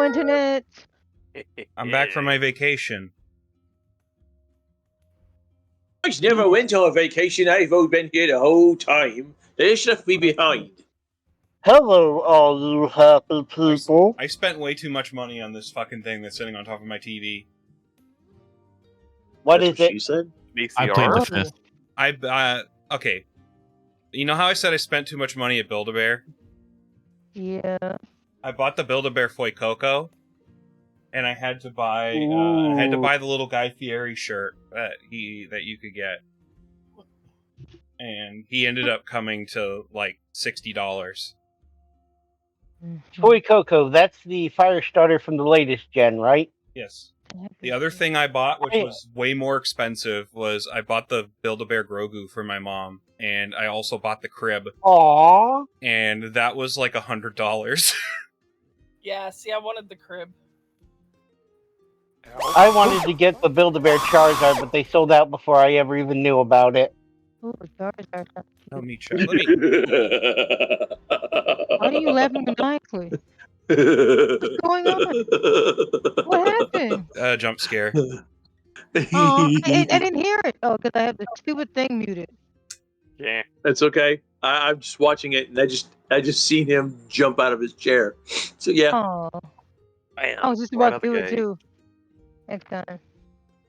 internet. I'm back from my vacation. I never went on a vacation. I've been here the whole time. They should have me behind. Hello, all you happy people. I spent way too much money on this fucking thing that's sitting on top of my TV. What That's is it? She said. I played the Oh. 5th. Okay. You know how I said I spent too much money at Build-A-Bear? Yeah. I bought the Build-A-Bear Foy Coco, and I had to buy the little Guy Fieri shirt that you could get, and he ended up coming to like $60. Toy Coco, that's the fire starter from the latest gen, right? Yes. The other thing I bought, which was way more expensive, was I bought the Build-A-Bear Grogu for my mom, and I also bought the crib. Aww. And that was like $100. Yeah, see, I wanted the crib. I wanted to get the Build-A-Bear Charizard, but they sold out before I ever even knew about it. Ooh, Charizard. Let me check. Let me... Why are you laughing maniacally? What's going on? What happened? Jump scare. Oh, I didn't hear it. Oh, because I have the stupid thing muted. Yeah. That's okay. I'm just watching it, and I just seen him jump out of his chair. So yeah. Oh, Bam, I was just right about out to do the it gate. too. Next time.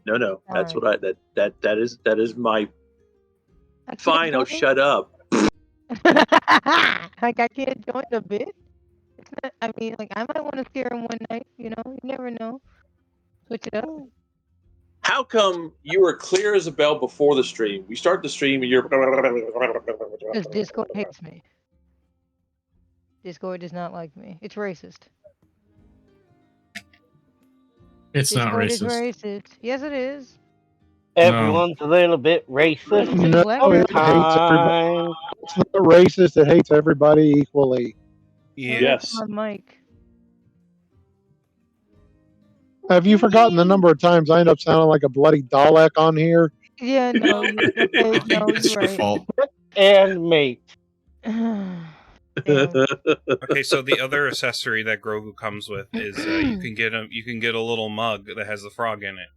No. That's Alright. what that is my. I can't Fine, I'll join? shut up. Like I can't join the bit. It's not. I mean, like I might want to scare him one night. You know, you never know. Switch it up. How come you were clear as a bell before the stream? We start the stream and you're. Because Discord hates me. Discord does not like me. It's racist. It's not Discord is racist. racist. Yes, it is. Everyone's a little bit racist. No, black it people. hates everybody. It's not racist. It hates everybody equally. Yeah. Yes. On mic. Have you forgotten the number of times I end up sounding like a bloody Dalek on here? Yeah, no, okay, no, It's you're your right. fault. And mate. Damn. Okay, so the other accessory that Grogu comes with is you can get a little mug that has the frog in it.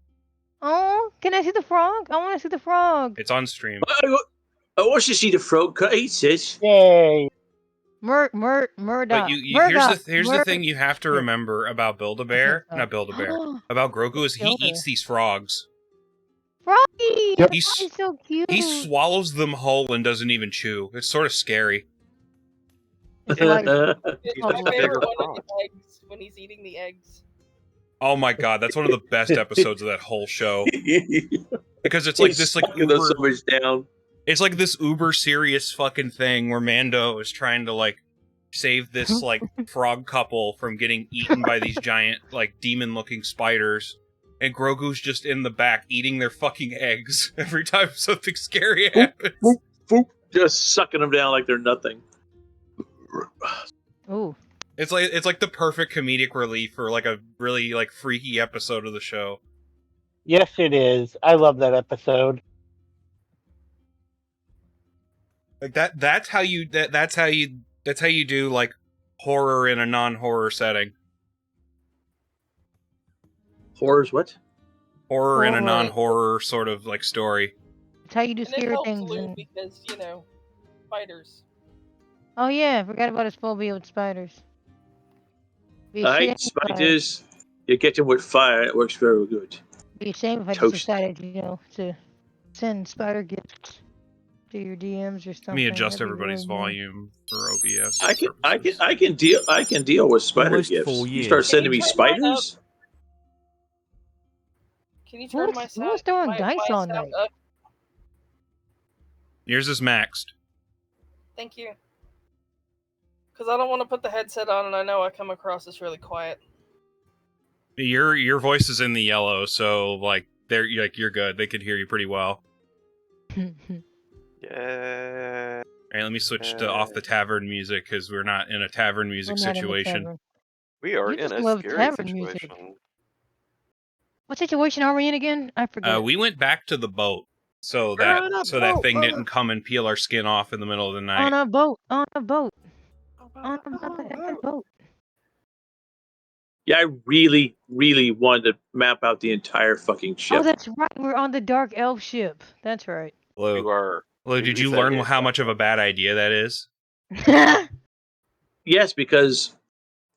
Oh, can I see the frog? I want to see the frog. It's on stream. I want to see the frog cut. Eat it. Yay. Murdoch. But here's the thing you have to remember about Build-A-Bear, not Build-A-Bear, about Grogu is he eats these frogs. Froggy! Yep. He's so cute. He swallows them whole and doesn't even chew. It's sort of scary. It's like, It's He's my just a favorite bigger one frog. of the eggs when he's eating the eggs. Oh my god, that's one of the best episodes of that whole show. Because it's like this like Sucking those uber, summers down. it's like this uber serious fucking thing where Mando is trying to like save this like frog couple from getting eaten by these giant like demon looking spiders. And Grogu's just in the back eating their fucking eggs every time something scary happens. Boop, boop, just sucking them down like they're nothing. ooh. It's like the perfect comedic relief for like a really like freaky episode of the show. Yes, it is. I love that episode. Like that's how you do like horror in a non-horror setting. Horrors, what? Horror in a Horror. non-horror sort of like story. It's how you do And it scary helps things. Lou because, spiders. Oh yeah, I forgot about his phobia with spiders. Be I ashamed hate if I- spiders. You get them with fire. It works very good. Be ashamed if I just Toast. decided, to send spider gifts to your DMs or something. Let me adjust That'd be everybody's really volume for OBS. I can deal with spider Almost gifts. 4 You years. start sending me Can you turn mine spiders. Can you turn my Who's sound? throwing my dice all sound night? up? Yours is maxed. Thank you. Because I don't want to put the headset on, and I know I come across as really quiet. Your voice is in the yellow, so like you're good. They could hear you pretty well. Yeah. All right, let me switch to off the tavern music because we're not in a tavern music We're not in the situation. tavern. We are You in just a love scary tavern situation. music. What situation are we in again? I forgot. We went back to the boat, so We're on a that boat, thing on didn't come and peel our skin off in the middle of the night. on a boat. On a motherfucking boat. Yeah, I really, really wanted to map out the entire fucking Oh, ship. that's right. We're on the Dark Elf ship. That's right. Lou, You are. Lou, did you learn how much of a bad idea that is? Yes, because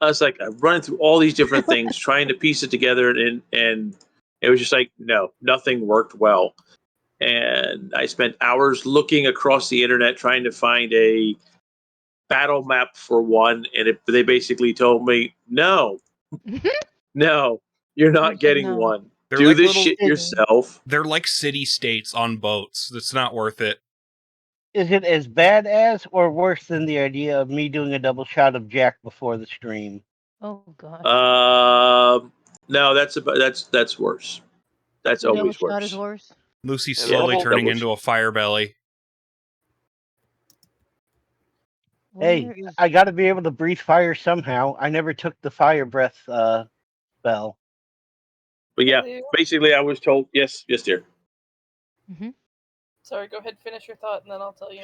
I was like, I'm running through all these different things, trying to piece it together, and it was just like, no, nothing worked well. And I spent hours looking across the internet trying to find a battle map for one, and they basically told me, no, no, you're not said getting no. one. They're Do like this little- shit yourself. They're like city states on boats. That's not worth it. Is it as bad as or worse than the idea of me doing a double shot of Jack before the stream? Oh gosh. No, that's worse. That's The double always shot is worse. worse. Lucy's Yeah, slowly double- turning double- into a fire belly. Hey, Where is- I got to be able to breathe fire somehow. I never took the fire breath spell. But yeah, Hello? basically, I was told, yes, dear. Sorry, go ahead, finish your thought, and then I'll tell you.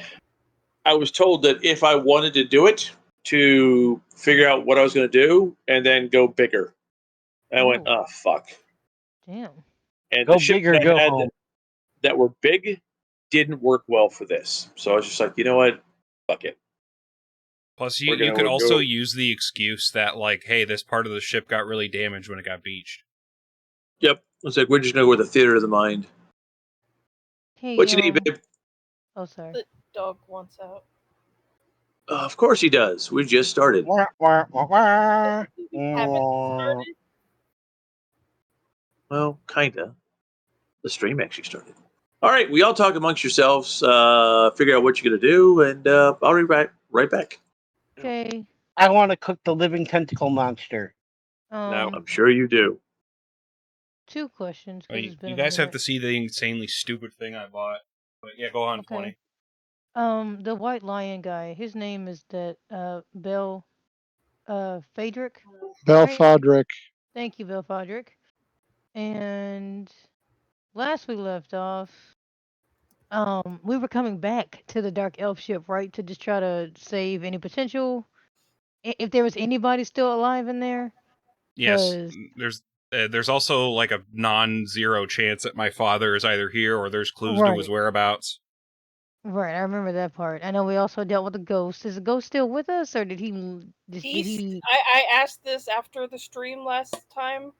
I was told that if I wanted to do it, to figure out what I was going to do and then go bigger. And I went, Oh. oh, fuck. Damn. And Go the ships big or I go had home. that were big didn't work well for this. So I was just like, you know what? Fuck it. Plus, We're you gonna could also go- use the excuse that, like, hey, this part of the ship got really damaged when it got beached. Yep. It's like, we're just going to go with the theater of the mind. Hey, What you need, babe? Oh, sorry. The dog wants out. Of course he does. We just started. Wah, wah, wah, wah. You haven't started? Well, kind of. The stream actually started. All right. We all talk amongst yourselves, figure out what you're going to do, and I'll be right back. Okay. I want to cook the living tentacle monster. No. I'm sure you do. 2 questions. 'cause You it's been a guys have minute. to see the insanely stupid thing I bought. But yeah, go on, Okay. 20. The White Lion guy. His name is that Bill Fadrick. Right? Belfodrick. Thank you, Bill Fodrick. And last we left off, we were coming back to the Dark Elf ship, right, to just try to save any potential, if there was anybody still alive in there. Yes, 'Cause- there's also like a non-zero chance that my father is either here or there's clues to his Right. whereabouts. Right, I remember that part. I know we also dealt with the ghost. Is the ghost still with us, or did he? Did he? I asked this after the stream last time.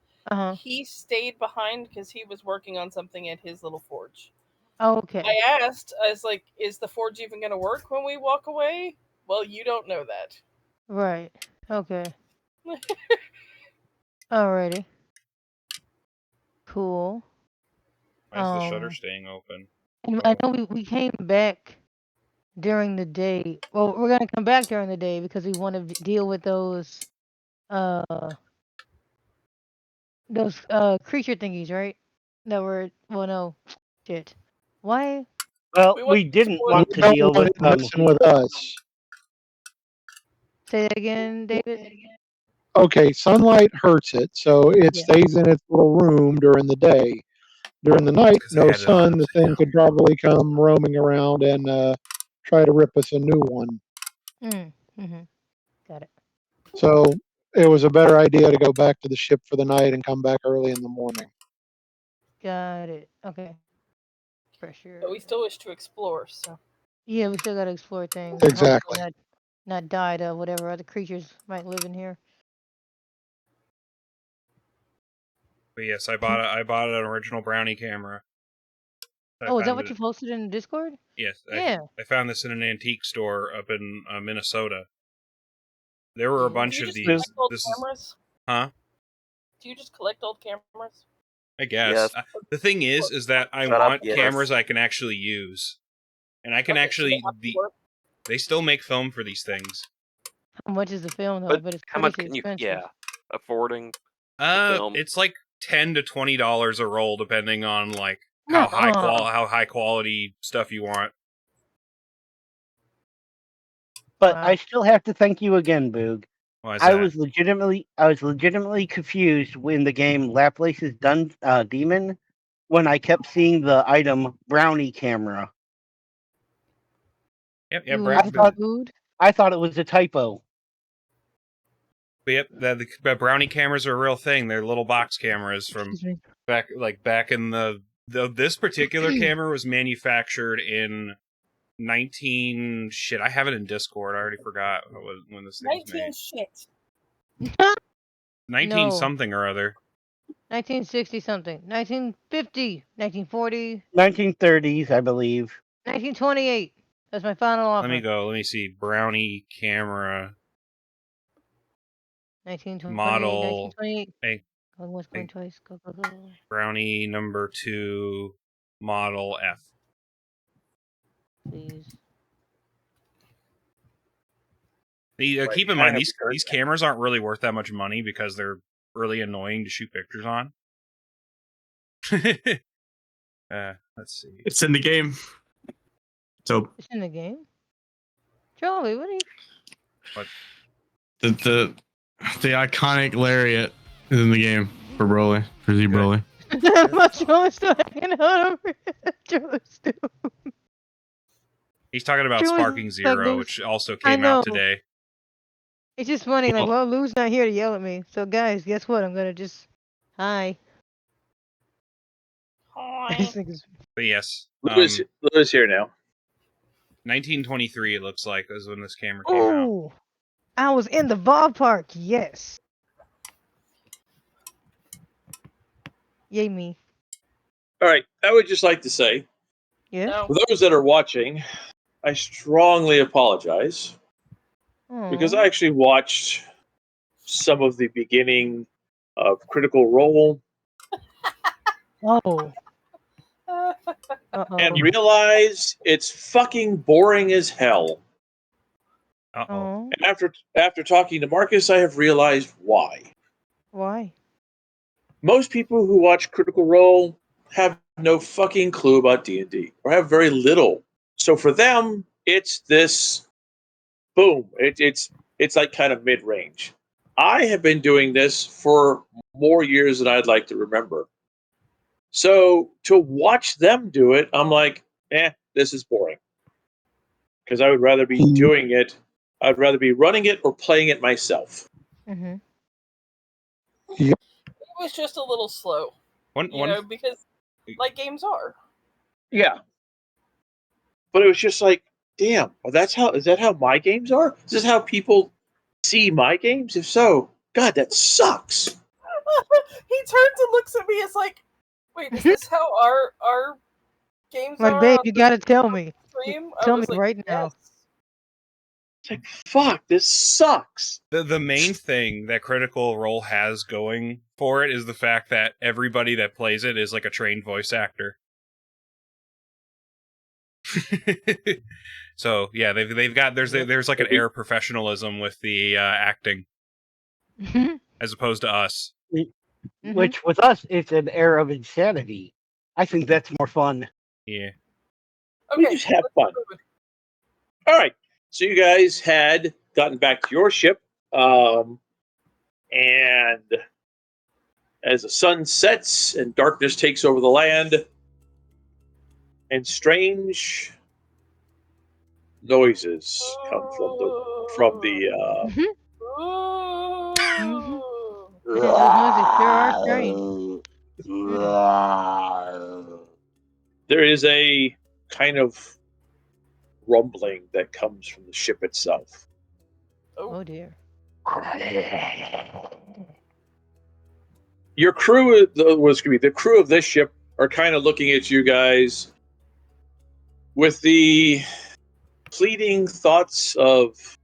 He stayed behind because he was working on something at his little forge. Oh, okay. I asked, I was like, is the forge even going to work when we walk away? Well, you don't know that. Right. Okay. Alrighty. Cool. Why is the shutter staying open? And I know we came back during the day. Well, we're gonna come back during the day because we want to deal with those creature thingies, right? That were no shit. Why? Well, we didn't want You to don't deal want with it messing with us. Say that again, David. Okay, sunlight hurts it, so it Yeah. stays in its little room during the day. During the night, 'Cause I no had it on sun, the thing could probably come roaming around and try to rip us a new one. Got it. So it was a better idea to go back to the ship for the night and come back early in the morning. Got it. Okay. For sure. But we still wish to explore, so. Yeah, we still gotta explore things. and Exactly. hopefully not die to whatever other creatures might live in here. But yes, I bought an original brownie camera. Oh, is that found what it- you posted in Discord? Yes. Yeah. I found this in an antique store up in Minnesota. There were a bunch Do you of just these. collect old This cameras? is, huh? Do you just collect old cameras? I guess. Yes. The thing is that I Shut up, want yes. cameras I can actually use, and I can Okay, so actually. they have to work. They still make film for these things. How much is the film though? But it's how much pretty can you? expensive. Yeah, affording film. It's like $10 to $20 a roll, depending on like how high quality stuff you want. But Wow. I still have to thank you again, Boog. Why is I that? was legitimately confused when the game Laplace's Demon when I kept seeing the item brownie camera. Yep, You Brad. was food? I thought it was a typo. But yep, the brownie cameras are a real thing. They're little box cameras from back in this particular camera was manufactured in 19 shit. I have it in Discord. I already forgot when this thing was 19 made. shit. 19 No. something or other. 1960 something. 1950. 1940. 1930s, I believe. 1928. That's my final offer. Let me go. Let me see. Brownie camera 1928. model. 1928. Hey, Going once, going twice. Go. Brownie number 2 model F. Please. Keep in mind, these cameras aren't really worth that much money because they're really annoying to shoot pictures on. Let's see. It's in the game. So It's in the game? Joey, what are you... What? The iconic lariat is in the game for Broly, for Z Broly. My Joey's still hanging out over here. Joey's still... He's talking about Joey's Sparking Zero, like, which also came out today. It's just funny, like, well, Lou's not here to yell at me. So, guys, guess what? I'm gonna just... Hi. Hi. But yes. Lou's here now. 1923, it looks like, is when this camera came out. Oh! I was in the ballpark, yes. Yay me. All right, I would just like to say, Yeah. for those that are watching, I strongly apologize because I actually watched some of the beginning of Critical Role. Oh. And realize it's fucking boring as hell. Uh-oh. And after talking to Marcus, I have realized why. Why? Most people who watch Critical Role have no fucking clue about D&D, or have very little. So for them, it's this boom. It's like kind of mid-range. I have been doing this for more years than I'd like to remember. So to watch them do it, I'm like, this is boring. Because I would rather be doing it. I'd rather be running it or playing it myself. Mm-hmm. It was just a little slow. Because like games are. Yeah. But it was just like, damn, is that how my games are? Is this how people see my games? If so, God, that sucks. He turns and looks at me. It's like, wait, is this how our games are? Like, babe, you gotta tell me. Tell me like, right now. It's like, fuck, this sucks. The main thing that Critical Role has going for it is the fact that everybody that plays it is like a trained voice actor. So yeah, they've got there's like an air of professionalism with the acting, as opposed to us. Which with us, it's an air of insanity. I think that's more fun. Yeah. Okay, we just have fun. All right. So you guys had gotten back to your ship, and as the sun sets and darkness takes over the land, and strange noises come from the. Those noises sure are strange. There is a kind of rumbling that comes from the ship itself. Oh dear. Your crew the crew of this ship are kind of looking at you guys with the fleeting thoughts of,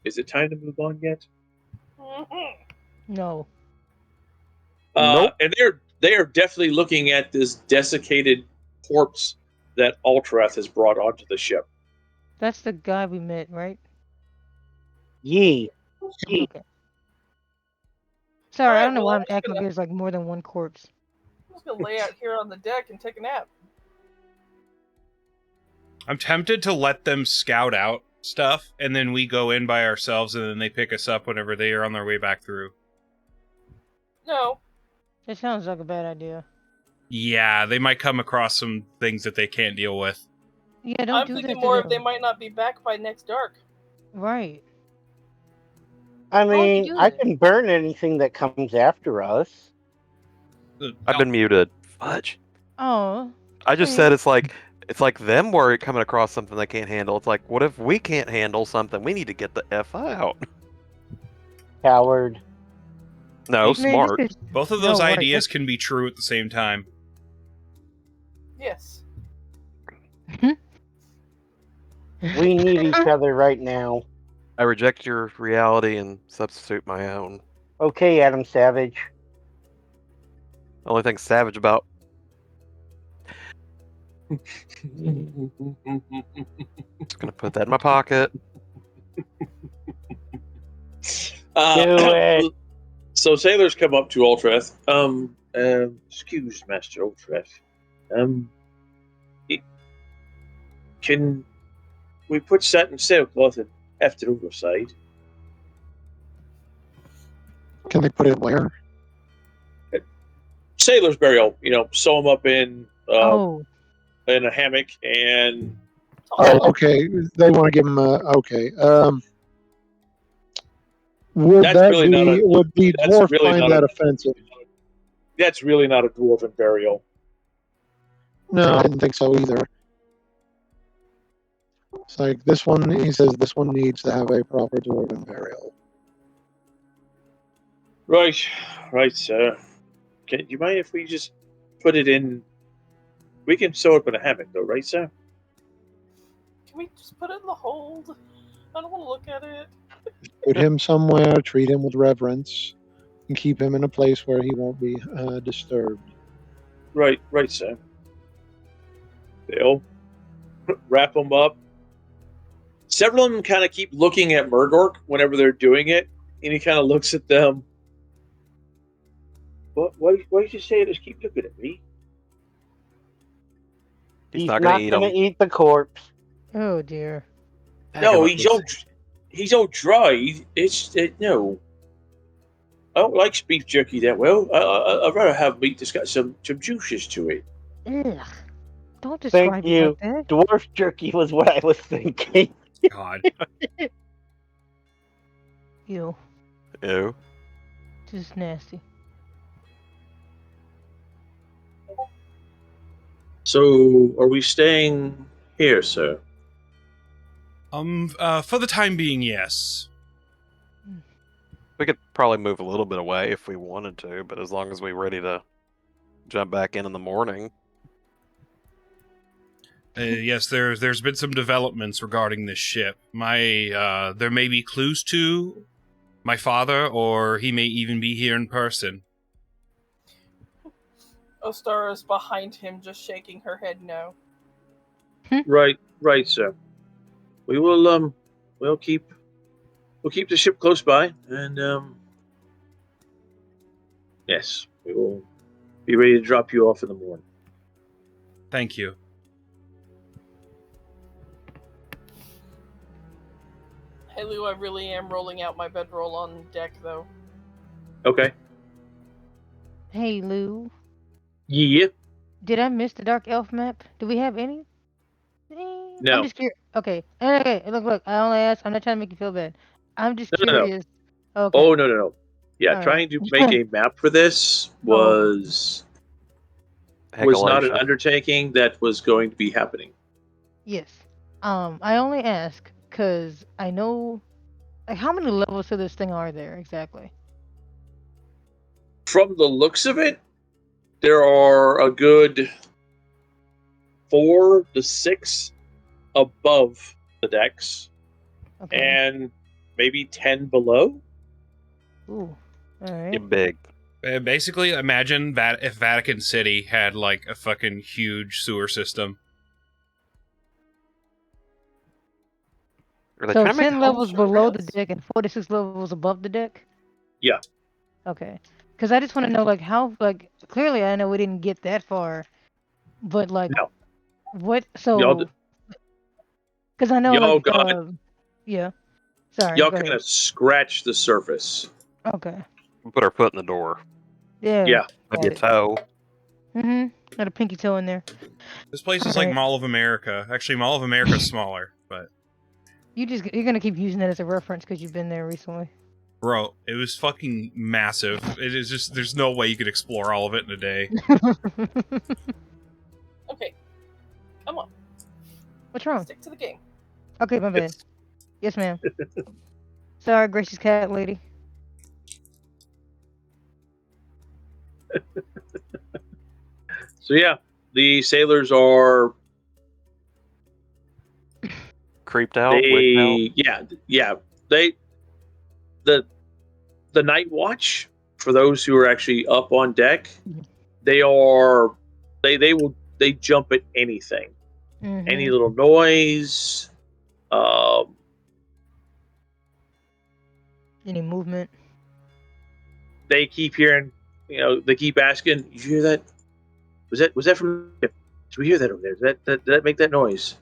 is it time to move on yet? No. Nope. And they are definitely looking at this desiccated corpse that Ultrath has brought onto the ship. That's the guy we met, right? Yee. Okay. Sorry, I don't know why I'm acting like there's like more than one corpse. I'm just gonna lay out here on the deck and take a nap. I'm tempted to let them scout out stuff, and then we go in by ourselves, and then they pick us up whenever they are on their way back through. No. That sounds like a bad idea. Yeah, they might come across some things that they can't deal with. Yeah, don't I'm do that. thinking more of they might not be back by next dark. Right. I Why would you mean, do I that? can burn anything that comes after us. I've been muted. Fudge. Oh. I just said it's like them worry coming across something they can't handle. It's like, what if we can't handle something? We need to get the F out. Coward. No, Man, smart. Both of No, those right, ideas can be true at the same time. Yes. We need each other right now. I reject your reality and substitute my own. Okay, Adam Savage. The only thing savage about just gonna put that in my pocket. Do it. So sailors come up to Ultreth. Excuse Master Ultreth. Can we put satin sailcloth and heft it overside? Can they put it where? Sailor's burial. Sew them up in Oh. in a hammock and. Oh, okay. They want to give them a okay. Would That's that really be not a- would be that's dwarf really find not that a- offensive? That's really not a dwarven burial. No, I didn't think so either. It's like this one. He says this one needs to have a proper dwarven burial. Right, sir. Do you mind if we just put it in? We can sew it up in a hammock, though, right, sir? Can we just put it in the hold? I don't want to look at it. Put him somewhere, treat him with reverence, and keep him in a place where he won't be disturbed. Right, sir. They'll wrap them up. Several of them kind of keep looking at Murgork whenever they're doing it, and he kind of looks at them. Why did you say just keep looking at me? He's not gonna eat them. eat the corpse. Oh dear. No, he's all dry. No. I don't like beef jerky that well. I'd rather have meat that's got some juices to it. Ugh. Don't describe Thank it you. like that. Dwarf jerky was what I was thinking. God. Ew. Ew. Just nasty. So, are we staying here, sir? For the time being, yes. We could probably move a little bit away if we wanted to, but as long as we're ready to jump back in the morning. Yes, there's been some developments regarding this ship. There may be clues to my father, or he may even be here in person. Ostara's behind him, just shaking her head no. Right, sir. We will we'll keep the ship close by, and yes, we will be ready to drop you off in the morning. Thank you. Hey Lou, I really am rolling out my bedroll on deck though. Okay. Hey Lou. Yeah. Did I miss the Dark Elf map? Do we have any? No. I'm just curious. Okay. Okay. Look. I only asked. I'm not trying to make you feel bad. I'm just No. curious. Okay. Oh no. Yeah, All trying right. to make a map for this was not an undertaking that was going to be happening. Yes. I only ask because I know. Like, how many levels to this thing are there exactly? From the looks of it, there are a good 4 to 6 above the decks, Okay. and maybe 10 below. Ooh. All right. Get big. Basically, imagine that if Vatican City had like a fucking huge sewer system. So 10 levels below the deck and 46 levels above the deck? Yeah. Okay. Because I just want to know, like, how, like, clearly I know we didn't get that far, but, like, No. what, so, because I know, Y'all like, yeah. Sorry, y'all go kind ahead. of scratch the surface. Okay. We'll put our foot in the door. Yeah. Yeah. Maybe a toe. Mm-hmm. Got a pinky toe in there. This place is like Mall of America. Actually, Mall of America is smaller, but You're going to keep using that as a reference because you've been there recently. Bro, it was fucking massive. It is just, there's no way you could explore all of it in a day. Okay, come on. What's wrong? Stick to the game. Okay, my bad. Yes, ma'am. Sorry, gracious cat lady. So yeah, the sailors are Creeped out, wigged out. they the night watch, for those who are actually up on deck, they jump at anything, any little noise, any movement. They keep hearing, they keep asking, "You hear that? Was that from? Did we hear that over there? Did that make that noise?"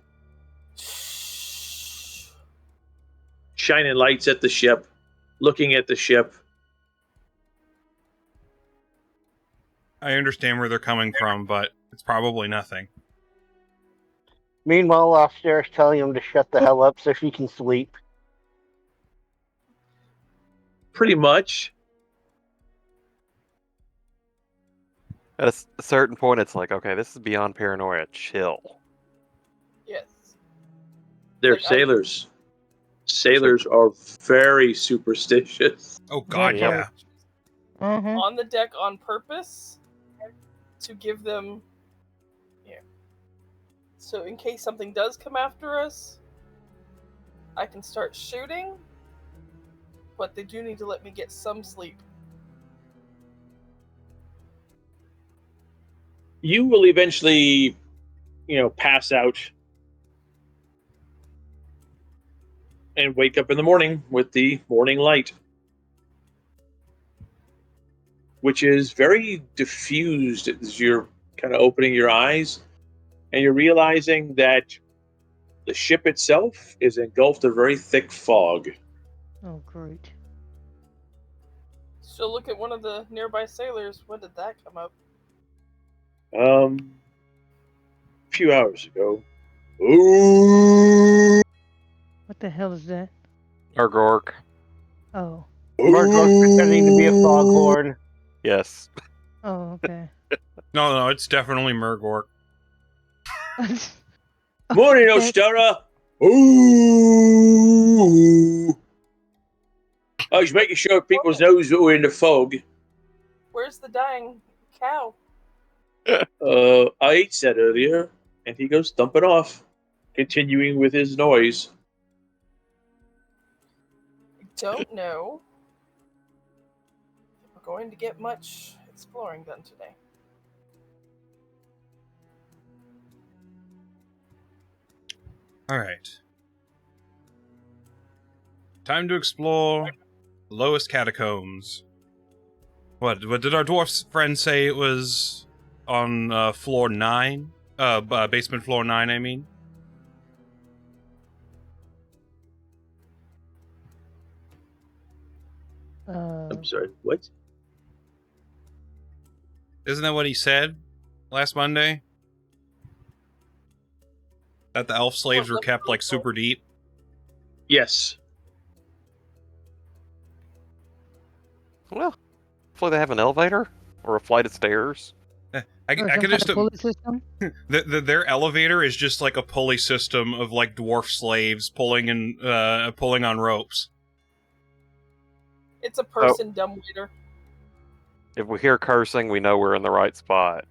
Shining lights at the ship, looking at the ship. I understand where they're coming from, but it's probably nothing. Meanwhile, upstairs telling him to shut the hell up so she can sleep. Pretty much. At a certain point, it's like, okay, this is beyond paranoia. Chill. Yes. They're Like, sailors. Sailors are very superstitious. Oh god, Very yeah. On the deck on purpose to give them, so in case something does come after us, I can start shooting, but they do need to let me get some sleep. You will eventually, pass out and wake up in the morning with the morning light, which is very diffused as you're kind of opening your eyes, and you're realizing that the ship itself is engulfed in very thick fog. Oh, great. So look at one of the nearby sailors. When did that come up? A few hours ago. Ooh. What the hell is that? Argork. Oh. Margork pretending to be a foghorn. Yes. Oh, okay. No, it's definitely Murgork. Morning, Ostara. Ooh. I was making sure people's noses were in the fog. Where's the dying cow? I ate that earlier, and he goes thumping off, continuing with his noise. I don't know if we're going to get much exploring done today. Alright. Time to explore the lowest catacombs. What did our dwarf friend say it was on floor 9? Basement floor 9, I mean? I'm sorry, what? Isn't that what he said last Monday? That the elf slaves were kept, like, super deep? Yes. Well, hopefully they have an elevator or a flight of stairs. I can just system? their elevator is just like a pulley system of like dwarf slaves pulling on ropes. It's a person dumbwaiter. If we hear cursing, we know we're in the right spot.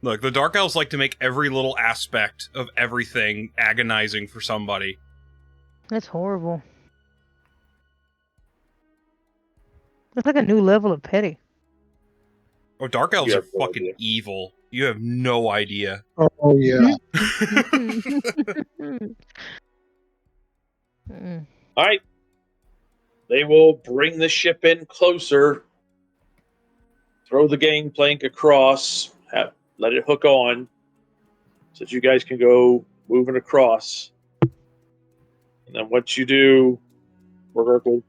Look, the Dark Elves like to make every little aspect of everything agonizing for somebody. That's horrible. That's like a new level of petty. Oh, Dark Elves are fucking evil. You have no idea. Oh, yeah. All right. They will bring the ship in closer, throw the gangplank across, let it hook on, so that you guys can go moving across. And then once you do, we're going to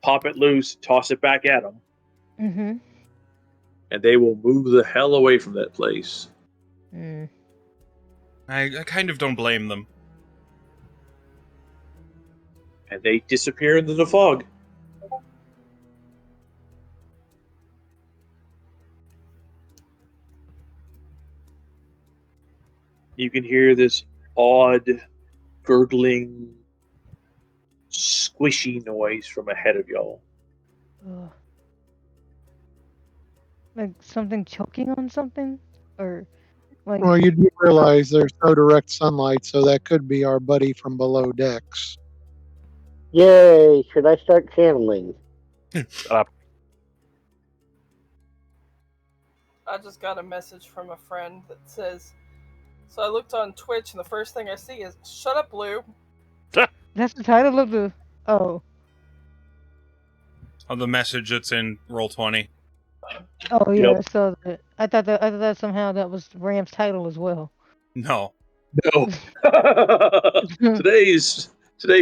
pop it loose, toss it back at them. Mm-hmm. And they will move the hell away from that place. I kind of don't blame them. and they disappear into the fog. You can hear this odd, gurgling, squishy noise from ahead of y'all. Ugh. Like something choking on something? Or like Well, you do realize there's no direct sunlight, so that could be our buddy from below decks. Yay! Should I start channeling? I just got a message from a friend that says, so I looked on Twitch and the first thing I see is, shut up, Lou. that's the title of the Of the message that's in Roll20. Oh yeah, Yep. so I thought that somehow that was Ram's title as well. No. No. Today's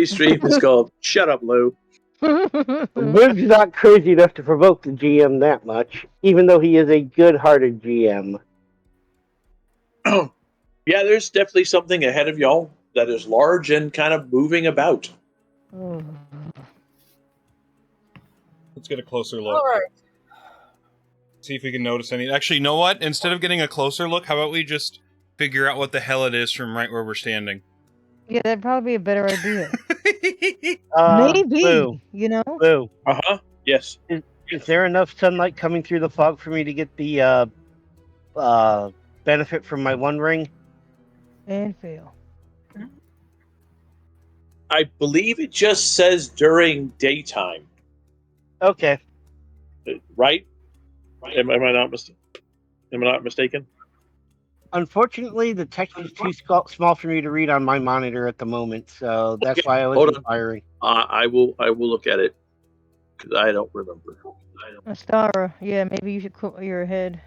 stream is called Shut Up, Lou. Liv's not crazy enough to provoke the GM that much, even though he is a good-hearted GM. Yeah, there's definitely something ahead of y'all that is large and kind of moving about. Oh. Let's get a closer look. All right. See if we can notice any. Actually, you know what? Instead of getting a closer look, how about we just figure out what the hell it is from right where we're standing? Yeah, that'd probably be a better idea. Maybe, Lou, you know? Lou, Yes. is there enough sunlight coming through the fog for me to get the benefit from my One Ring? And fail. I believe it just says during daytime, Okay. right? Am I not mistaken? Unfortunately, the text is too small for me to read on my monitor at the moment, so that's Okay, why I was hold on. inquiring. I will look at it because I don't remember. Astara, yeah, maybe you should quit your head.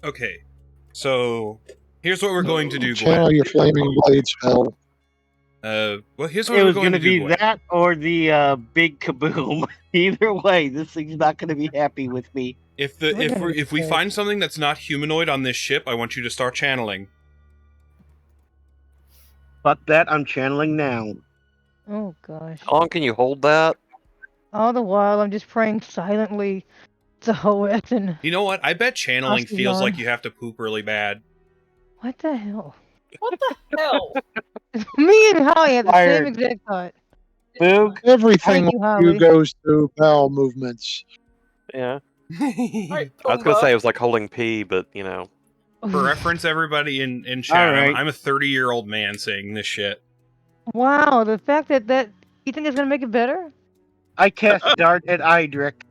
Okay. So, here's what we're going to do, Channel Gwen. your flaming blade spell. Well, here's what It we're was going to be do, Gwen. that or the big kaboom. Either way, this thing's not going to be happy with me. If we Okay. find something that's not humanoid on this ship, I want you to start channeling. Fuck that, I'm channeling now. Oh gosh. How long can you hold that? All the while, I'm just praying silently to Hoeth and You know what? I bet channeling feels Osteon. like you have to poop really bad. what the hell? What the hell? Me and Holly had the same Fired. exact thought. Boog, Everything Thank you, you Holly. goes through bowel movements. Yeah. All right, I was gonna Pumbaa. say it was like holding pee, but you know. For reference, everybody in chat, Alright. I'm a 30-year-old man saying this shit. Wow, the fact that you think it's gonna make it better? I cast Dart at Idric.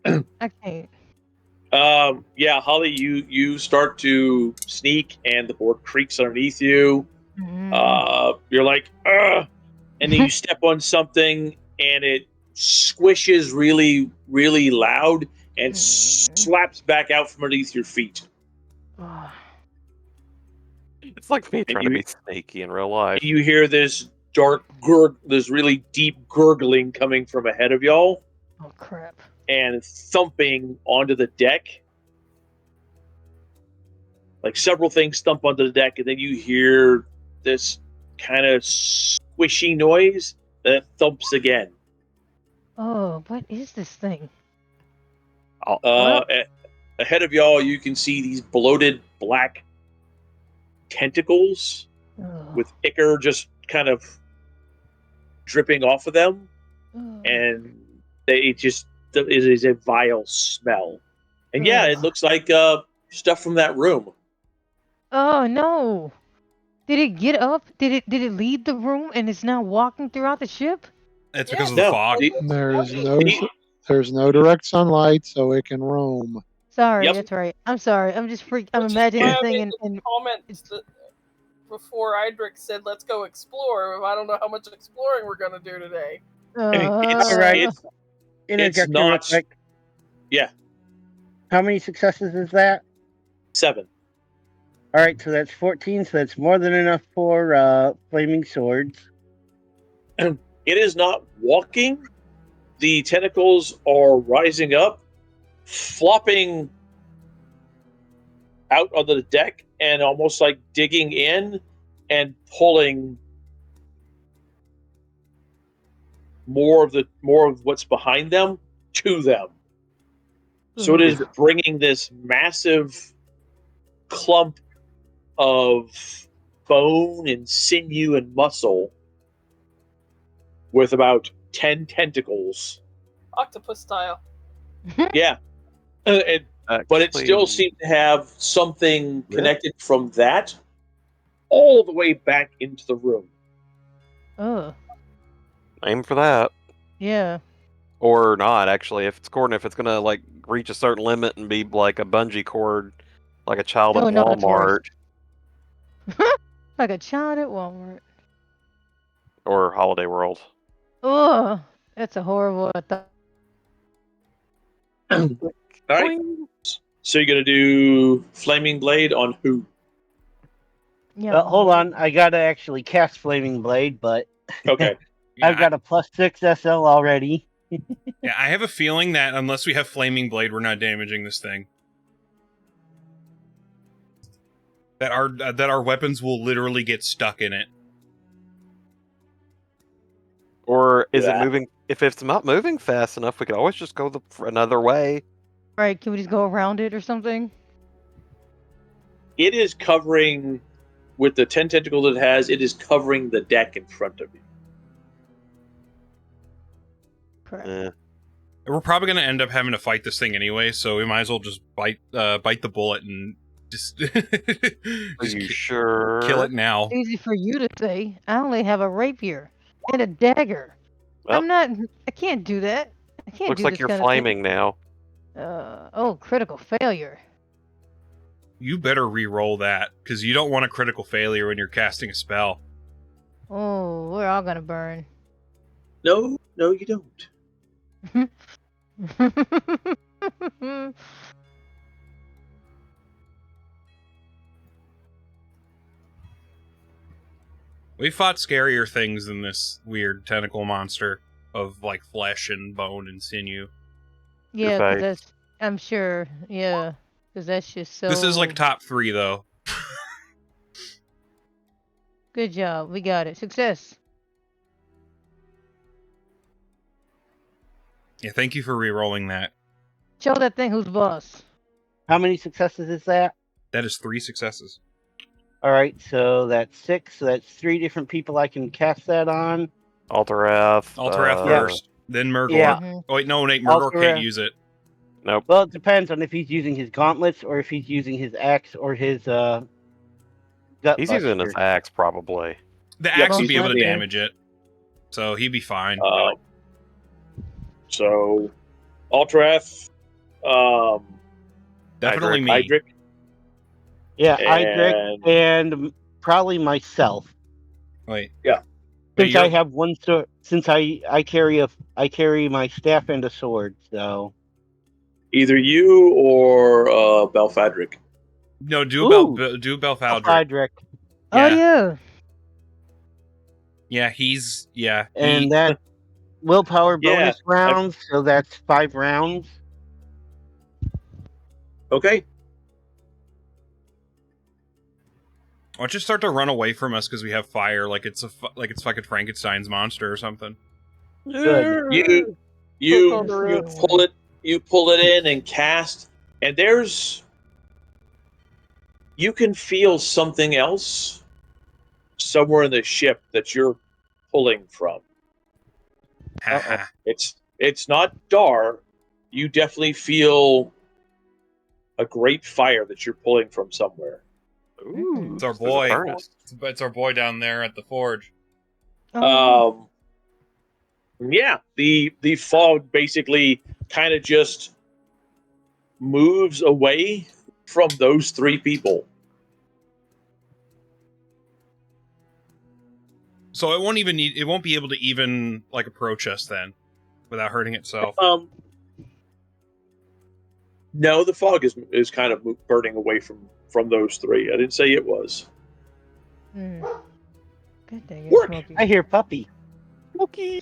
I can't. Yeah, Holly, you start to sneak, and the board creaks underneath you. You're like, ugh, and then you step on something, and it squishes really, really loud and slaps back out from underneath your feet. Oh, It's like me trying to be sneaky in real life. And you hear this dark this really deep gurgling coming from ahead of y'all, oh crap. and thumping onto the deck. Like several things thump onto the deck, and then you hear this kind of squishy noise that thumps again. Oh, what is this thing? Ahead of y'all, you can see these bloated black tentacles Oh, with ichor just kind of dripping off of them, oh. and it is a vile smell. And yeah, it Ugh. looks like stuff from that room. Oh no! Did it get up? Did it leave the room and it's now walking throughout the ship? It's Yeah. because of the No, fog. There's no direct sunlight, so it can roam. Sorry, Yep. that's right. I'm sorry. I'm just freaked. I'm Which is imagining why this I thing made and the comment before Idric said, "Let's go explore." I don't know how much exploring we're gonna do today. It's, Alright. it's Interject real not- quick. Yeah. How many successes is that? 7. Alright, so that's 14, so that's more than enough for flaming swords. It is not walking. The tentacles are rising up, flopping out onto the deck, and almost like digging in and pulling more of what's behind them to them. So it is bringing this massive clump of bone and sinew and muscle with about 10 tentacles. Octopus style. Yeah. But it still seemed to have something connected from that all the way back into the room. Oh, Aim for that. yeah. Or not, actually. If it's going to, like, reach a certain limit and be like a bungee cord, like a child Oh, at no, that's Walmart Like a child at Walmart. or Holiday World. Oh, that's a horrible thought. All right. So you're going to do Flaming Blade on who? Yeah. Hold on, I gotta actually cast Flaming Blade, but Okay. I've got a +6 SL already. Yeah, I have a feeling that unless we have Flaming Blade, we're not damaging this thing. That our weapons will literally get stuck in it. Or is it Yeah. moving? If it's not moving fast enough, we could always just go another way. Right, can we just go around it or something? It is covering, with the 10 tentacles it has, it is covering the deck in front of you. Correct. We're probably going to end up having to fight this thing anyway, so we might as well just bite the bullet and just, Are you sure? kill it now. Easy for you to say. I only have a rapier and a dagger. Well, I can't do that. I can't looks do like this you're kind of thing. flaming now. Oh, critical failure. You better re-roll that, because you don't want a critical failure when you're casting a spell. Oh, we're all gonna burn. No, you don't. We fought scarier things than this weird tentacle monster of, like, flesh and bone and sinew. Yeah, faith. because that's, I'm sure, yeah, because that's just so... This is, like, top 3, though. Good job, we got it. Success. Yeah, thank you for re-rolling that. Show that thing who's boss. How many successes is that? That is 3 successes. Alright, so that's 6, so that's 3 different people I can cast that on. Alterath. Alterath first, then Murgor. Yeah. Oh, wait, no, Nate, Murgor can't Alterath. use it. Nope. Well, it depends on if he's using his gauntlets or if he's using his axe or his gut He's using his axe, probably. The Yep, axe would he's be able to using- damage it. So he'd be fine. So, Alterath, Definitely me. Hydric, Yeah, Idric, and probably myself. Wait. Yeah. Since you're- I have one sword, since I carry my staff and a sword, so either you or Belfadric. No, do Belfaldric. Idric. Oh, Yeah. yeah. Yeah, he's And that willpower Yeah, bonus rounds, so that's 5 rounds. Okay. Why don't you start to run away from us because we have fire, like it's fucking Frankenstein's monster or something. Good. You pull it in and cast, and you can feel something else somewhere in the ship that you're pulling from. It's not Dar. You definitely feel a great fire that you're pulling from somewhere. Ooh, It's our there's a boy. furnace. It's our boy down there at the forge. Oh, Yeah, the fog basically kind of just moves away from those 3 people. So it won't be able to even like approach us then without hurting itself. No, the fog is kind of burning away from those 3. I didn't say it was. Hmm. Good dang it, Work. Smokey. I hear puppy.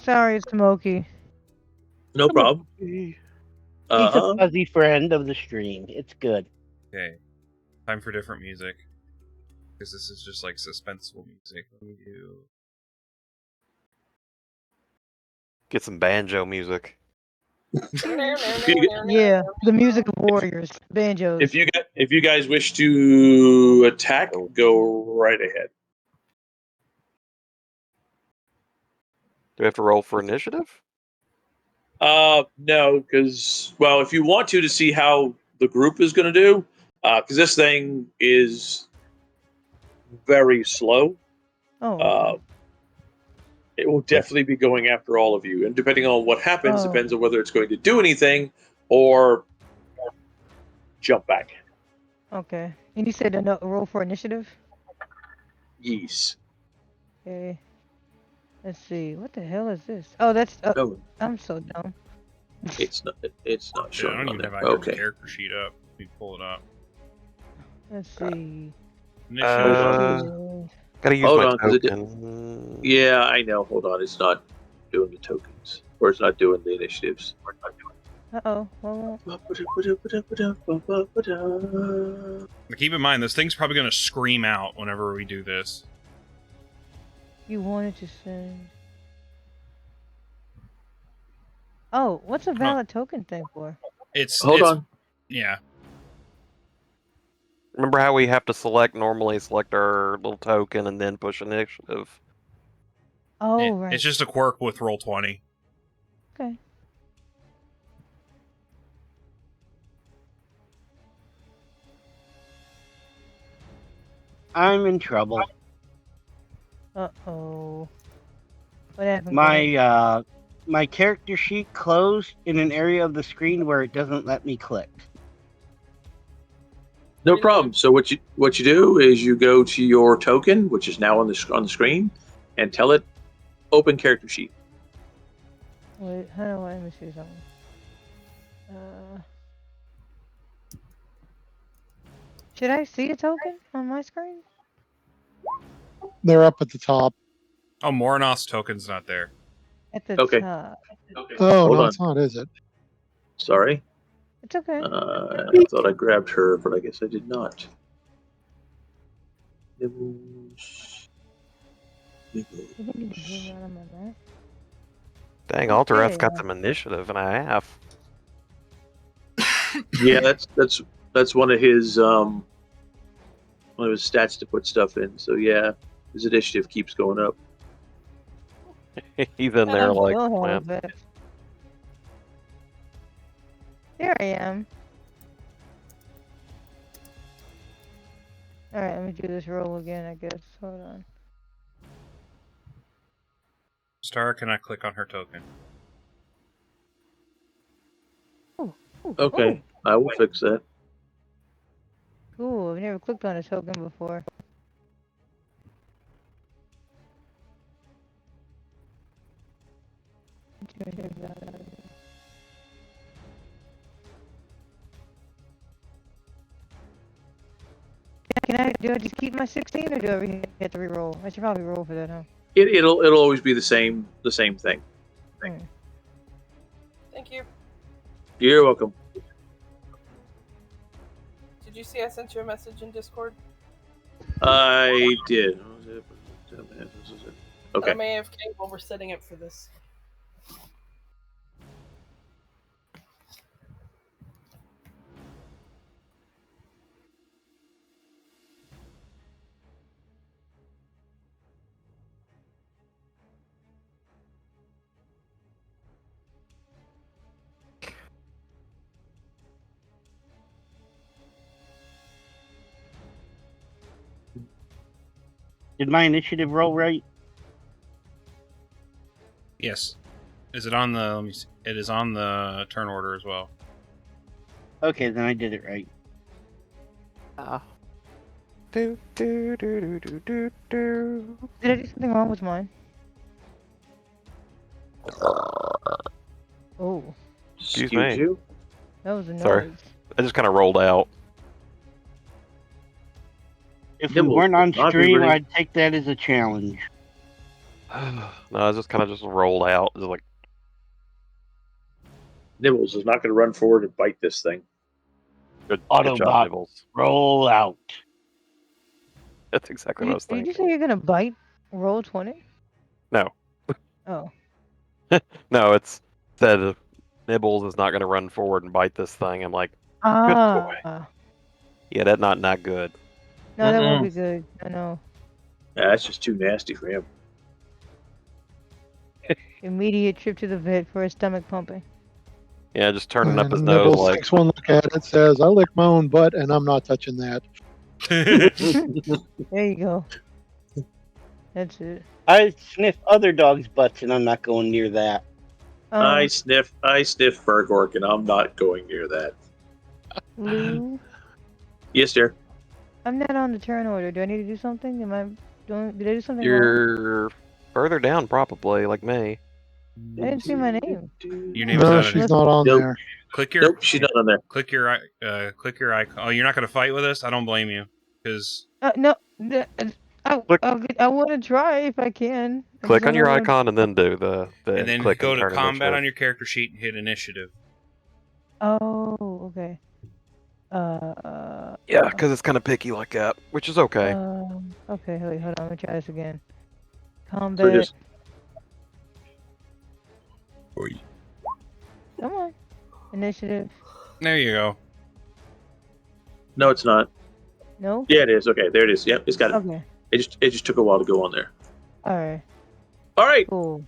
Sorry, Smokey. No problem. He's a fuzzy friend of the stream. It's good. Okay. Time for different music. Because this is just like suspenseful music. Let me do. Get some banjo music. Yeah, the music of warriors, banjos. If you guys wish to attack, go right ahead. Do we have to roll for initiative? No, because if you want to see how the group is going to do, because this thing is very slow. Oh, It will definitely be going after all of you, and depending on what happens, Oh. depends on whether it's going to do anything or jump back. okay. And you said a roll for initiative? Yes. Okay. Let's see. What the hell is this? Oh, that's. No, I'm so dumb. it's not. It's not Yeah, I showing don't on even there. have Ivor's Okay. character sheet up. Let me pull it up. Let's see. Initiative. Gotta use Hold my on, 'cause it token. Yeah, I know. Hold on, it's not doing the tokens, or it's not doing the initiatives. Uh-oh. Well, But keep in mind, this thing's probably going to scream out whenever we do this. you wanted to send. Oh, what's a valid token thing for? Hold on. Yeah. Remember how we have to normally select our little token and then push initiative? Oh, right. It's just a quirk with Roll20. Okay. I'm in trouble. Uh-oh. What happened? My character sheet closed in an area of the screen where it doesn't let me click. No problem. So what you do is you go to your token, which is now on the screen, and tell it open character sheet. Wait, how do I let me see something? Should I see a token on my screen? They're up at the top. Oh, Moranoth's token's not there. At the Okay. top. Oh, Hold no, on. it's not, is it? Sorry. It's okay. I thought I grabbed her, but I guess I did not. Nibbles. You can need to zoom out on my map. Dang, Altereth's got Okay. some initiative and a half. Yeah, that's one of his stats to put stuff in. So yeah, his initiative keeps going up. He's in there I'm like, still man. held back. There I am. Alright, let me do this roll again, I guess. Hold on. Star cannot click on her token. Ooh, Okay, I will fix that. Cool, I've never clicked on a token before. Do I just keep my 16 or do I have to reroll? I should probably roll for that, huh? It'll always be the same thing. Thank you. You're welcome. Did you see I sent you a message in Discord? I did. Okay. I'm AFK while we're setting up for this. Did my initiative roll right? Yes. Is it on the? Let me see. It is on the turn order as well. Okay, then I did it right. Do, do, do, do, do, do, do. Did I do something wrong with mine? Oh, Excuse me. you. that was a noise. Sorry. I just kind of rolled out. If we Nibbles weren't on would not be stream, ready. I'd take that as a challenge. No, I just kind of rolled out. Just like, Nibbles is not going to run forward and bite this thing. good job, Autobot. Nibbles. Roll out. That's exactly what I was Did you thinking. say you're gonna bite roll 20? No. Oh. No, it's said Nibbles is not going to run forward and bite this thing. I'm like, good boy. Yeah, that's not good. No, that won't Mm-mm. be good. I know. Yeah, that's just too nasty for him. Immediate trip to the vet for his stomach pumping. Yeah, just turning up his And nose Nibbles like, takes one look at it, says, "I lick my own butt, and I'm not touching that." There you go. That's it. I sniff other dogs' butts, and I'm not going near that. I sniff Fergork, and I'm not going near that. Lou, Yes, dear. I'm not on the turn order. Do I need to do something? Did I do something wrong? you're further down probably, like me. I didn't see my name. Your name's No, not she's in. not on Nope. there. Click your. Nope, she's not on there. Click your icon. Oh, you're not gonna fight with us? I don't blame you, because No. I Look. I want to try if I can. I Click just on don't your know what- icon and then do the and then click go and to turn combat initiative. on your character sheet and hit initiative. Oh, okay. Yeah, because it's kind of picky like that, which is okay. Okay, wait, hold on. Let me try this again. So Combat. just Come on. Initiative. There you go. no, it's not. No? Yeah, it is. Okay, there it is. Yep, it's got it. Okay. It just took a while to go on there. Alright. All right. Cool.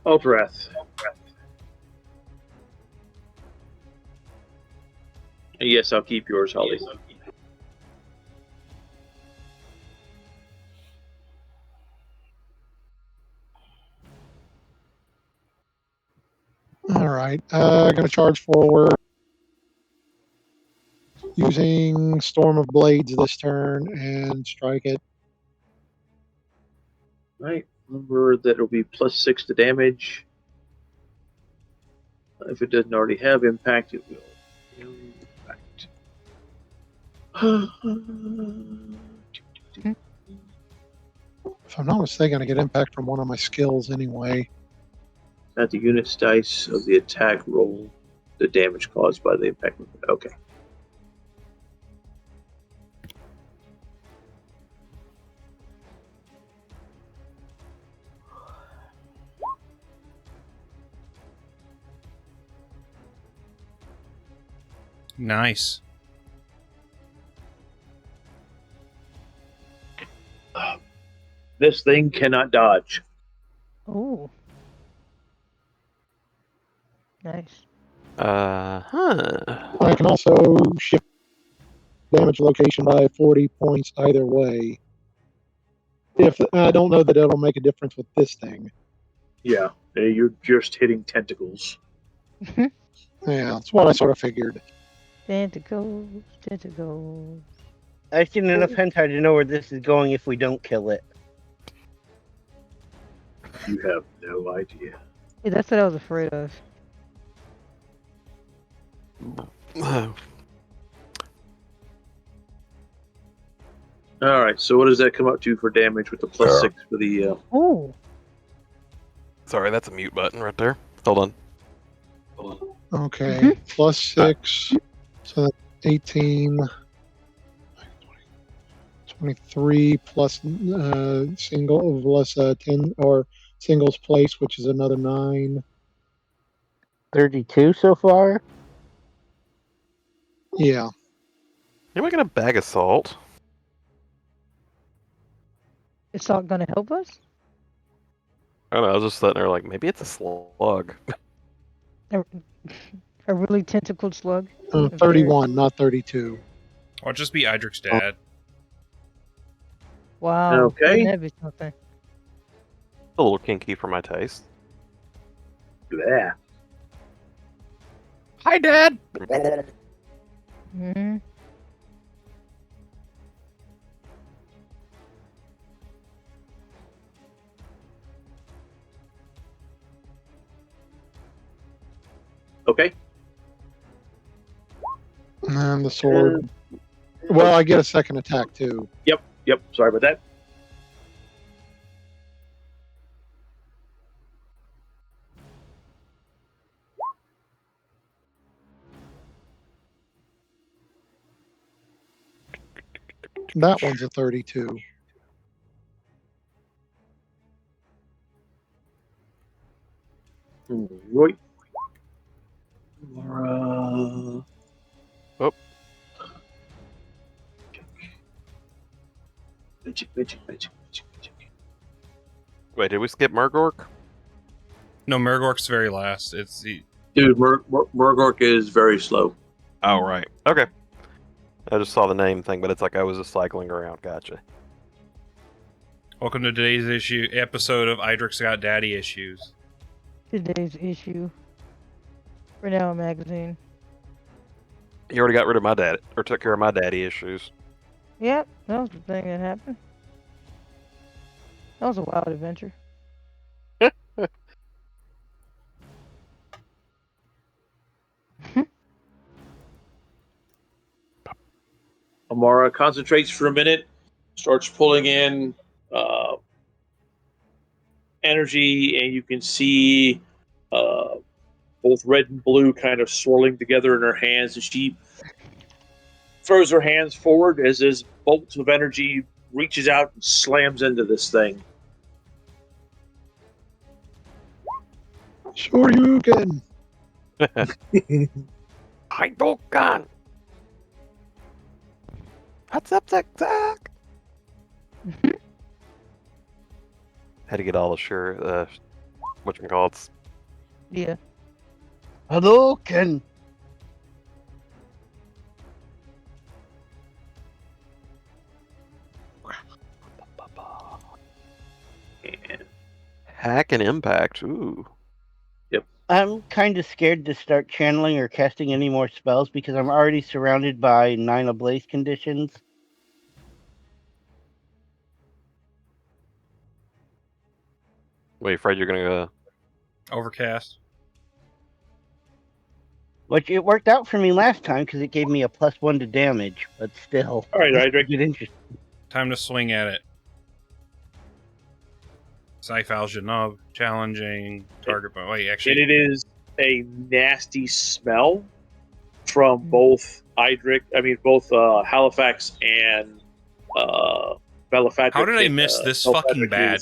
Ultrath. Yes, I'll keep yours, Holly. All right. Going to charge forward using Storm of Blades this turn and strike it. Right. Remember that it'll be +6 to damage. If it doesn't already have impact, it will. Impact. If I'm not mistaken, I get impact from one of my skills anyway. At the unit's dice of the attack roll, the damage caused by the impact. Okay. Nice. This thing cannot dodge. Oh. Nice. I can also shift damage location by 40 points either way. If I don't know that it'll make a difference with this thing. Yeah, you're just hitting tentacles. Yeah, that's what I sort of figured. Tentacles, tentacles. I've seen enough hentai to know where this is going if we don't kill it. You have no idea. Yeah, that's what I was afraid of. All right, so what does that come up to for damage with the +6 for the? Oh. Sorry, that's a mute button right there. Hold on. Okay, +6, so that's 18, 23 plus single plus 10 or singles place, which is another 9. 32 so far? Yeah, Anybody got a bag of salt? Is salt gonna help us? I don't know, I was just sitting there like, maybe it's a slug. A really tentacled slug? 31, not 32. I'll just be Idric's dad. Wow. Okay. Wouldn't that be something? A little kinky for my taste. Yeah. Hi, Dad! Hmm. Okay. And the sword. Well, I get a second attack too. Yep. Sorry about that. That one's a 32. Right. Mara. Oh. Magic. Wait, did we skip Murgork? No, Mergork's very last. It's the Dude, Murgork is very slow. Oh, right. Okay. I just saw the name thing, but it's like I was just cycling around. Gotcha. welcome to today's episode of Idric's Got Daddy Issues. Today's issue. For now, magazine. You already got rid of my dad, or took care of my daddy issues. Yep, that was the thing that happened. That was a wild adventure. Amara concentrates for a minute, starts pulling in energy, and you can see both red and blue kind of swirling together in her hands, and she throws her hands forward as this bolt of energy reaches out and slams into this thing. Sure you can. Hadouken! What's up, Zach? Had to get all the whatchamacallits. Yeah. Hadouken! And Hack and impact. Ooh. I'm kind of scared to start channeling or casting any more spells because I'm already surrounded by 9 ablaze conditions. Wait, afraid you're gonna Overcast. Which it worked out for me last time because it gave me a +1 to damage, but still. all right, this Idric. could get interesting. Time to swing at it. Sci-Fal Janub, challenging target. But wait, And actually, it is a nasty smell from both Halifax and Belafadric. how did I miss this fucking bad?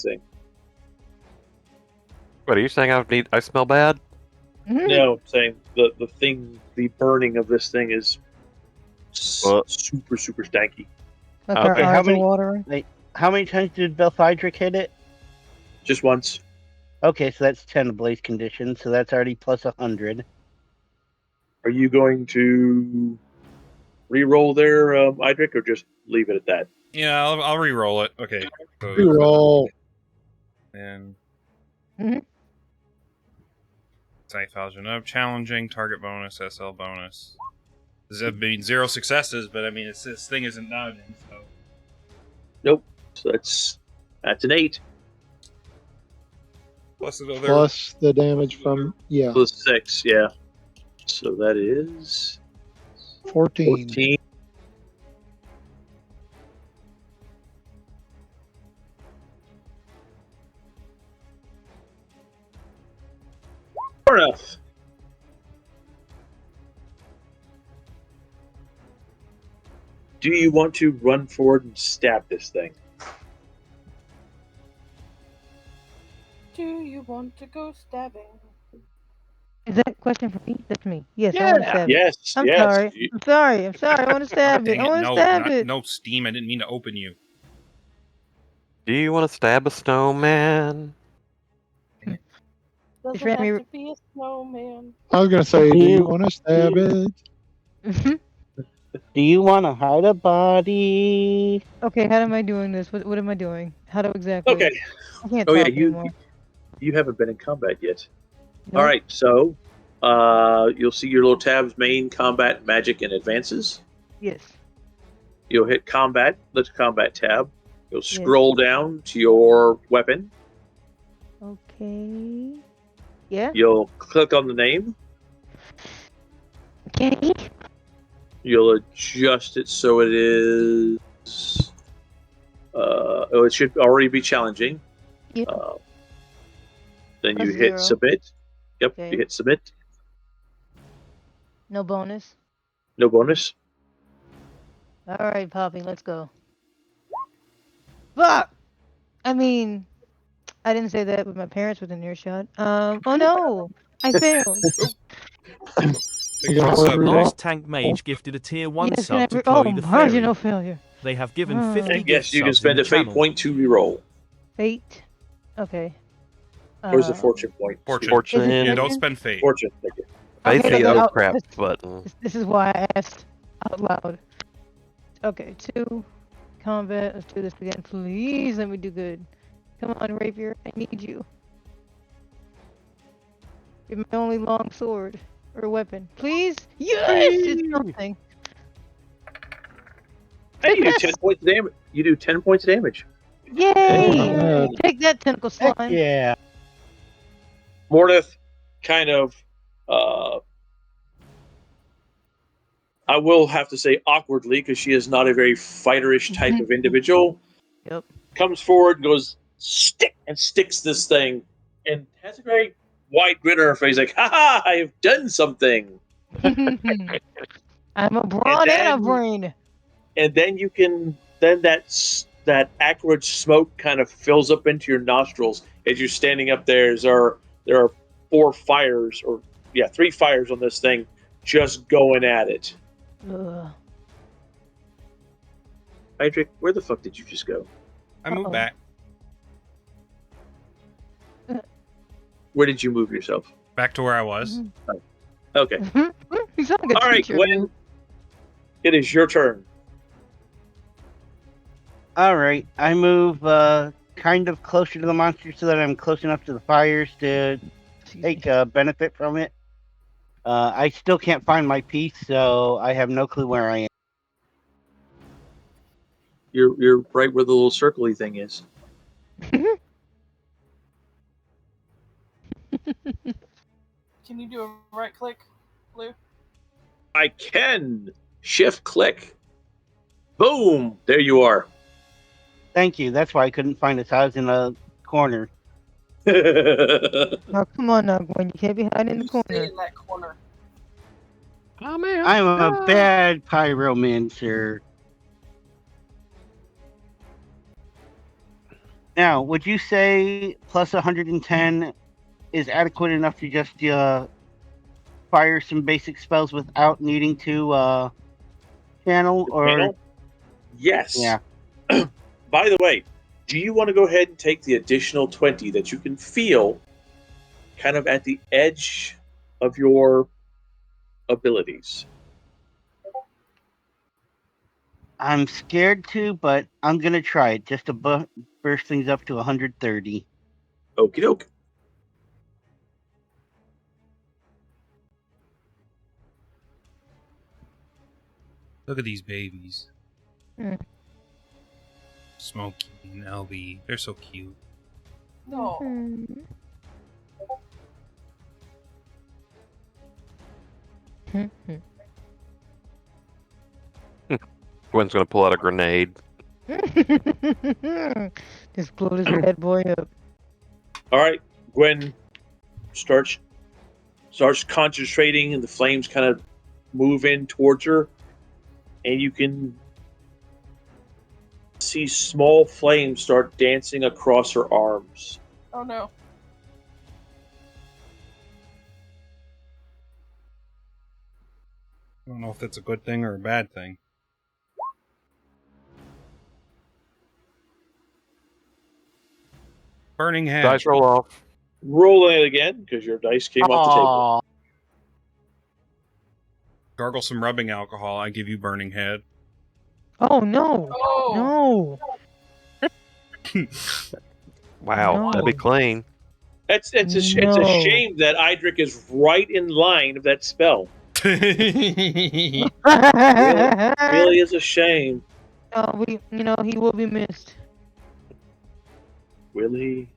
What are you saying? I smell bad? No, I'm saying the burning of this thing is super stanky. Like Okay, our how eyes are many- watering. How many times did Belfidric hit it? Just once. Okay, so that's 10 ablaze conditions, so that's already +100. Are you going to re-roll there, Idric, or just leave it at that? Yeah, I'll re-roll it. Okay. So, Roll. and Mhm. Sci-Fal Janub, challenging target bonus, SL bonus. Does mean 0 successes? But I mean, this thing isn't dodging, so. Nope. So that's an 8 Plus another. Plus the damage from, yeah, plus 6. Yeah. So that is 14. 14. Fair enough. Do you want to run forward and stab this thing? Do you want to go stabbing? Is that a question for me? That's me. Yes, I want to stab it. Yes. I'm yes. sorry. I'm sorry. I'm sorry. I want to stab it. Dang I it, want to no, stab it. no steam. I didn't mean to open you. Do you want to stab a snowman? Doesn't Remy- have to be a snowman. I was going to say, do you want to stab it? Do you want to hide a body? Okay, how am I doing this? What am I doing? How do exactly? Okay. I can't Oh talk yeah, anymore. you haven't been in combat yet. Nope. All right, so you'll see your little tabs: main, combat, magic, and advances. Yes. You'll hit combat, the combat tab. You'll scroll down to your weapon. Okay. Yeah. You'll click on the name. Okay. You'll adjust it so it is. It should already be challenging. Yeah. Then Plus you hit 0. submit. Yep, Okay. you hit submit. No bonus. No bonus. All right, Poppy, let's go. Fuck! I mean, I didn't say that, but my parents within earshot. Oh no! I failed. Pick this up. Last tank mage gifted a tier 1 Yes, sub to oh, Chloe the Fairy. marginal failure. They have given Ah. 50 And gift yes, you can subs in spend the a fate channel. point to reroll. Fate. Okay. Or is it fortune point? Fortune. Fortune. Is it Yeah, don't fortune? spend fate. Fortune. Thank you. I Okay, see. okay, Oh crap! this- But This is why I asked out loud. Okay, 2. Combat. Let's do this again. Please let me do good. Come on, Rapier. I need you. You're my only long sword. Or weapon. Please? Yes! It's something. Hey, you do Yes! 10 points of damage. You do 10 points of damage. Yay! bad. Take that, tentacle slime. Heck yeah. Mordeth kind of, I will have to say awkwardly, because she is not a very fighterish type of individual, Yep. comes forward and goes, stick, and sticks this thing, and has a very wide grin on her face, like, ha ha, I have done something. I'm a brawn and a then- brain. And then you can, then that acrid smoke kind of fills up into your nostrils as you're standing up there. There are 4 fires, or 3 fires on this thing, just going at it. Ugh. Hydric, where the fuck did you just go? I moved Uh-oh. back. Where did you move yourself? Back to where I was. Okay. You sound like a All right, teacher. Gwen. It is your turn. All right, I move kind of closer to the monster so that I'm close enough to the fires to Excuse take me. benefit from it. I still can't find my piece, so I have no clue where I am. You're right where the little circly thing is. Can you do a right click, Blue? I can shift click. Boom! There you are. Thank you. That's why I couldn't find it. I was in a corner. Oh, come on now, Gwen. You can't be hiding in the You stay corner. in that corner. oh man, I'm a bad pyromancer. Now, would you say plus 110 is adequate enough to just fire some basic spells without needing to channel? Or Panel? Yes. Yeah. By the way, do you want to go ahead and take the additional 20 that you can feel kind of at the edge of your abilities? I'm scared to, but I'm gonna try it just to burst things up to 130. Okie doke. Look at these babies. Mm. Smokey and LB. They're so cute. No. Mhm. Gwen's gonna pull out a grenade. Just blow this bad boy up. All right, Gwen starts concentrating, and the flames kind of move in towards her, and you can see small flames start dancing across her arms. Oh no. I don't know if that's a good thing or a bad thing. Burning hand. Dice roll off. Roll it again because your dice came off the table. Aw. Gargle some rubbing alcohol. I give you burning head. Oh no! Oh. No! Wow, No. that'd be clean. It's a No. shame that Idric is right in line of that spell. Really is a shame. Oh, he will be missed. Will he?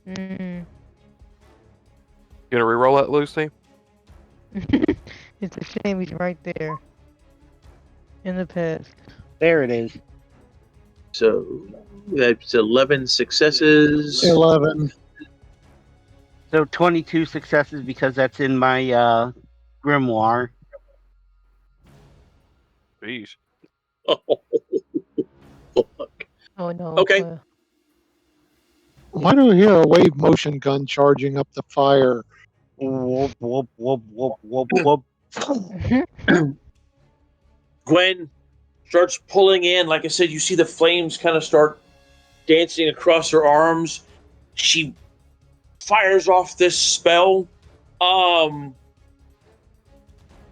Mm. You gonna re-roll that, Lucy? It's a shame he's right there. In the past. There it is. So that's 11 successes. 11. So 22 successes because that's in my grimoire. Jeez. Oh, fuck. Oh no. Okay. Why do I hear a wave motion gun charging up the fire? Whoop, whoop, whoop, whoop, whoop, whoop. Gwen starts pulling in. Like I said, you see the flames kind of start dancing across her arms. She fires off this spell. And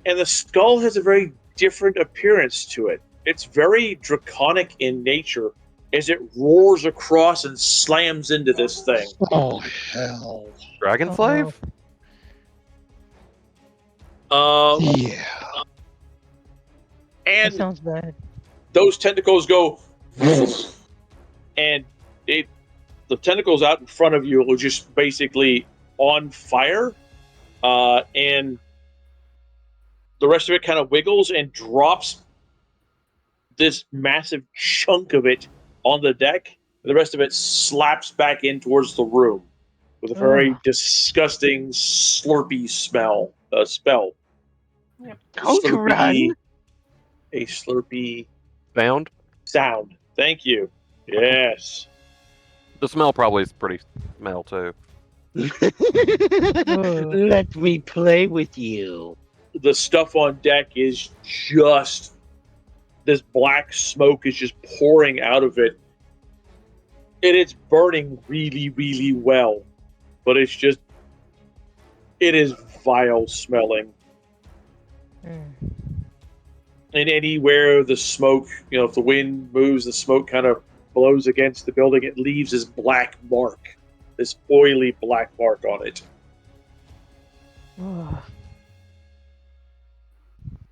the skull has a very different appearance to it. It's very draconic in nature as it roars across and slams into this thing. Oh, hell. Dragon Oh, Slave? Yeah. That And sounds bad. those tentacles go, and the tentacles out in front of you are just basically on fire, and the rest of it kind of wiggles and drops this massive chunk of it on the deck. And the rest of it slaps back in towards the room with a very disgusting slurpy spell. Yep. Don't Slurpy, run. a slurpy Sound? sound. Thank you. Yes. The smell probably is pretty smell too. Let me play with you. The stuff on deck is just this black smoke is just pouring out of it. And it's burning really, really well. But it is vile smelling. Mm. And anywhere the smoke, if the wind moves, the smoke kind of blows against the building, it leaves this black mark, this oily black mark on it.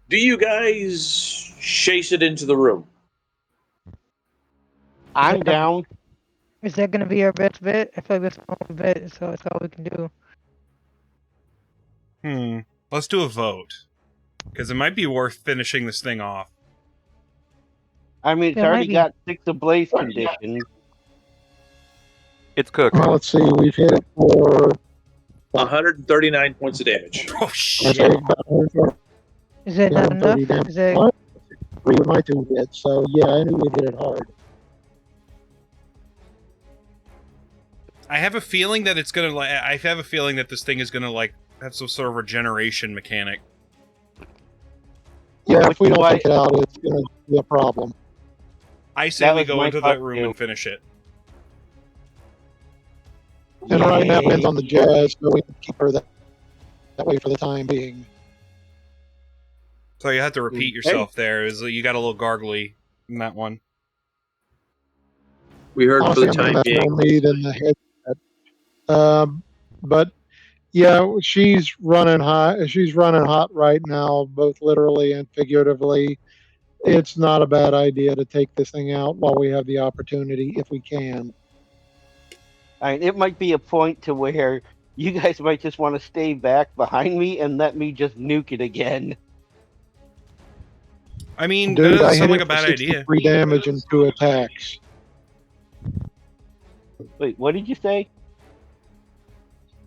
Do you guys chase it into the room? I'm down. Is that gonna be our best bet? I feel like that's our only bet, so that's all we can do. Let's do a vote. Because it might be worth finishing this thing off. I mean, it's Yeah, already maybe. got 6 ablaze conditions. It's cooking. Well, let's see. We've hit it for 139 points of damage. Oh, shit. okay, about Is that not enough? 130 damage. Is that What? 3 with my 2 hits, so yeah, I knew we'd hit it hard. I have a feeling that it's gonna. I have a feeling that this thing is gonna have some sort of regeneration mechanic. Yeah, if we don't Why- take it out, it's going to be a problem. I say That we was go my into thought that room too. and finish it. And right now, it depends on the jazz, so we can keep her that way for the time being. So you have to repeat yourself there. Is you got a little gargly in that one. We heard Honestly, for the time that's being. more me than the headset. But yeah, she's running hot. She's running hot right now, both literally and figuratively. It's not a bad idea to take this thing out while we have the opportunity, if we can. It might be a point to where you guys might just want to stay back behind me and let me just nuke it again. I mean, Dude, that doesn't I sound hit like a it for bad idea. 63 damage and 2 attacks. Wait, what did you say?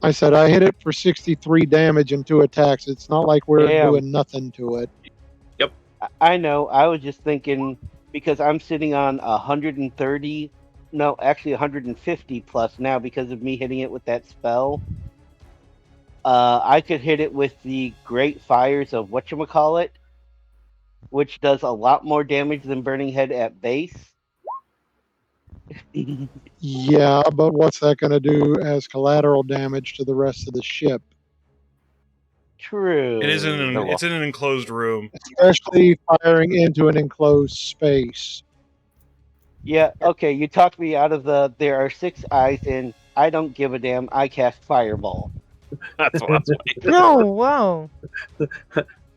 I said I hit it for 63 damage and 2 attacks. It's not like we're Damn. doing nothing to it. I know. I was just thinking because I'm sitting on 130, no, actually 150 plus now because of me hitting it with that spell. I could hit it with the Great Fires of whatchamacallit, which does a lot more damage than Burning Head at base. Yeah, but what's that going to do as collateral damage to the rest of the ship? True. It is it's in an enclosed room. Especially firing into an enclosed space. Yeah, okay, you talked me out of there are 6 eyes and I don't give a damn. I cast Fireball. That's why. No, wow.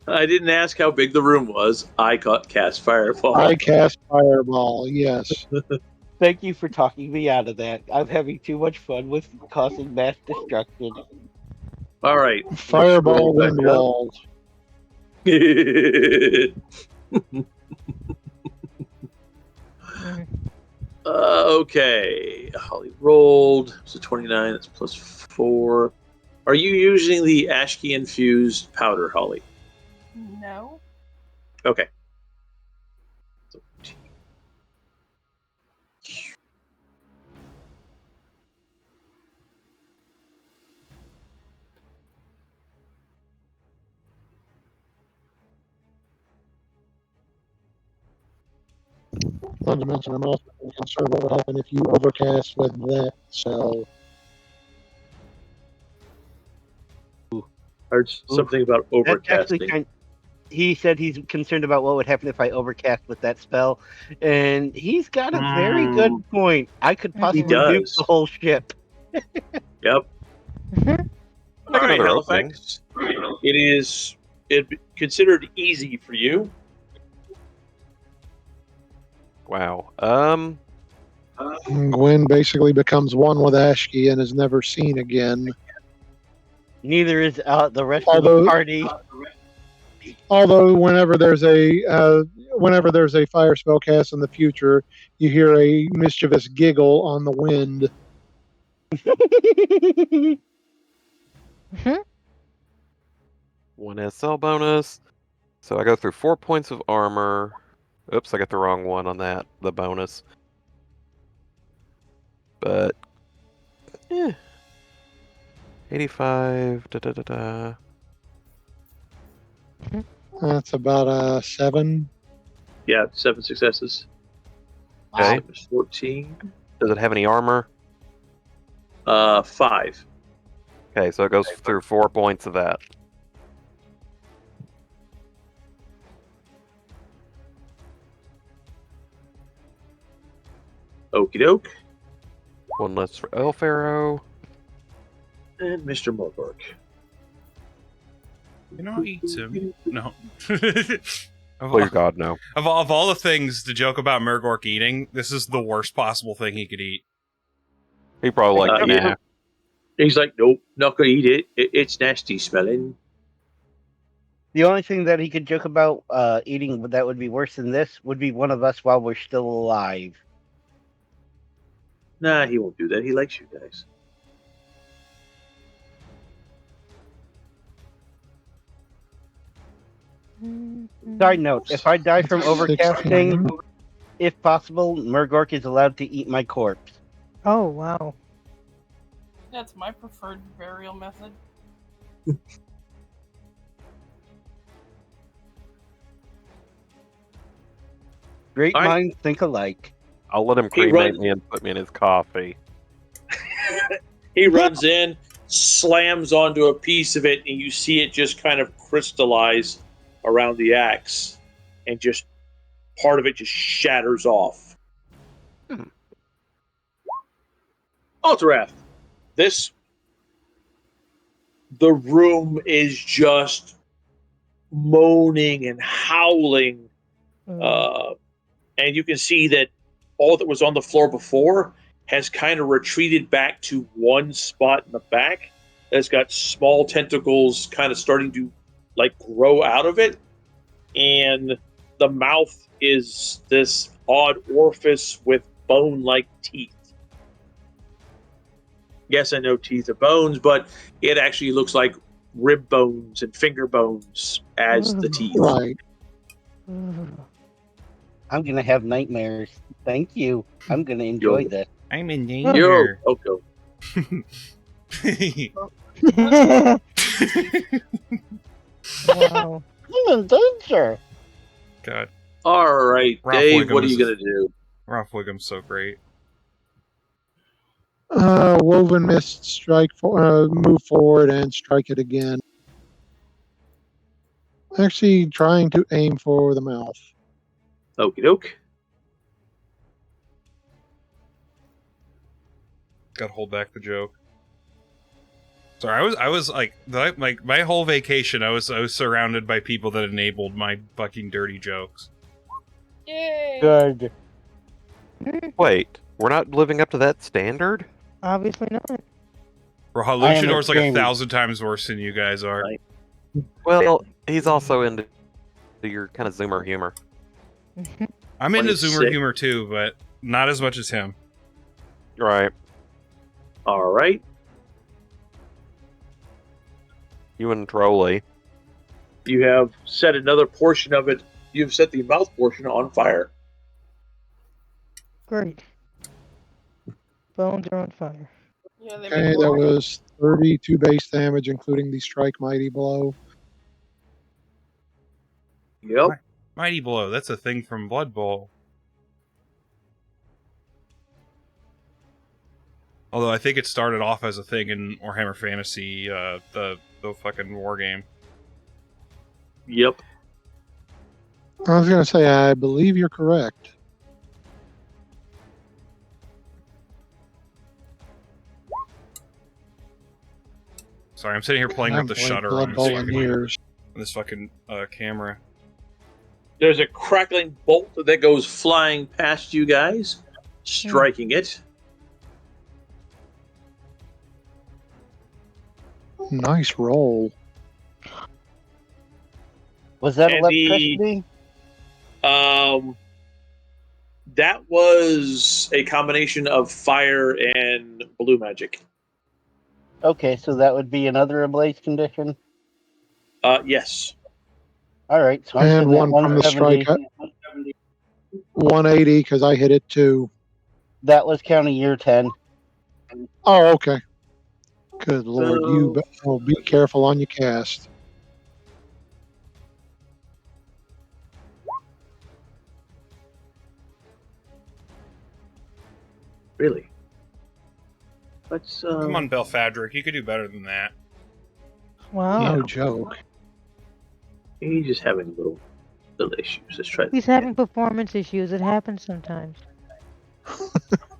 I didn't ask how big the room was. I cast Fireball. I cast Fireball, yes. Thank you for talking me out of that. I'm having too much fun with causing mass destruction. All right. Fireball Back wind up. walls. Okay. Holly rolled. So 29. That's plus 4. Are you using the Ashki infused powder, Holly? No. Okay. Not to mention, I'm also concerned what would happen if you overcast with that spell. Heard something about That's actually overcasting. he said he's concerned about what would happen if I overcast with that spell, and he's got a very good point. I could possibly nuke does. the whole ship. Yep. Mhm. All right, another Halifax. It considered easy for you. Wow. Gwen basically becomes one with Ashki and is never seen again. Neither is the rest of Although- the party. Although whenever there's a fire spell cast in the future, you hear a mischievous giggle on the wind. Mhm. 1 SL bonus. So I go through 4 points of armor. Oops, I got the wrong one on that, the bonus. But, 85, da-da-da-da. That's about a 7. Yeah, 7 successes. Okay. It was 14. Does it have any armor? 5. Okay, so it goes through 4 points of that. Okie doke. 1 less for Elf Arrow. And Mr. Morbark. You know, eats him. No. Please God, no. Of all the things to joke about Murgork eating, this is the worst possible thing he could eat. He probably like, yeah. nah. He's like, nope, not gonna eat it. It's nasty smelling. The only thing that he could joke about eating that would be worse than this would be one of us while we're still alive. Nah, he won't do that. He likes you guys. Side note, if I die from overcasting, 16. if possible, Murgork is allowed to eat my corpse. Oh, wow. That's my preferred burial method. Great All right. minds think alike. I'll let him He cremate runs- me and put me in his coffee. He runs in, slams onto a piece of it, and you see it just kind of crystallize around the axe, and just part of it just shatters off. Alterath, the room is just moaning and howling, and you can see that all that was on the floor before has kind of retreated back to one spot in the back that's got small tentacles kind of starting to like grow out of it, and the mouth is this odd orifice with bone-like teeth. Yes, I know teeth are bones, but it actually looks like rib bones and finger bones as the teeth. Right. I'm gonna have nightmares. Thank you. I'm gonna enjoy this. I'm in Yo, danger. Oko. Wow. I'm in danger. God, All right, Ralph Dave, Wiggum what are you is- going to do? Ralph Wiggum's so great. Woven Mist move forward and strike it again. Actually, trying to aim for the mouth. Okie doke. Gotta hold back the joke. Sorry, I was like my whole vacation. I was surrounded by people that enabled my fucking dirty jokes. Yay! Good. Wait, we're not living up to that standard? Obviously not. Luchador's like ashamed. 1,000 times worse than you guys are. Right. Well, he's also into your kind of Zoomer humor. I'm into Zoomer 26. humor too, but not as much as him. Right. All right. You and Trolley. You have set another portion of it. You've set the mouth portion on fire. Great. Bones are on fire. Yeah, they Okay, make that more. was 32 base damage, including the Strike Mighty Blow. Yep. Mighty Blow, that's a thing from Blood Bowl. Although I think it started off as a thing in Warhammer Fantasy, the fucking war game. Yep. I was going to say, I believe you're correct. Sorry, I'm sitting here playing I with the haven't played shutter Blood on Bowl this in fucking, years. camera. There's a crackling bolt that goes flying past you guys, striking it. Nice roll. Was that And electricity? That was a combination of fire and blue magic. Okay, so that would be another ablaze condition. Yes. All right, so I'm And sitting at one from the strike. 170. 180 because I hit it too. That was counting year 10. Oh, okay. Good Lord, you be careful on your cast. Really? Let's. Come on, Belfadric, you could do better than that. Wow. No joke. He's just having little issues. Let's try. He's having performance issues. It happens sometimes.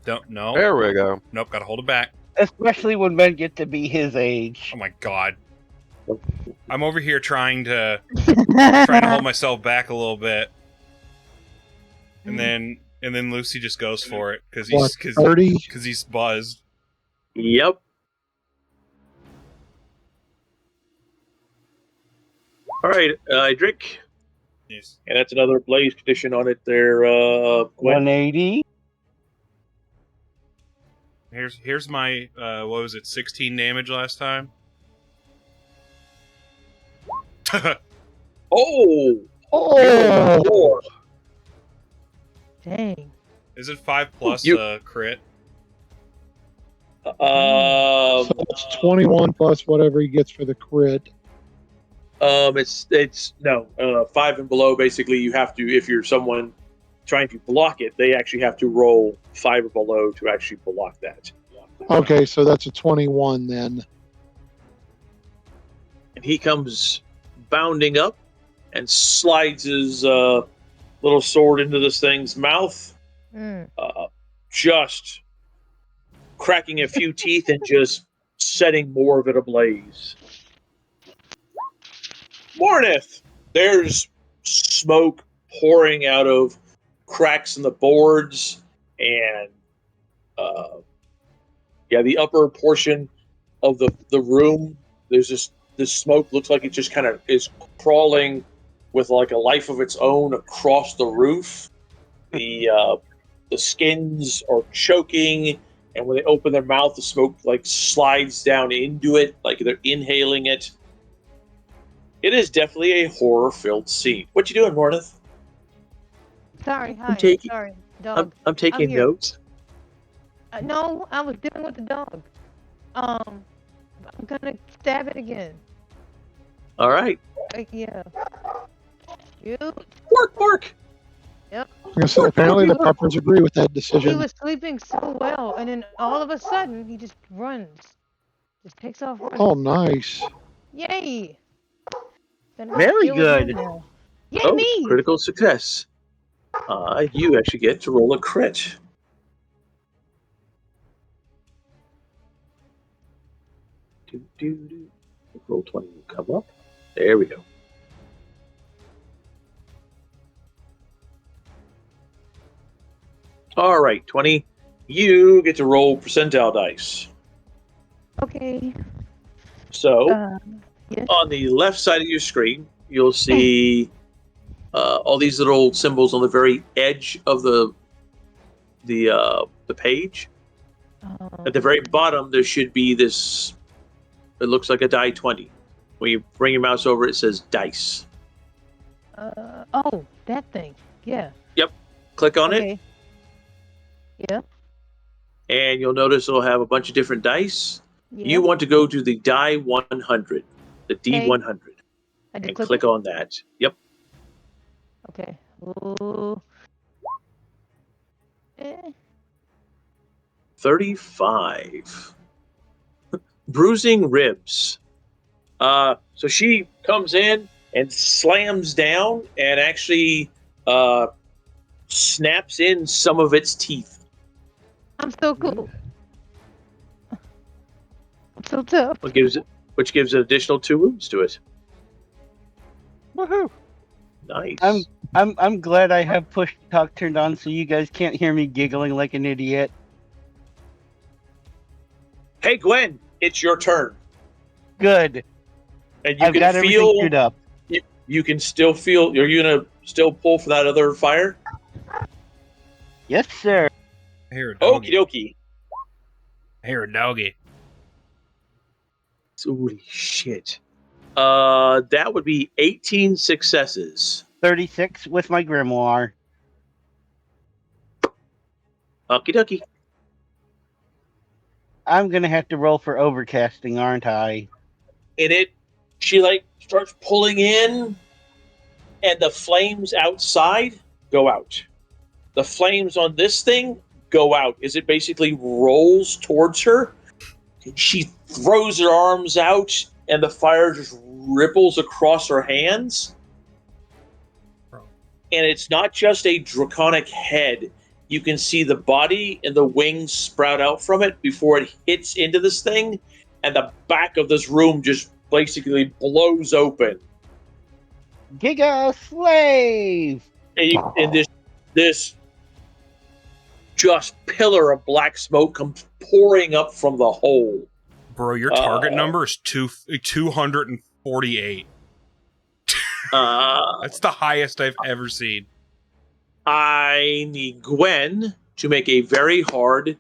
Don't know. There we go. Nope, gotta hold it back. Especially when men get to be his age. Oh my god. I'm over here trying to Trying hold myself back a little bit, and then Lucy just goes for it because What, 30? he's buzzed. Yep. All right, Idric. Yes. And that's another blaze condition on it there, Gwen. 180. Here's my what was it, 16 damage last time? Oh! Oh! Dang. Is it 5 plus crit? So it's 21 plus whatever he gets for the crit. It's no 5 and below. Basically, you have to, if you're someone trying to block it, they actually have to roll 5 or below to actually block that. Okay, so that's a 21 then. And he comes bounding up and slides his little sword into this thing's mouth, just cracking a few teeth and just setting more of it ablaze. Mornith! There's smoke pouring out of cracks in the boards, and the upper portion of the room. There's this smoke looks like it just kind of is crawling with like a life of its own across the roof. The skins are choking, and when they open their mouth, the smoke like slides down into it, like they're inhaling it. It is definitely a horror-filled scene. What you doing, Mornith? Sorry, hi. taking- Sorry, dog. I'm taking here. notes. No, I was dealing with the dog. I'm gonna stab it again. All right. Yeah. Shoot. Bark! So apparently the puppers agree with that He decision. was sleeping so well, and then all of a sudden, he just runs. Just takes off running. Oh, nice. Yay! Gonna Very deal with him good. now. Yay, me! Critical success. You actually get to roll a crit. Roll 20 will come up. There we go. All right, 20. You get to roll percentile dice. Okay. So, Yes. on the left side of your screen, you'll see all these little symbols on the very edge of the page. At the very bottom, there should be this. It looks like a die 20. When you bring your mouse over, it says dice. Oh, that thing. Yeah. Yep. Click on it, Okay. Yeah. and you'll notice it'll have a bunch of different dice. Yeah. You want to go to the die 100, the D100, I just and click on that. Yep. Okay. Ooh. 35. Bruising ribs. So she comes in and slams down and actually snaps in some of its teeth. I'm so cool. I'm so tough. Which gives an additional 2 wounds to it. Woohoo! Nice. I'm glad I have push talk turned on so you guys can't hear me giggling like an idiot. Hey Gwen, it's your turn. Good. And you I've can got everything feel queued up. you can still feel. Are you gonna still pull for that other fire? Yes, sir. I hear a Okie doggy. dokie. I hear a doggy. Holy shit. That would be 18 successes. 36 with my grimoire. Okie dokie. I'm gonna have to roll for overcasting, aren't I? And she like starts pulling in, and the flames outside go out. The flames on this thing go out as it basically rolls towards her. She throws her arms out, and the fire just ripples across her hands. And it's not just a draconic head. You can see the body and the wings sprout out from it before it hits into this thing, and the back of this room just basically blows open. Giga slave! And this just pillar of black smoke comes pouring up from the hole. Bro, your target number is 248. That's the highest I've ever seen. I need Gwen to make a very hard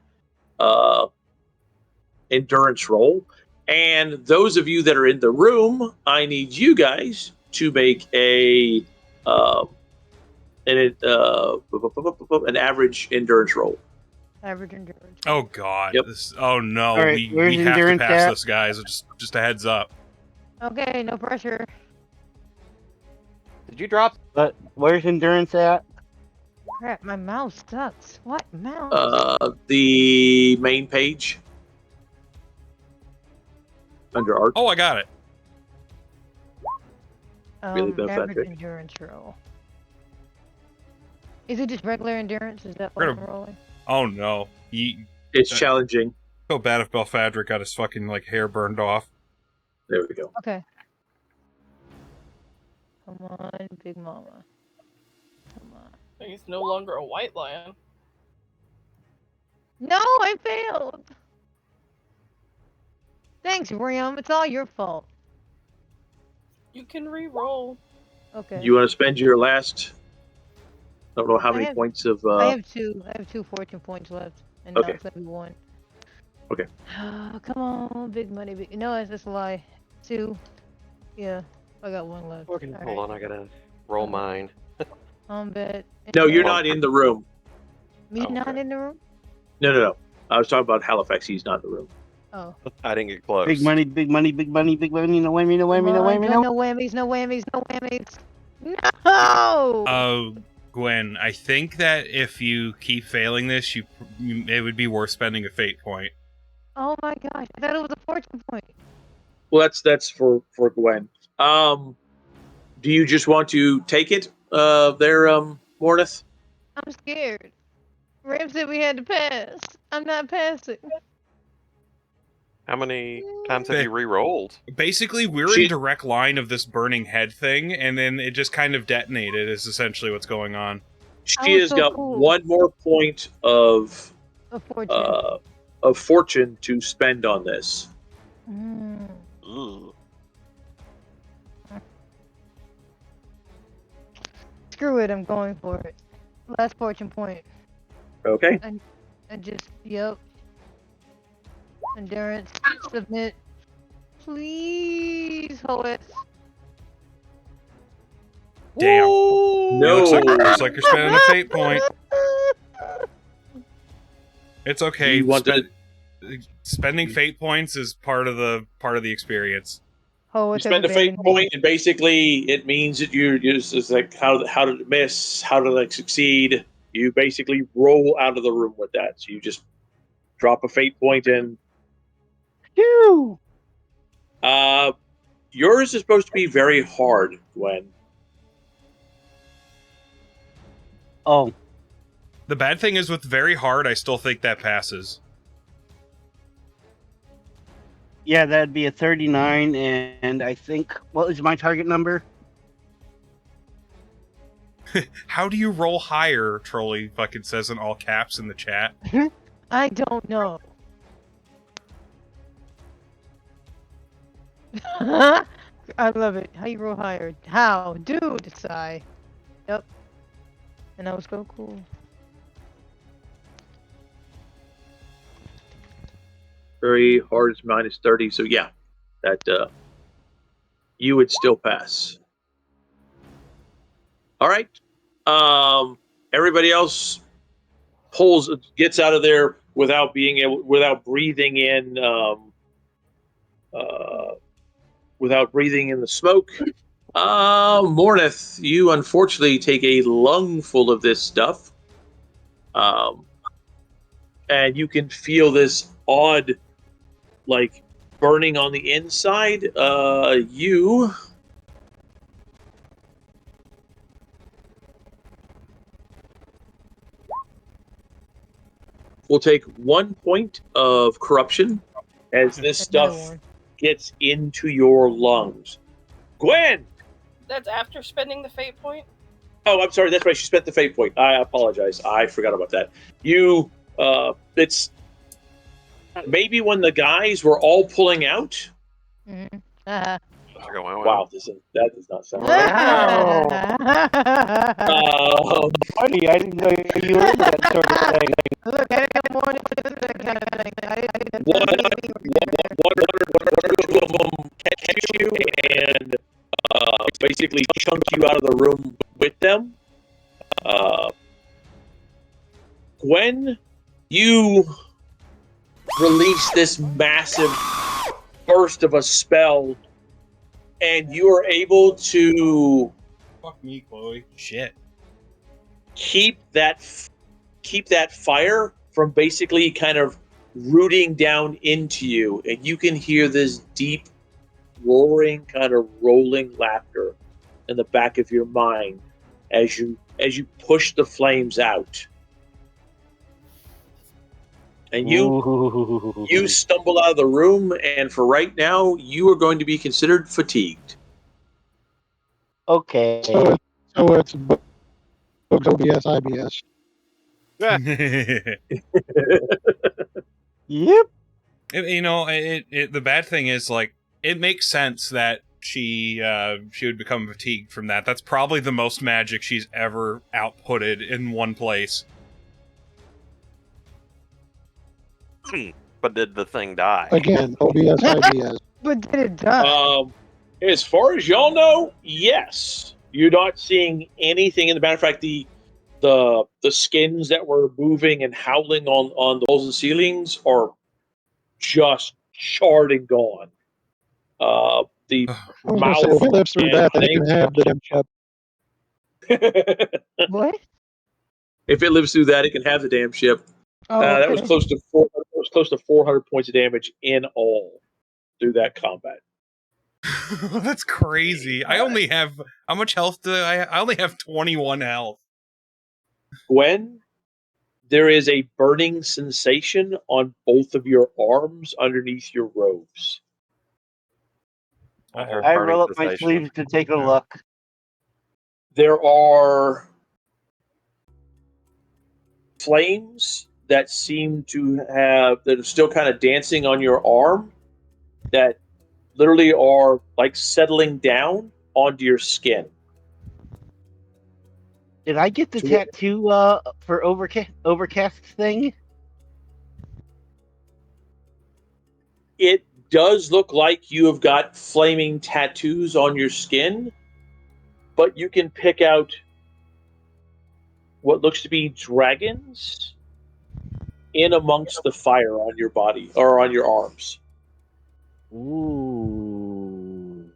endurance roll. And those of you that are in the room, I need you guys to make an average endurance roll. Average endurance. Oh god. Yep. Oh no. All right, we where's have to endurance pass at? this, guys. Just a heads up. Okay, no pressure. Did you drop? But where's endurance at? Crap, my mouse sucks. What mouse? The main page under art. Oh, I got it. really bad, Average Patrick. endurance roll. Is it just regular endurance? Is that We're what I'm gonna- rolling? Oh no. It's challenging. So bad if Belfadric got his fucking hair burned off. There we go. Okay. Come on, Big Mama. Come on. He's no longer a white lion. No, I failed. Thanks, Rim. It's all your fault. You can re-roll. Okay. You want to spend your last? I don't know how I many have- points of. I have two fortune points left, and now Okay. it's gonna be one. Okay. Come on, big money. Big... No, that's a lie. 2. Yeah, I got 1 left. Hold Alright. on, I gotta roll mine. Bet. No, you're not in the room. Me not Okay. in the room? No. I was talking about Halifax. He's not in the room. Oh. I didn't get close. Big money, big money, big money, big money, no whammy, no whammy, no Come on, whammy, go, no. no whammies, no whammies, no whammies. No! Gwen, I think that if you keep failing this, it would be worth spending a fate point. Oh my gosh, I thought it was a fortune point. Well, that's for Gwen. Do you just want to take it, there, Mornith? I'm scared. Ram said we had to pass. I'm not passing. How many times have Okay. you re-rolled? Basically, we're in direct line of this burning head thing, and then it just kind of detonated, is essentially what's going on. She was has so got cool. 1 more point of A fortune. fortune to spend on this. Mm. Ooh. Screw it, I'm going for it. Last fortune point. Okay. I just, yep. Endurance, submit. Please, Hoeth. Damn. No. Looks like you're spending a fate point. It's okay. You want to- Spending fate points is part of the experience. Hoeth, You spend a fate point, and basically it means that you're just like, how did it miss? How did it succeed? You basically roll out of the room with that. So you just drop a fate point in. Phew! Yours is supposed to be very hard, Gwen. Oh, The bad thing is with very hard, I still think that passes. yeah, that'd be a 39, and I think, what is my target number? How do you roll higher? Trolley fucking says in all caps in the chat. I don't know. I love it. How you roll higher? How? Dude, sigh. Yep. And that was so cool. Very hard is minus 30, so yeah, that you would still pass. All right. Everybody else gets out of there without breathing in the smoke. Mornith, you unfortunately take a lungful of this stuff. And you can feel this odd, like, burning on the inside. You will take 1 point of corruption as this Another stuff one. gets into your lungs. Gwen! That's after spending the fate point? Oh, I'm sorry. That's right. She spent the fate point. I apologize. I forgot about that. It's maybe when the guys were all pulling out. Mm-hmm. Wow, that does not sound Wow. funny. I didn't know you were into that sort of thing. Look, I got more into this kind of thing. One or two of them catch you and basically chunk you out of the room with them. Gwen, you release this massive burst of a spell, and you are able to Fuck me, Chloe. Shit. keep that fire from basically kind of rooting down into you, and you can hear this deep, roaring, kind of rolling laughter in the back of your mind as you push the flames out. And you stumble out of the room, and for right now, you are going to be considered fatigued. Okay. So it's Bugs, OBS, IBS. Yep. You know, the bad thing is, like, it makes sense that she would become fatigued from that. That's probably the most magic she's ever outputted in one place. But did the thing die? Again, OBS, IBS. But did it die? As far as y'all know, yes. You're not seeing anything. In the matter of fact, the skins that were moving and howling on the walls and ceilings are just charred and gone. The I was gonna mouth. say, if it lives through and that, then it thing- can have the damn ship. What? If it lives through that, it can have the damn ship. Oh, That was okay. close to 400 points of damage in all through that combat. That's crazy. I only have... How much health do I only have 21 health. Gwen, there is a burning sensation on both of your arms underneath your robes. I roll up my sleeves to take a look. There are flames that seem to that are still kind of dancing on your arm that literally are like settling down onto your skin. Did I get the tattoo for overcast thing? It does look like you have got flaming tattoos on your skin, but you can pick out what looks to be dragons in amongst the fire on your body or on your arms. Ooh.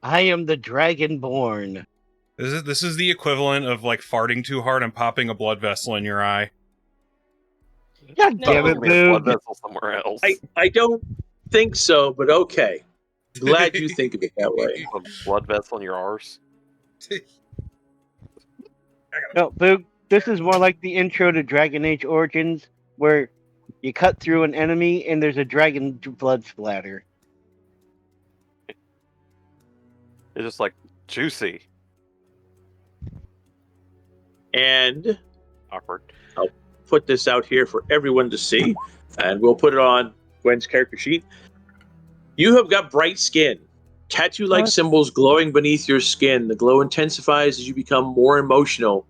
I am the Dragonborn. This is the equivalent of like farting too hard and popping a blood vessel in your eye. God No. damn it, Give me a blood Boog. vessel somewhere else. I don't think so, but okay. Glad you think of it that way. A blood vessel in your arse. No, Boog, this is more like the intro to Dragon Age Origins, where you cut through an enemy and there's a dragon blood splatter. It's just like juicy. And Awkward. put this out here for everyone to see, and we'll put it on Gwen's character sheet. You have got bright skin. Tattoo-like symbols glowing beneath your skin. The glow intensifies as you become more emotional.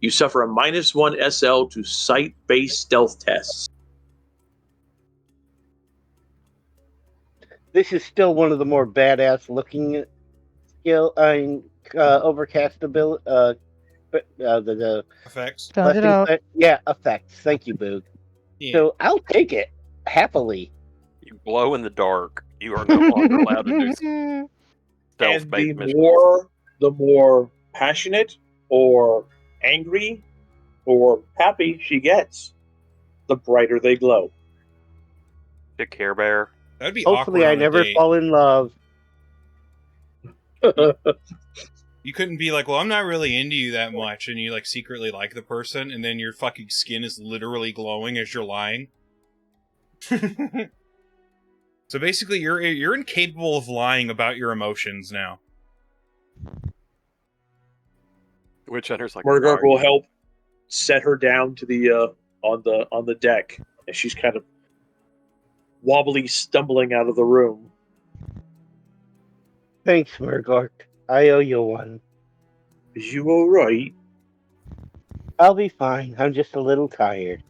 You suffer a -1 SL to sight-based stealth tests. This is still one of the more badass looking skill. Overcast ability. The Sounds blessings it out. effects. Thank you, Boog. Yeah. So I'll take it happily. You glow in the dark. You are no longer allowed to do And stealth-based missions. the more passionate or angry or happy she gets, the brighter they glow. The Care Bear. That'd be Hopefully, awkward I on a never date. fall in love. You couldn't be like, well, I'm not really into you that much, and you like secretly like the person, and then your fucking skin is literally glowing as you're lying. So basically, you're incapable of lying about your emotions now. Witch Hunter's like, Murgark "Why will are you-" help set her down to the on the deck, and she's kind of wobbly, stumbling out of the room. Thanks, Murgork. I owe you one. Is you all right? I'll be fine. I'm just a little tired.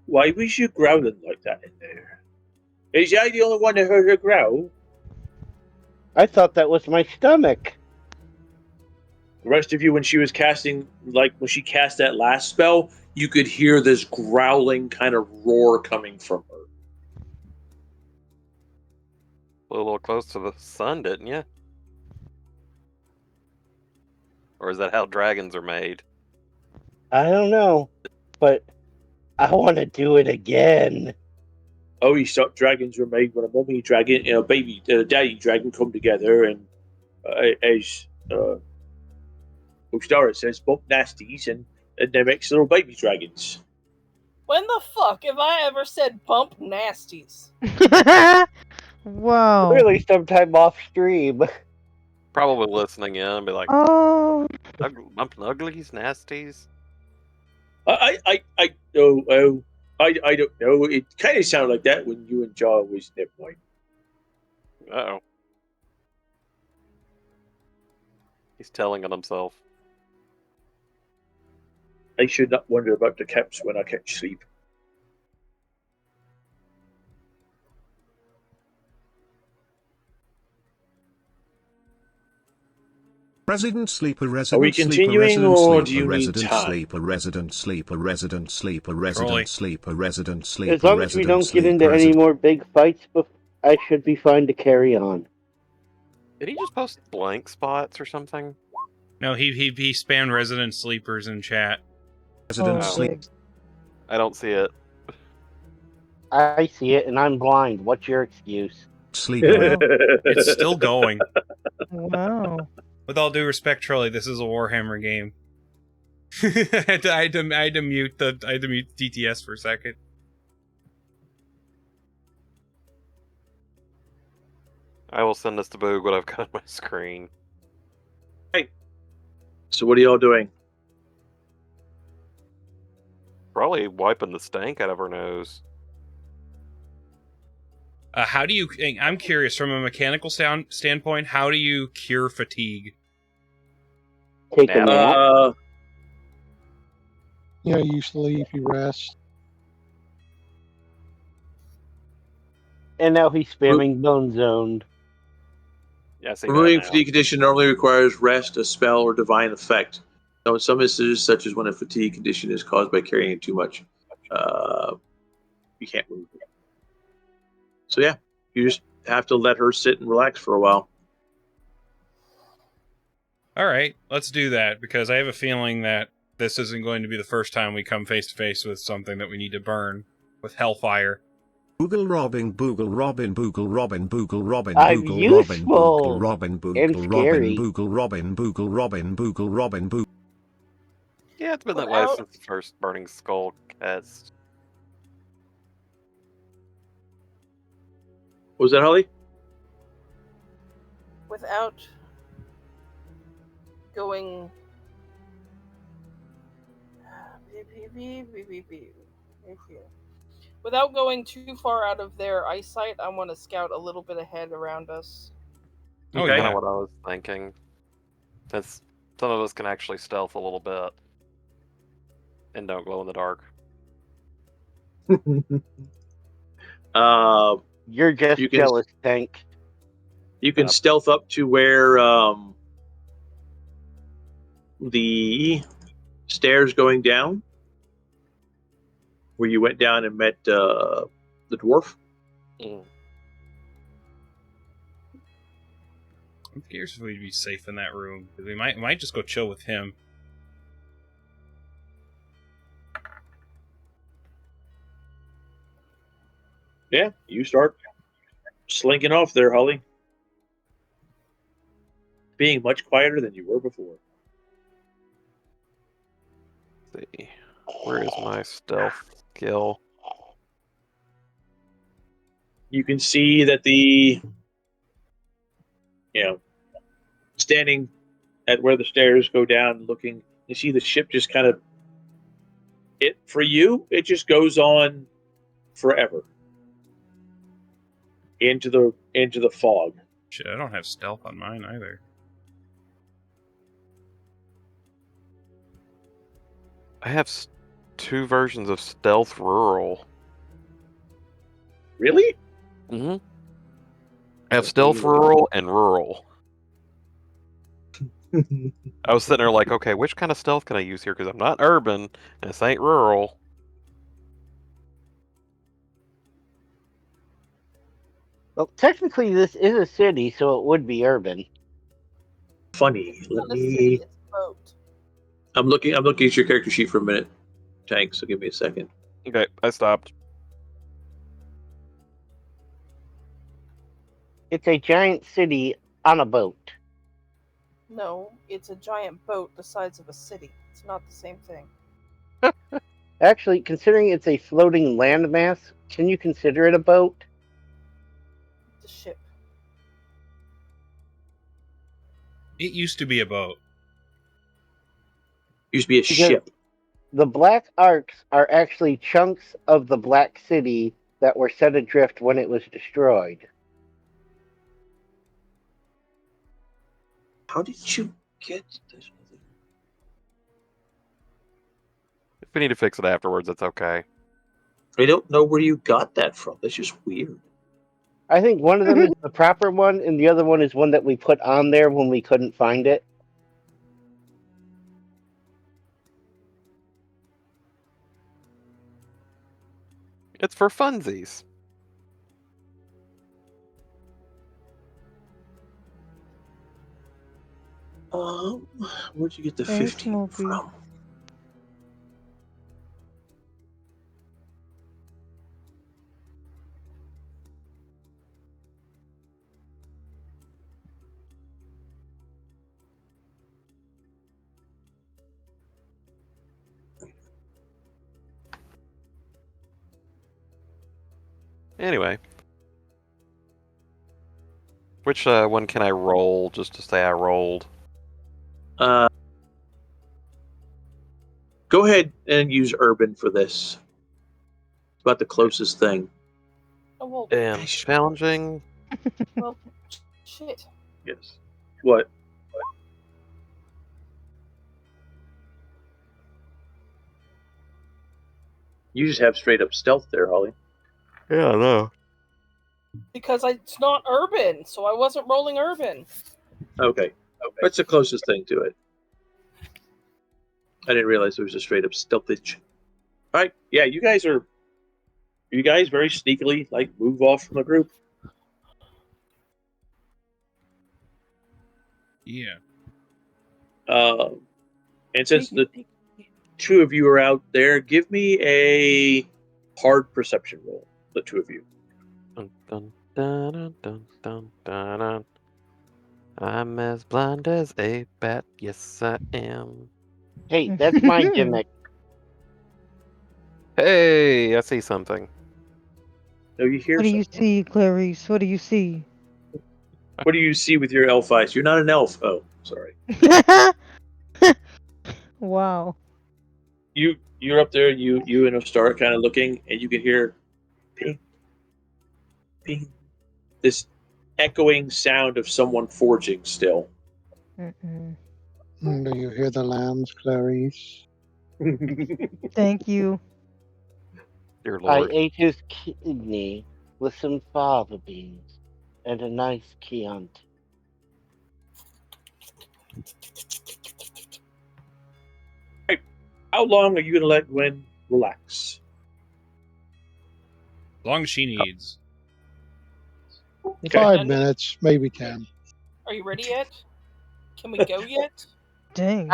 Why was you growling like that in there? Is I the only one that heard her growl? I thought that was my stomach. The rest of you, when she was casting, like when she cast that last spell, you could hear this growling kind of roar coming from her. Flew a little close to the sun, didn't you? Or is that how dragons are made? I don't know, but I want to do it again. Oh, you thought dragons were made when a mummy dragon and a baby, daddy dragon come together, and as Ostara says, bump nasties, and they make little baby dragons. When the fuck have I ever said bump nasties? Wow. Clearly, sometime off stream. Probably listening in and be like, Oh. bumping uglies, nasties. I don't know. It kind of sounded like that when you and Jaw was never mind. Uh-oh. He's telling on himself. I should not wonder about the caps when I can't sleep. Resident sleeper, Are resident we sleeper, continuing, resident or sleeper, do you need resident time? sleeper, resident sleeper, resident sleeper, resident sleeper, resident sleeper, As long as we resident don't get into sleeper, any more big fights, I should be fine to carry on. Did he just post blank spots or something? No, he spammed resident sleepers in chat. resident Oh, sleep. big. I don't see it. I see it, and I'm blind. What's your excuse? Sleeper. It's still going. Wow. With all due respect, Trolley, this is a Warhammer game. I had to mute DTS for a second. I will send this to Boog what I've got on my screen. So what are y'all doing? Probably wiping the stank out of her nose. How do you... I'm curious, from a mechanical standpoint, how do you cure fatigue? Take a nap. You sleep, you rest. And now he's spamming Bone Zoned. Yeah, I see that Removing now. fatigue condition normally requires rest, a spell, or divine effect. Now, in some instances, such as when a fatigue condition is caused by carrying too much, you can't move. So yeah, you just have to let her sit and relax for a while. All right, let's do that, because I have a feeling that this isn't going to be the first time we come face to face with something that we need to burn with hellfire. Boogle Robin, Boogle Robin, Boogle Robin, Boogle Robin, I'm Boogle Robin, Boogle useful Robin, and Boogle Robin, scary. Boogle Robin, Boogle Robin, Boogle Robin, Boogle. Yeah, it's been that way since the first Burning Skull cast. What was that, Holly? Without going without going too far out of their eyesight, I want to scout a little bit ahead around us. Oh, Kind yeah. of what I was thinking. Since some of us can actually stealth a little bit and don't glow in the dark. You're just you can, jealous, Tank. You can stealth up to where the stairs going down, where you went down and met the dwarf. I'm curious if we'd be safe in that room. We might just go chill with him. Yeah, you start slinking off there, Holly. Being much quieter than you were before. Let's see. Where is my stealth skill? You can see that standing at where the stairs go down, looking, you see the ship just kind of, for you, it just goes on forever into the fog. Shit, I don't have stealth on mine either. I have two versions of stealth rural. Really? Mm-hmm. I have stealth rural and rural. I was sitting there like, okay, which kind of stealth can I use here? Because I'm not urban, and this ain't rural. Well, technically, this is a city, so it would be urban. Funny. I'm looking at your character sheet for a minute, Tank. So give me a second. Okay, I stopped. It's a giant city on a boat. No, it's a giant boat the size of a city. It's not the same thing. Actually, considering it's a floating landmass, can you consider it a boat? It's a ship. It used to be a boat. Used to be a ship. The black arcs are actually chunks of the Black City that were set adrift when it was destroyed. How did you get this? If we need to fix it afterwards, that's okay. I don't know where you got that from. That's just weird. I think one of them is the proper one, and the other one is one that we put on there when we couldn't find it. It's for funsies. Where'd you get the 15 from? Anyway. Which one can I roll just to say I rolled? Go ahead and use urban for this. It's about the closest thing. Oh, well, And challenging. well, shit. Yes. What? You just have straight up stealth there, Holly. Yeah, I know. Because it's not urban, so I wasn't rolling urban. Okay. That's the closest thing to it. I didn't realize there was a straight up stealthage. All right. Yeah, you guys very sneakily move off from the group. Yeah. And since the two of you are out there, give me a hard perception roll. The two of you. Dun, dun, dun, dun, dun, dun, dun, dun. I'm as blind as a bat. Yes, I am. Hey, that's my gimmick. Hey, I see something. No, you hear What do you something. see, Clarice? What do you see? What do you see with your elf eyes? You're not an elf. Oh, sorry. Wow. You're up there. You and Ostar are kind of looking, and you can hear ping, ping, this echoing sound of someone forging still. Mm-mm. Do you hear the lambs, Clarice? Thank you. Dear I Lord. ate his kidney with some fava beans and a nice Chianti. How long are you going to let Gwen relax? As long as she needs. Okay. 5 minutes, maybe 10. Are you ready yet? Can we go yet? Dang.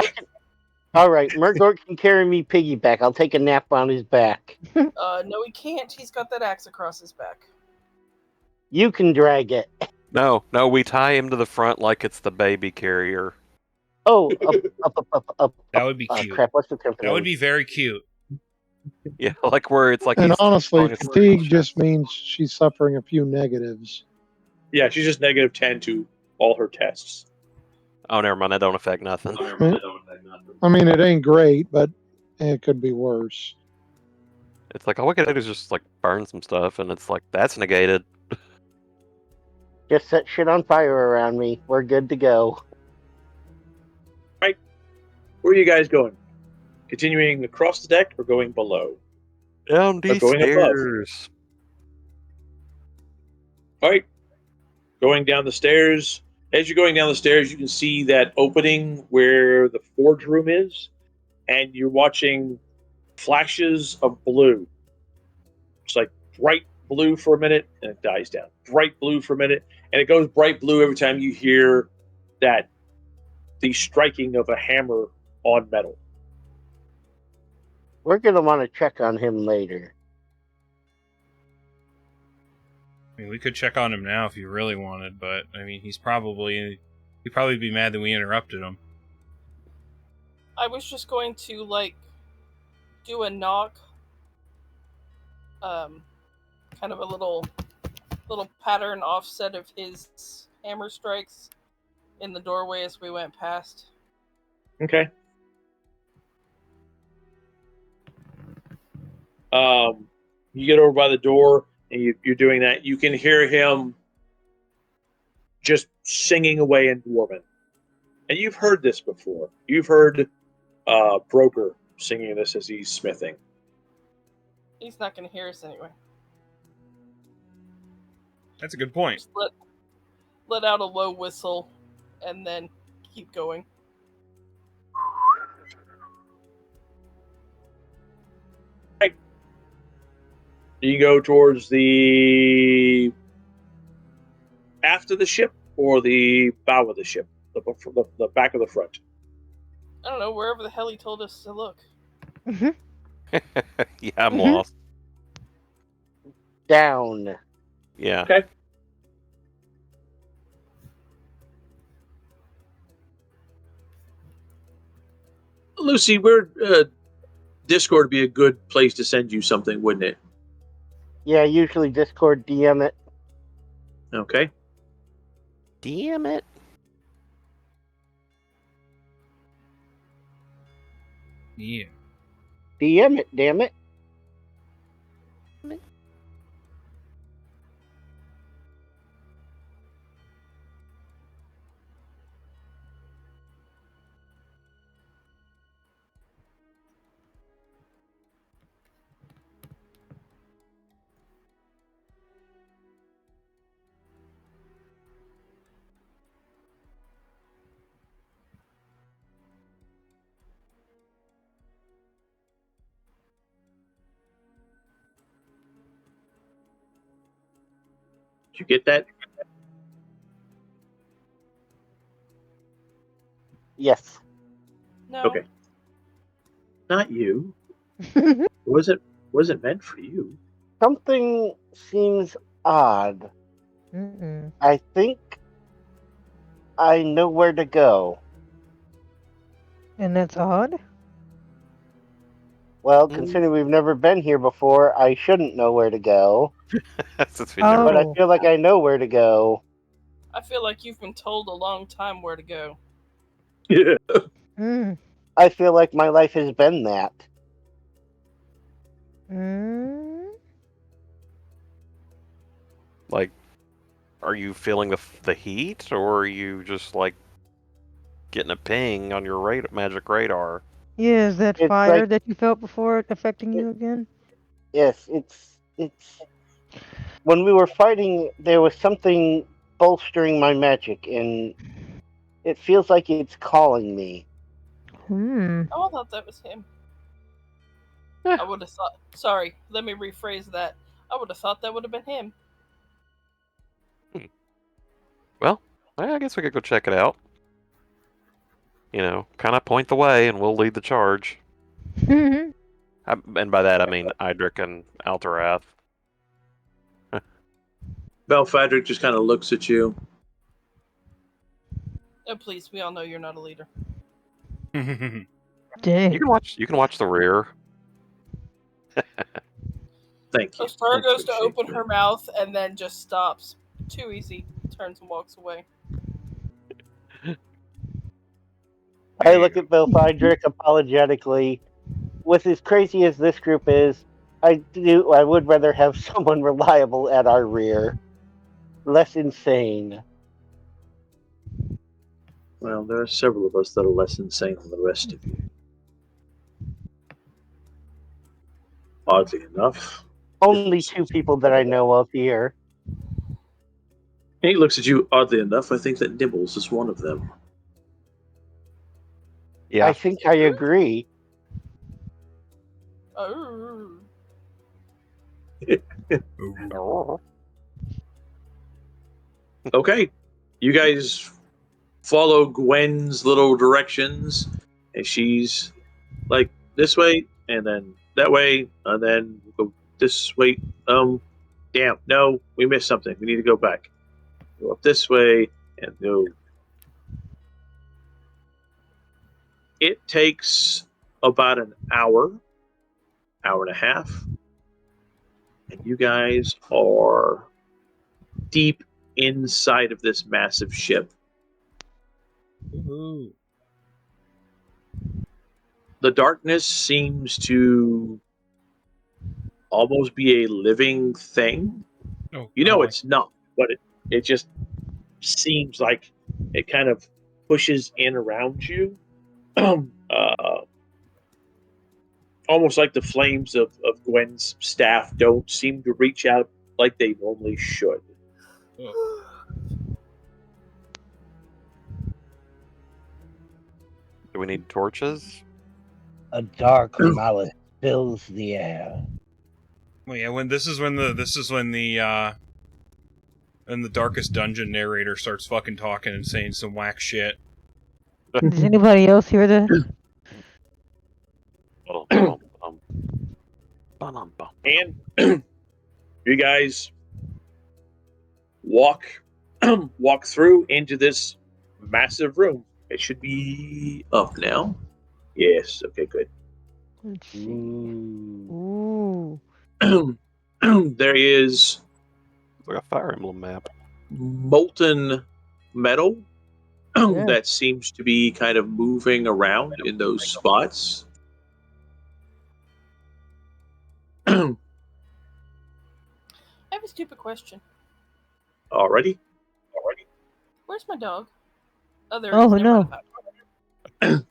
All right, Murgort can carry me piggyback. I'll take a nap on his back. No, he can't. He's got that axe across his back. You can drag it. No, we tie him to the front like it's the baby carrier. Oh, up. That would be cute. Crap, what's the term for That would be very cute. Yeah, like where it's like And he's honestly, long as- fatigue just means she's suffering a few negatives. Yeah, she's just negative 10 to all her tests. Oh, never mind. That don't affect nothing. I mean, it ain't great, but it could be worse. It's like all we can do is just like burn some stuff, and it's like that's negated. Just set shit on fire around me. We're good to go. Where are you guys going? Continuing across the deck or going below? Down these going above. stairs. All right. Going down the stairs. As you're going down the stairs, you can see that opening where the forge room is, and you're watching flashes of blue. It's like bright blue for a minute, and it dies down. Bright blue for a minute, and it goes bright blue every time you hear that the striking of a hammer on metal. We're going to want to check on him later. I mean, we could check on him now if you really wanted, but I mean, he'd probably be mad that we interrupted him. I was just going to do a knock, kind of a little pattern offset of his hammer strikes in the doorway as we went past. Okay. You get over by the door, and you're doing that. You can hear him just singing away in Dwarven. And you've heard this before. You've heard Broker singing this as he's smithing. He's not going to hear us anyway. That's a good point. Just let out a low whistle, and then keep going. You go towards the aft of the ship or the bow of the ship, the back of the front. I don't know, wherever the hell he told us to look. Yeah, I'm lost. Down. Yeah. Okay. Lucy, where Discord would be a good place to send you something, wouldn't it? Yeah, usually Discord DM it. Okay. Damn it. Yeah. DM it, damn it. Did you get that? Yes. No. Okay. Not you. Wasn't meant for you. Something seems odd. Mm-mm. I think I know where to go. And that's odd? Well, Mm. considering we've never been here before, I shouldn't know where to go. Since we never. But I Oh. feel like I know where to go. I feel like you've been told a long time where to go. Yeah. Mm. I feel like my life has been that. Mm. Like, are you feeling the heat, or are you just like getting a ping on your magic radar? Yeah, is that It's fire like, that you felt before affecting you again? yes, it's when we were fighting, there was something bolstering my magic, and it feels like it's calling me. Hmm. Oh, I thought that was him. I would have thought. Sorry, let me rephrase that. I would have thought that would have been him. Well, I guess we could go check it out. You know, kind of point the way, and we'll lead the charge. And by that I mean Idric and Alterath. Belfadric just kind of looks at you. Oh, please, we all know you're not a leader. Dang. You can watch the rear. Thank you. Ostara I goes to appreciate open that. her mouth and then just stops. Too easy. Turns and walks away. I look at Belfadric apologetically. With as crazy as this group is, I would rather have someone reliable at our rear. Less insane. Well, there are several of us that are less insane than the rest of you. Oddly enough. Only two people that I know of here. He looks at you. Oddly enough, I think that Nibbles is one of them. Yeah. I think I agree. Oh. Okay, you guys follow Gwen's little directions, and she's like this way, and then that way, and then go this way. Damn, no, we missed something. We need to go back. Go up this way and go. It takes about an hour and a half, and you guys are deep inside of this massive ship. Woohoo. The darkness seems to almost be a living thing. Oh, You know God. it's not, but it just seems like it kind of pushes in around you. Almost like the flames of Gwen's staff don't seem to reach out like they normally should. Do we need torches? A dark malice fills the air. Well, yeah, when the darkest dungeon narrator starts fucking talking and saying some whack shit. Does anybody else hear that? And you guys walk through into this massive room. It should be up now. Yes. Okay. Good. Let's see. Ooh. There is It's like a Fire Emblem map. molten metal Yeah. that seems to be kind of moving around in those spots. I have a stupid question. Already? Where's my dog? Oh, there he is. Oh, Never no. mind about it.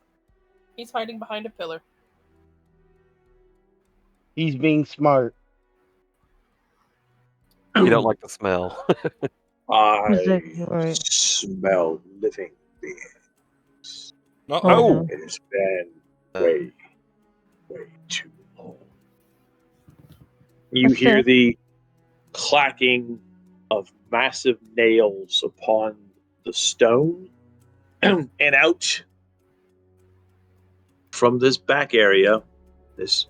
He's hiding behind a pillar. He's being smart. You don't like the smell. I Right. smell living beings. Oh, no. It has been way too long. You What's hear that? the clacking of massive nails upon the stone, and out from this back area, this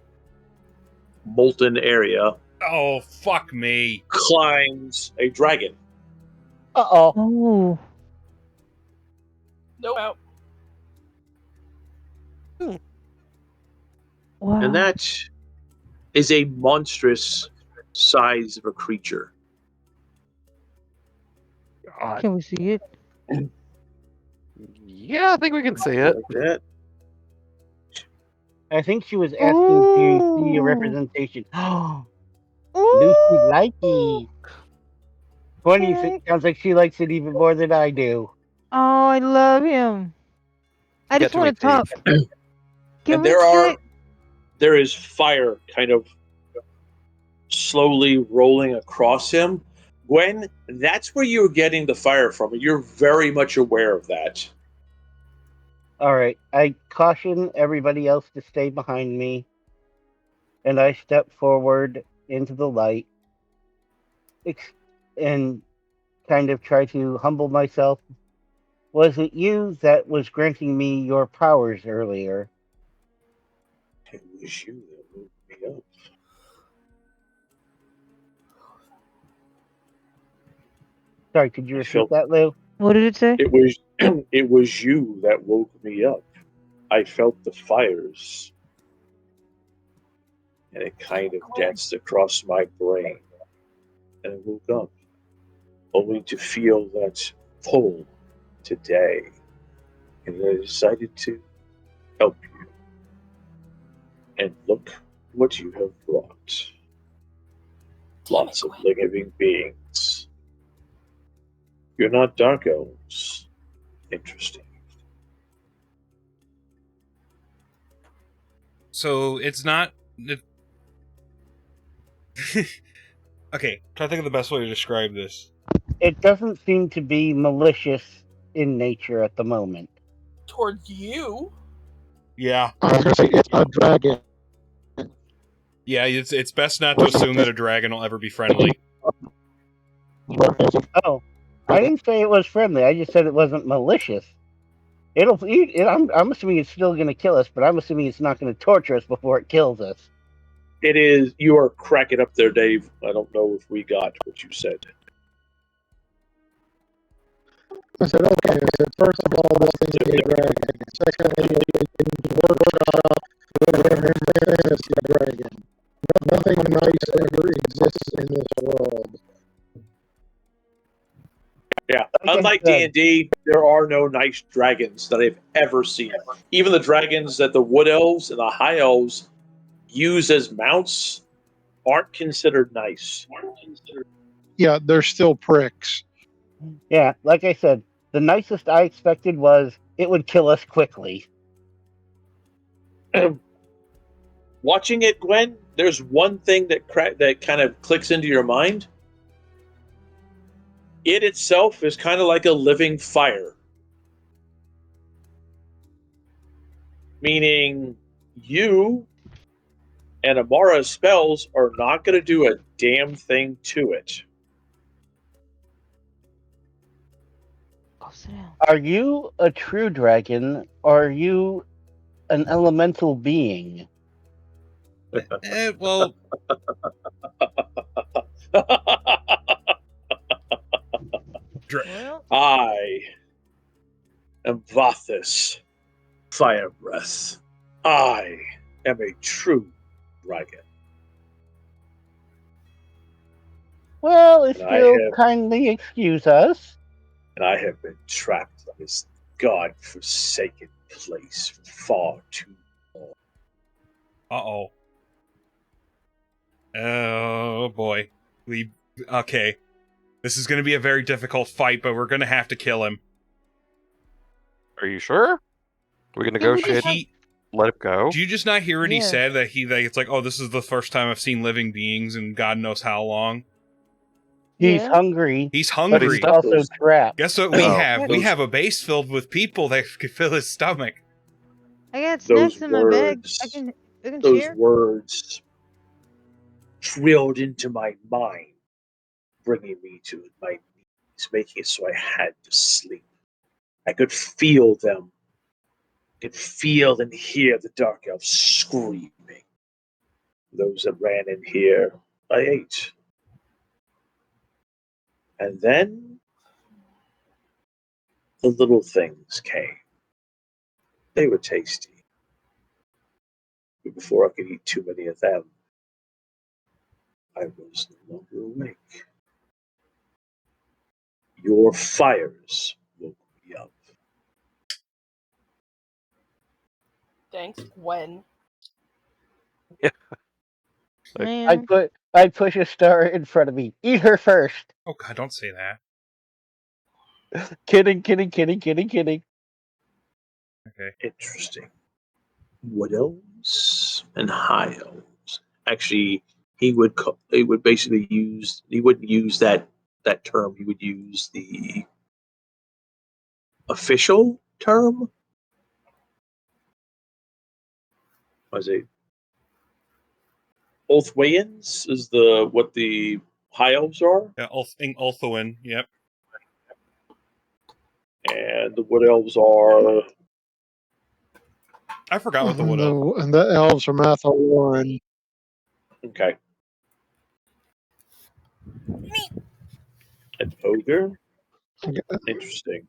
molten area, Oh, fuck me. climbs a dragon. Uh-oh. Oh. No out. Wow. And that is a monstrous size of a creature. God. Can we see it? Yeah, I think we can see it. Like that. I think she was asking to see a Ooh. representation. Ooh. Lucy likey. 26 Okay. sounds like she likes it even more than I do. Oh, I love him. I You got just too many want to talk. teeth. Can And we there is fire kind of slowly rolling across him. Gwen, that's where you're getting the fire from. You're very much aware of that. All right, I caution everybody else to stay behind me, and I step forward into the light and kind of try to humble myself. Was it you that was granting me your powers earlier? It was you that woke me up. Sorry, could you I repeat felt that, Lou? What did it say? it was it was you that woke me up. I felt the fires, and it kind of danced across my brain, and I woke up, only to feel that pull today, and I decided to help you. And look what you have brought. Lots of living beings. You're not dark elves. Interesting. So it's not. Okay, try to think of the best way to describe this. It doesn't seem to be malicious in nature at the moment. Towards you. Yeah. I was going to say it's a dragon. Yeah, it's best not to assume that a dragon will ever be friendly. Oh, I didn't say it was friendly. I just said it wasn't malicious. I'm assuming it's still going to kill us, but I'm assuming it's not going to torture us before it kills us. It is. You are cracking up there, Dave. I don't know if we got what you said. I said, okay. I said, first of all, this thing is a dragon. Secondly, it's a workshop with a fantasy dragon. Nothing nice ever exists in this world. Yeah, Okay, unlike good. D&D, there are no nice dragons that I've ever seen. Even the dragons that the wood elves and the high elves use as mounts aren't considered nice. Yeah, they're still pricks. Yeah, like I said, the nicest I expected was it would kill us quickly. Watching it, Gwen, there's one thing that kind of clicks into your mind. It itself is kind of like a living fire. Meaning you and Amara's spells are not going to do a damn thing to it. Go sit down. Are you a true dragon, or are you an elemental being? Well, Well, I am Vathis, Fire Breath. I am a true dragon. Well, if And I you'll have- kindly excuse us. And I have been trapped in this god-forsaken place for far too long. uh-oh. Oh, boy. Okay. This is going to be a very difficult fight, but we're going to have to kill him. Are you sure? We can negotiate. Let it go. Do you just not hear what he Yeah. said? That it's like, oh, this is the first time I've seen living beings in God knows how long. He's Yeah. hungry, He's but hungry. he's also trapped. Guess what we Oh. have? We have a base filled with people that could fill his stomach. I got Those snacks in my bag. words, I can those share. words drilled into my mind, bringing me to my knees, making it so I had to sleep. I could feel them can feel and hear the dark elves screaming. Those that ran in here, I ate. And then the little things came. They were tasty. But before I could eat too many of them, I was no longer awake. Your fires woke me up. Thanks, Gwen. Man. I'd push a star in front of me. Eat her first. Oh God, don't say that. Kidding. Okay. Interesting. Wood elves and high elves. Actually, he would basically use. He wouldn't use that term. He would use the official term. Was it Oathwayans? Is what the high elves are, Yeah, Ulthuan. Yep. and the wood elves are. I forgot what the wood elf. And the elves from Athel Warren. Okay. An ogre? Interesting.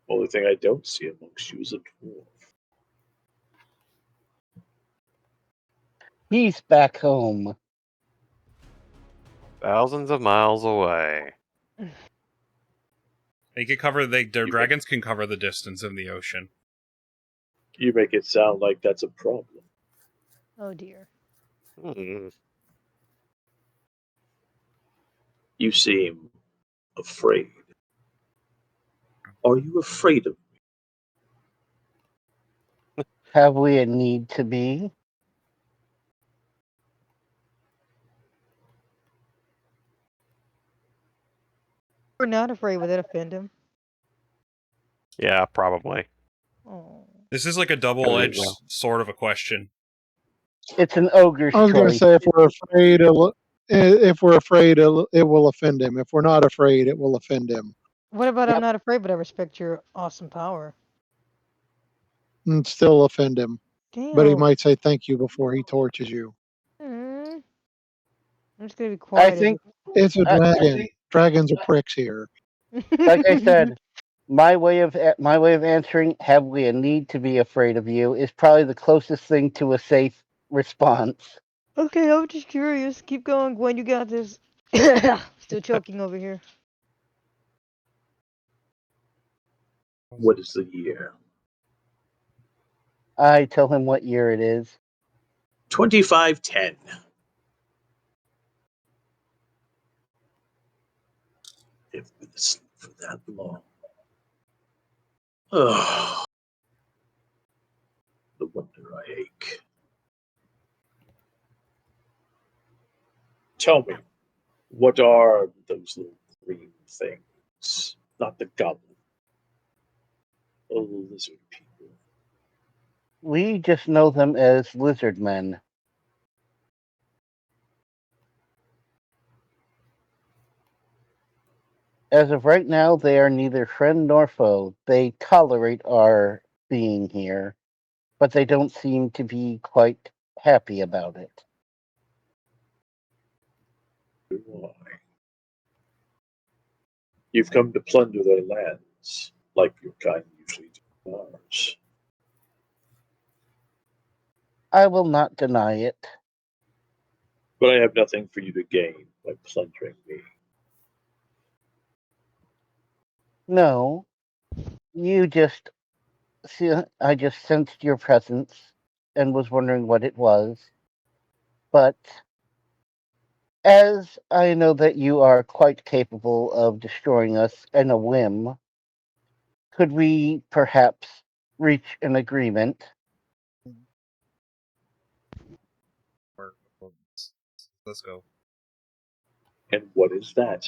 Only thing I don't see amongst you is a dwarf. He's back home. Thousands of miles away. They can cover. Their dragons can cover the distance in the ocean. You make it sound like that's a problem. Oh dear. You seem afraid. Are you afraid of me? Have we a need to be? We're not afraid. Would that offend him? Yeah, probably. Oh. This is like a double-edged sort of a question. It's an ogre's I was going to choice. say if we're afraid, it will offend him. If we're not afraid, it will offend him. What about I'm not afraid, but I respect your awesome power? And still offend him. Damn. But he might say thank you before he torches you. I'm just gonna be quiet. I think It's a dragon. Dragons are pricks here. like I said, my way of answering "Have we a need to be afraid of you?" is probably the closest thing to a safe response. Okay, I'm just curious. Keep going, Gwen. You got this. Still choking over here. What is the year? I tell him what year it is. 2510. If we listened for that long. Oh, the wonder I ache. Tell me, what are those little green things? Not the goblin. Oh, the lizard people. We just know them as lizard men. As of right now, they are neither friend nor foe. They tolerate our being here, but they don't seem to be quite happy about it. Why? You've come to plunder their lands, like your kind usually do ours. I will not deny it. But I have nothing for you to gain by plundering me. No, you just see. I just sensed your presence and was wondering what it was. But as I know that you are quite capable of destroying us in a whim, could we perhaps reach an agreement? Let's go. And what is that,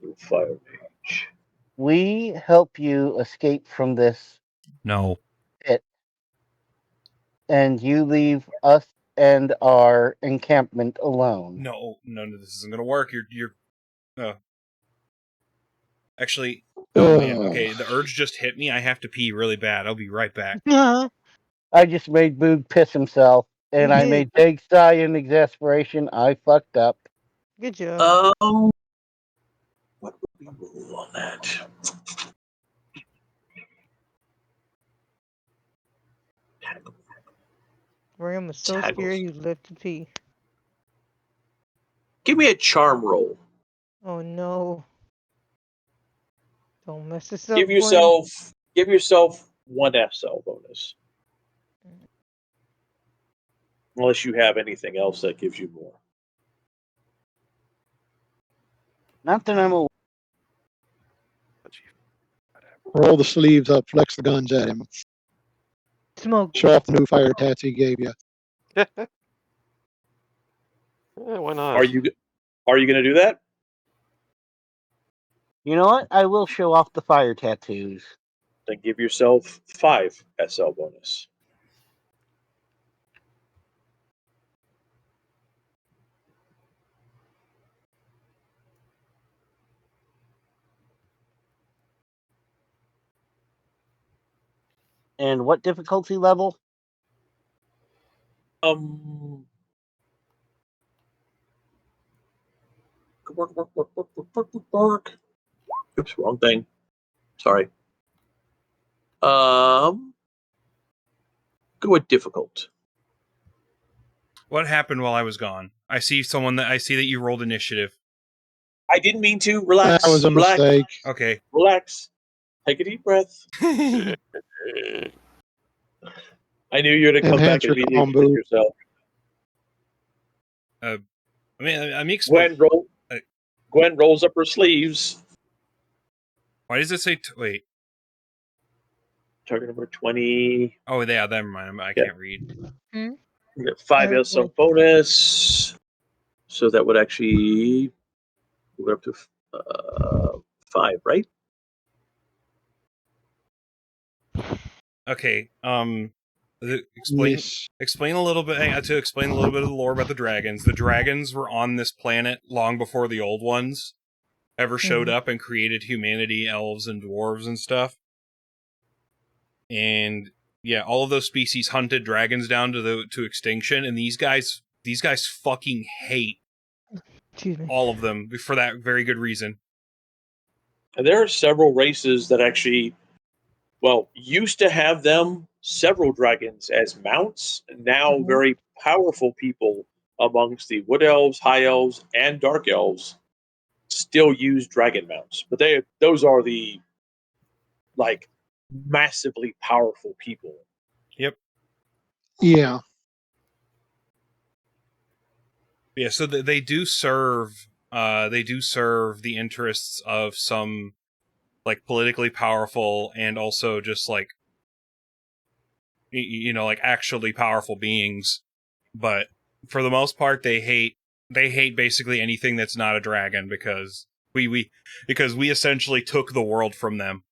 little fire mage? We help you escape from this No. pit, and you leave us and our encampment alone. No, this isn't gonna work. You're Actually, oh man, okay, the urge just hit me. I have to pee really bad. I'll be right back. I just made Boog piss himself, and I made Big sigh in exasperation. I fucked up. Good job. What would we roll on that? Ram was so Taggles. scared he left to pee. Give me a charm roll. Oh no. Don't mess this up. Give yourself one SL bonus. Unless you have anything else that gives you more. Not that I'm aware. Roll the sleeves up, flex the guns at him. Smoke. Show off the new fire tats he gave you. Yeah, why not? Are you going to do that? You know what? I will show off the fire tattoos. Then give yourself 5 SL bonus. And what difficulty level? Work. Oops, wrong thing. Sorry. Go with difficult. What happened while I was gone? I see that you rolled initiative. I didn't mean to. Relax. That was a relax. mistake. Okay. Relax. Take a deep breath. I knew you were going to come back Enhance your and calm, immediately Boo. yourself. Gwen rolls up her sleeves. Why does it say wait? Target number 20. Oh, yeah, never mind. I can't read. You get 5 SL bonus. So that would actually move it up to 5, right? Okay. Explain a little bit of the lore about the dragons. The dragons were on this planet long before the old ones ever showed up and created humanity, elves, and dwarves and stuff. And yeah, all of those species hunted dragons down to extinction, and these guys fucking hate all of them for that very good reason. And there are several races that actually, used to have several dragons as mounts. Now very powerful people amongst the wood elves, high elves, and dark elves still use dragon mounts. But those are the massively powerful people. Yep. Yeah. Yeah, so they do serve the interests of some politically powerful and also just actually powerful beings, but for the most part they hate basically anything that's not a dragon because we essentially took the world from them.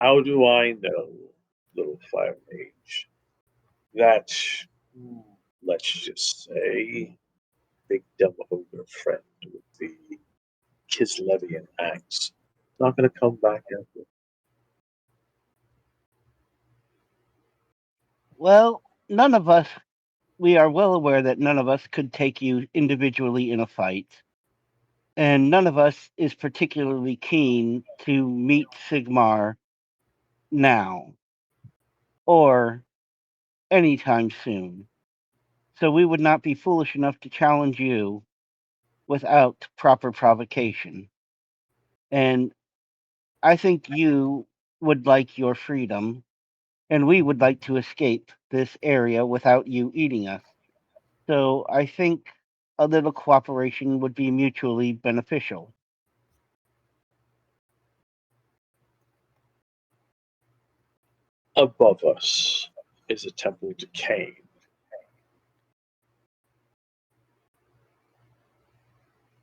How do I know, little fire mage, that, let's just say, big dumb ogre friend with the Kislevian axe not going to come back ever? Well, none of us, we are well aware that none of us could take you individually in a fight. And none of us is particularly keen to meet Sigmar now or anytime soon. So we would not be foolish enough to challenge you without proper provocation. And I think you would like your freedom, and we would like to escape this area without you eating us. So I think a little cooperation would be mutually beneficial. Above us is a temple to Cain.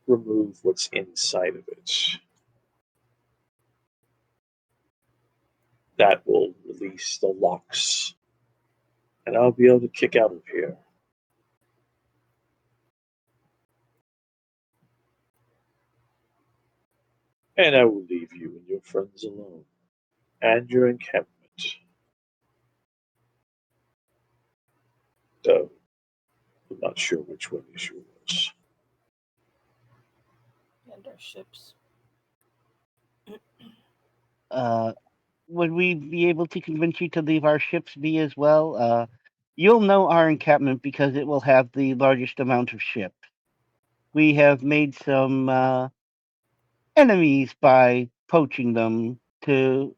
Remove what's inside of it. That will release the locks, and I'll be able to kick out of here. And I will leave you and your friends alone, and your encampment. Though I'm not sure which one is yours. And our ships. Would we be able to convince you to leave our ships be as well? You'll know our encampment because it will have the largest amount of ships. We have made some enemies by poaching them to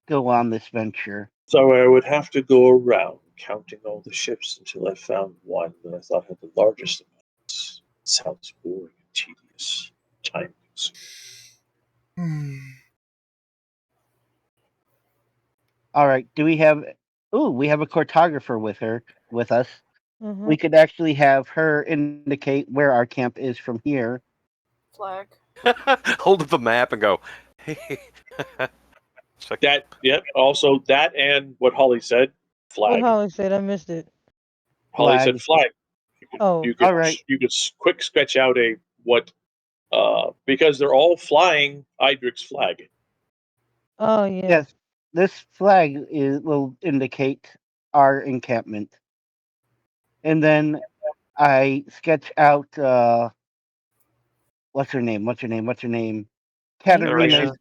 go on this venture. So I would have to go around counting all the ships until I found one that I thought had the largest amount. Sounds boring and tedious. Time consuming. All right. Do we have? Ooh, we have a cartographer with us. Mm-hmm. We could actually have her indicate where our camp is from here. Flag. Hold up the map and go, hey. Check That, yep. Also, that and what Holly said, What flag. Holly said, I missed it. Holly said flag. Oh, You could, all right. you could quick sketch out a what, because they're all flying Idric's flag. oh yeah. Yes, this flag will indicate our encampment, and then I sketch out what's her name? Katarina's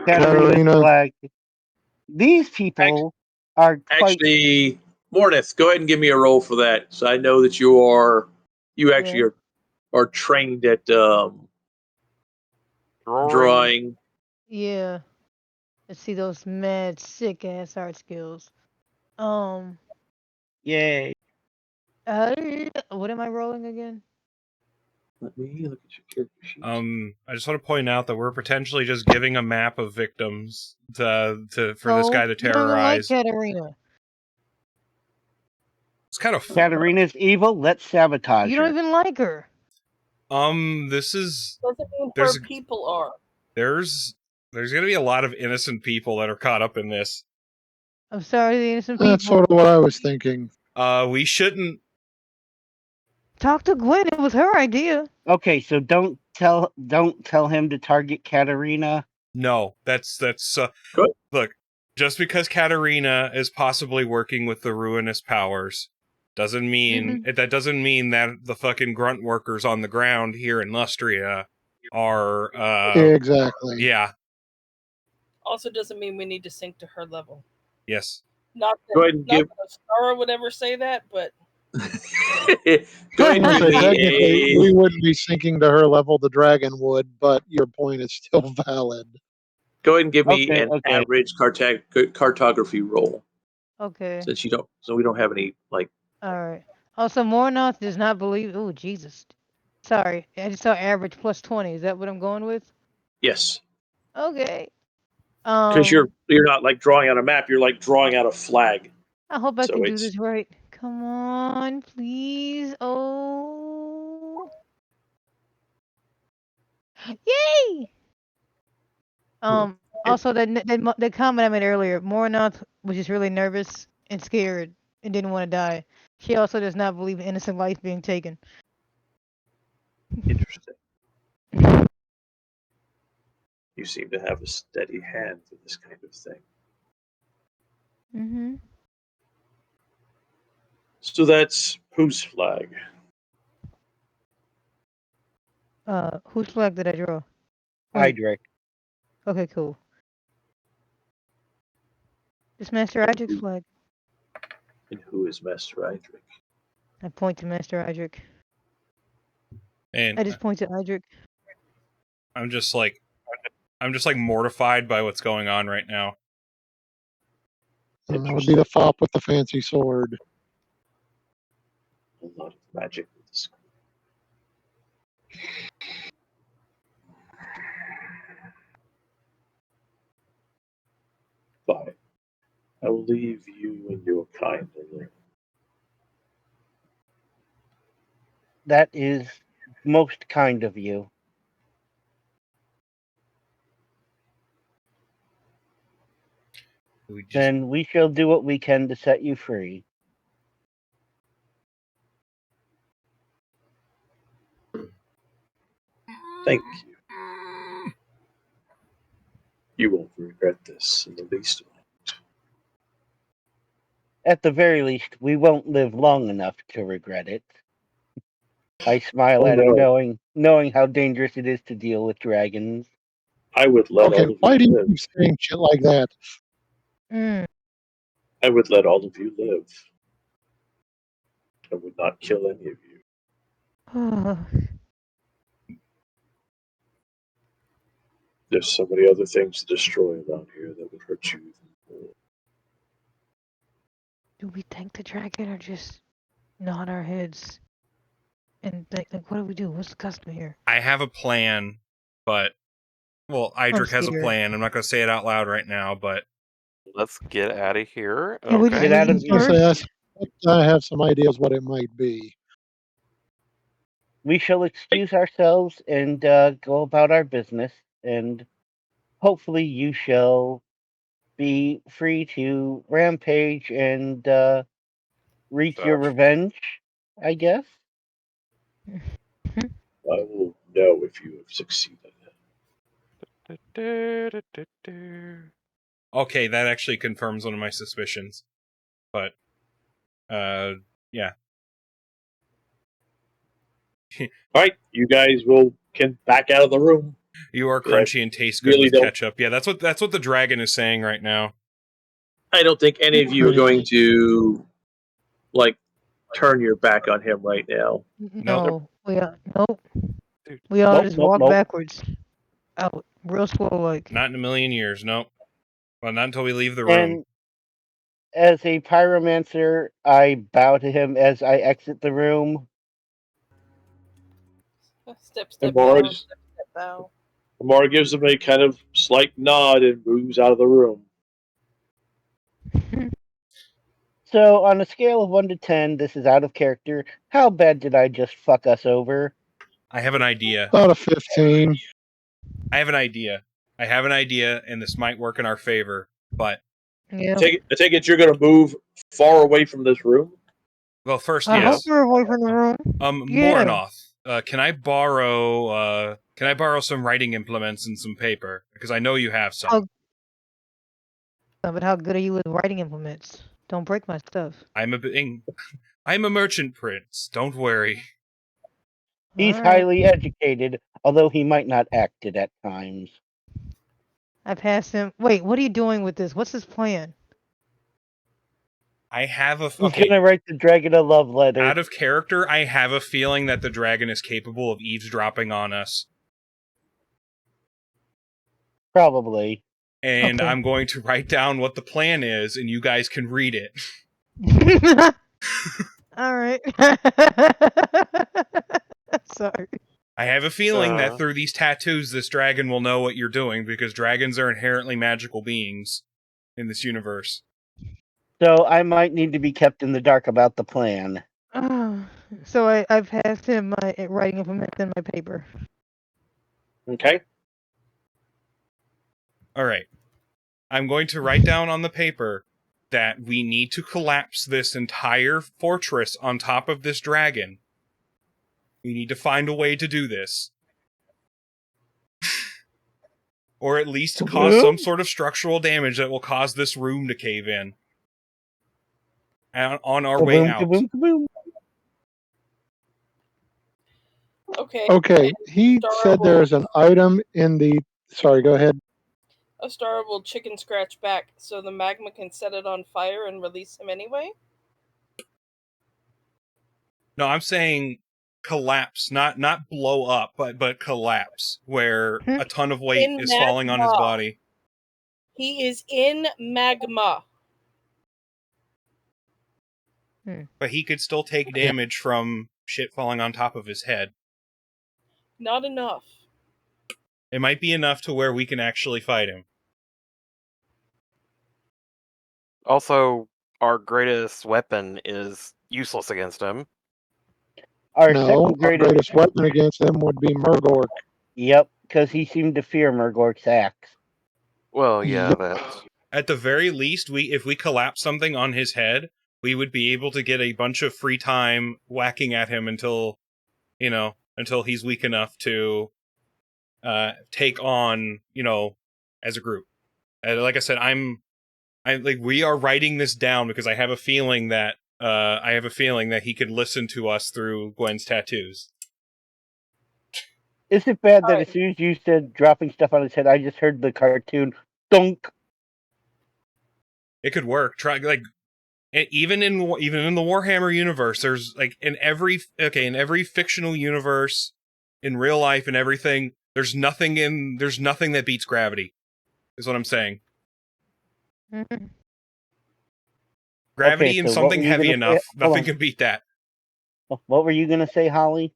Katarina. flag. These people are quite. Actually, Mornith, go ahead and give me a roll for that, so I know that you actually Yeah. are trained at drawing. Yeah. Let's see those mad sick ass art skills. Yay! What am I rolling again? Let me look at your character sheet. I just want to point out that we're potentially just giving a map of victims for this guy to You don't even like terrorize. Katarina. It's kind of Katarina's evil. Let's sabotage You her. don't even like her. this is Doesn't mean There's- her people are. there's gonna be a lot of innocent people that are caught up in this. I'm sorry, the innocent people. That's sort of what I was thinking. We shouldn't. Talk to Gwen. It was her idea. Okay, so don't tell him to target Katarina. No, that's Good. Look, just because Katarina is possibly working with the ruinous powers doesn't mean that the fucking grunt workers on the ground here in Lustria are Exactly. yeah. Also doesn't mean we need to sink to her level. Yes. Not Go that, ahead and not give. that Ostara would ever say that, but Go ahead and So give technically, me we wouldn't be sinking to her level. The dragon would, but your point is still valid. Go ahead and give me Okay, an okay. average cartography roll, Okay. since we don't have any like. All right. Also, Mornoth does not believe. Oh, Jesus. Sorry. I just saw average plus 20. Is that what I'm going with? Yes, Okay. because you're not like drawing on a map. You're like drawing out a flag. I hope I So can do it's this right. Come on, please. Oh. Yay! Also, the comment I made earlier, Mornoth was just really nervous and scared and didn't want to die. She also does not believe in innocent life being taken. interesting. You seem to have a steady hand for this kind of thing. Mm-hmm. So that's whose flag? Whose flag did I draw? Wait. Idric. Okay, cool. It's Master Idric's flag. And who is Master Idric? I point to Master Idric. And I just point to Idric. I'm just like mortified by what's going on right now. And that would be the fop with the fancy sword. A lot of magic with this. Fine. I will leave you and your kind alone. That is most kind of you. Then we shall do what we can to set you free. Thank you. You won't regret this in the least. At the very least, we won't live long enough to regret it. I smile at him, knowing how dangerous it is to deal with dragons. I would let Okay, all of why do you you live. keep saying shit like that? Mm. I would let all of you live. I would not kill any of you. There's so many other things to destroy around here that would hurt you even more. Do we thank the dragon or just nod our heads and think, like, what do we do? What's the custom here? I have a plan, but Idric has a scared. plan. I'm not going to say it out loud right now, but Let's get out of here. Can we just Okay. Get out of leave I was first? gonna say, I have some ideas what it might be. We shall excuse ourselves and go about our business, and hopefully you shall be free to rampage and wreak your revenge, I guess. I will know if you have succeeded. okay, that actually confirms one of my suspicions. But, yeah. Alright, you guys can back out of the room. You are crunchy and taste good really with don't- ketchup. Yeah, that's what the dragon is saying right now. I don't think any of you are going to, turn your back on him right now. No, nope. Dude. We all Nope, just nope, walk nope. backwards, out, real slow, like. Not in a million years, nope. Well, not until we leave the room. And as a pyromancer, I bow to him as I exit the room. Step, And bow, step, bow. Mara gives him a kind of slight nod and moves out of the room. So, on a scale of 1 to 10, this is out of character. How bad did I just fuck us over? I have an idea. About a 15. I have an idea, and this might work in our favor, but... Yeah. I take it you're going to move far away from this room? Well, first, I hope yes. we're away from the room. Yeah. Moranoth, can I borrow some writing implements and some paper? Because I know you have some. Oh. But how good are you with writing implements? Don't break my stuff. I'm a merchant prince. Don't worry. He's All right. highly educated, although he might not act it at times. I passed him. Wait, what are you doing with this? What's his plan? I have a... He's gonna write the dragon a love letter. Out of character, I have a feeling that the dragon is capable of eavesdropping on us. Probably. And Okay. I'm going to write down what the plan is, and you guys can read it. All right. Sorry. I have a feeling that through these tattoos, this dragon will know what you're doing, because dragons are inherently magical beings in this universe. So I might need to be kept in the dark about the plan. So I passed him my writing implements and my paper. Okay. Alright. I'm going to write down on the paper that we need to collapse this entire fortress on top of this dragon. We need to find a way to do this. Or at least to cause some sort of structural damage that will cause this room to cave in. On our way out. Kaboom, kaboom. Okay, he said there's an item in the... Sorry, go ahead. Ostara will chicken scratch back so the magma can set it on fire and release him anyway? No, I'm saying collapse, not blow up, but collapse, where a ton of weight is falling on his body. He is in magma. But he could still take damage from shit falling on top of his head. Not enough. It might be enough to where we can actually fight him. Also, our greatest weapon is useless against him. Our No, second our greatest weapon against him would be Murgork. Yep, because he seemed to fear Murgork's axe. Well, yeah, that's... At the very least, if we collapse something on his head, we would be able to get a bunch of free time whacking at him until he's weak enough to take on, as a group. And like I said, we are writing this down because I have a feeling that he could listen to us through Gwen's tattoos. Is it bad that Alright. as soon as you said dropping stuff on his head, I just heard the cartoon dunk? It could work. Try even in the Warhammer universe, there's in every fictional universe, in real life and everything, there's nothing that beats gravity. Is what I'm saying. Mm-hmm. Gravity Okay, and so something heavy enough, nothing can beat that. What were you gonna say, Holly?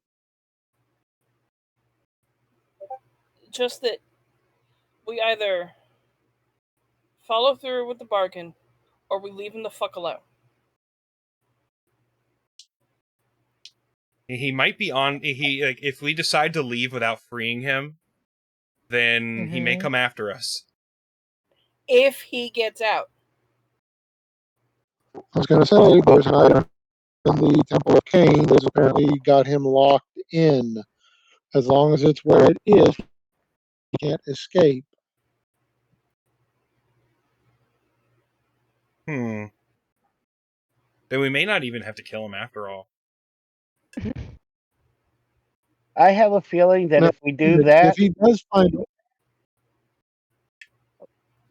Just that we either follow through with the bargain or we leave him the fuck alone. He might be on. If we decide to leave without freeing him, then he may come after us. If he gets out. I was going to say, there's an item in the Temple of Cain that's apparently got him locked in. As long as it's where it is, he can't escape. Then we may not even have to kill him after all. I have a feeling that Now, if we do that, if he does find,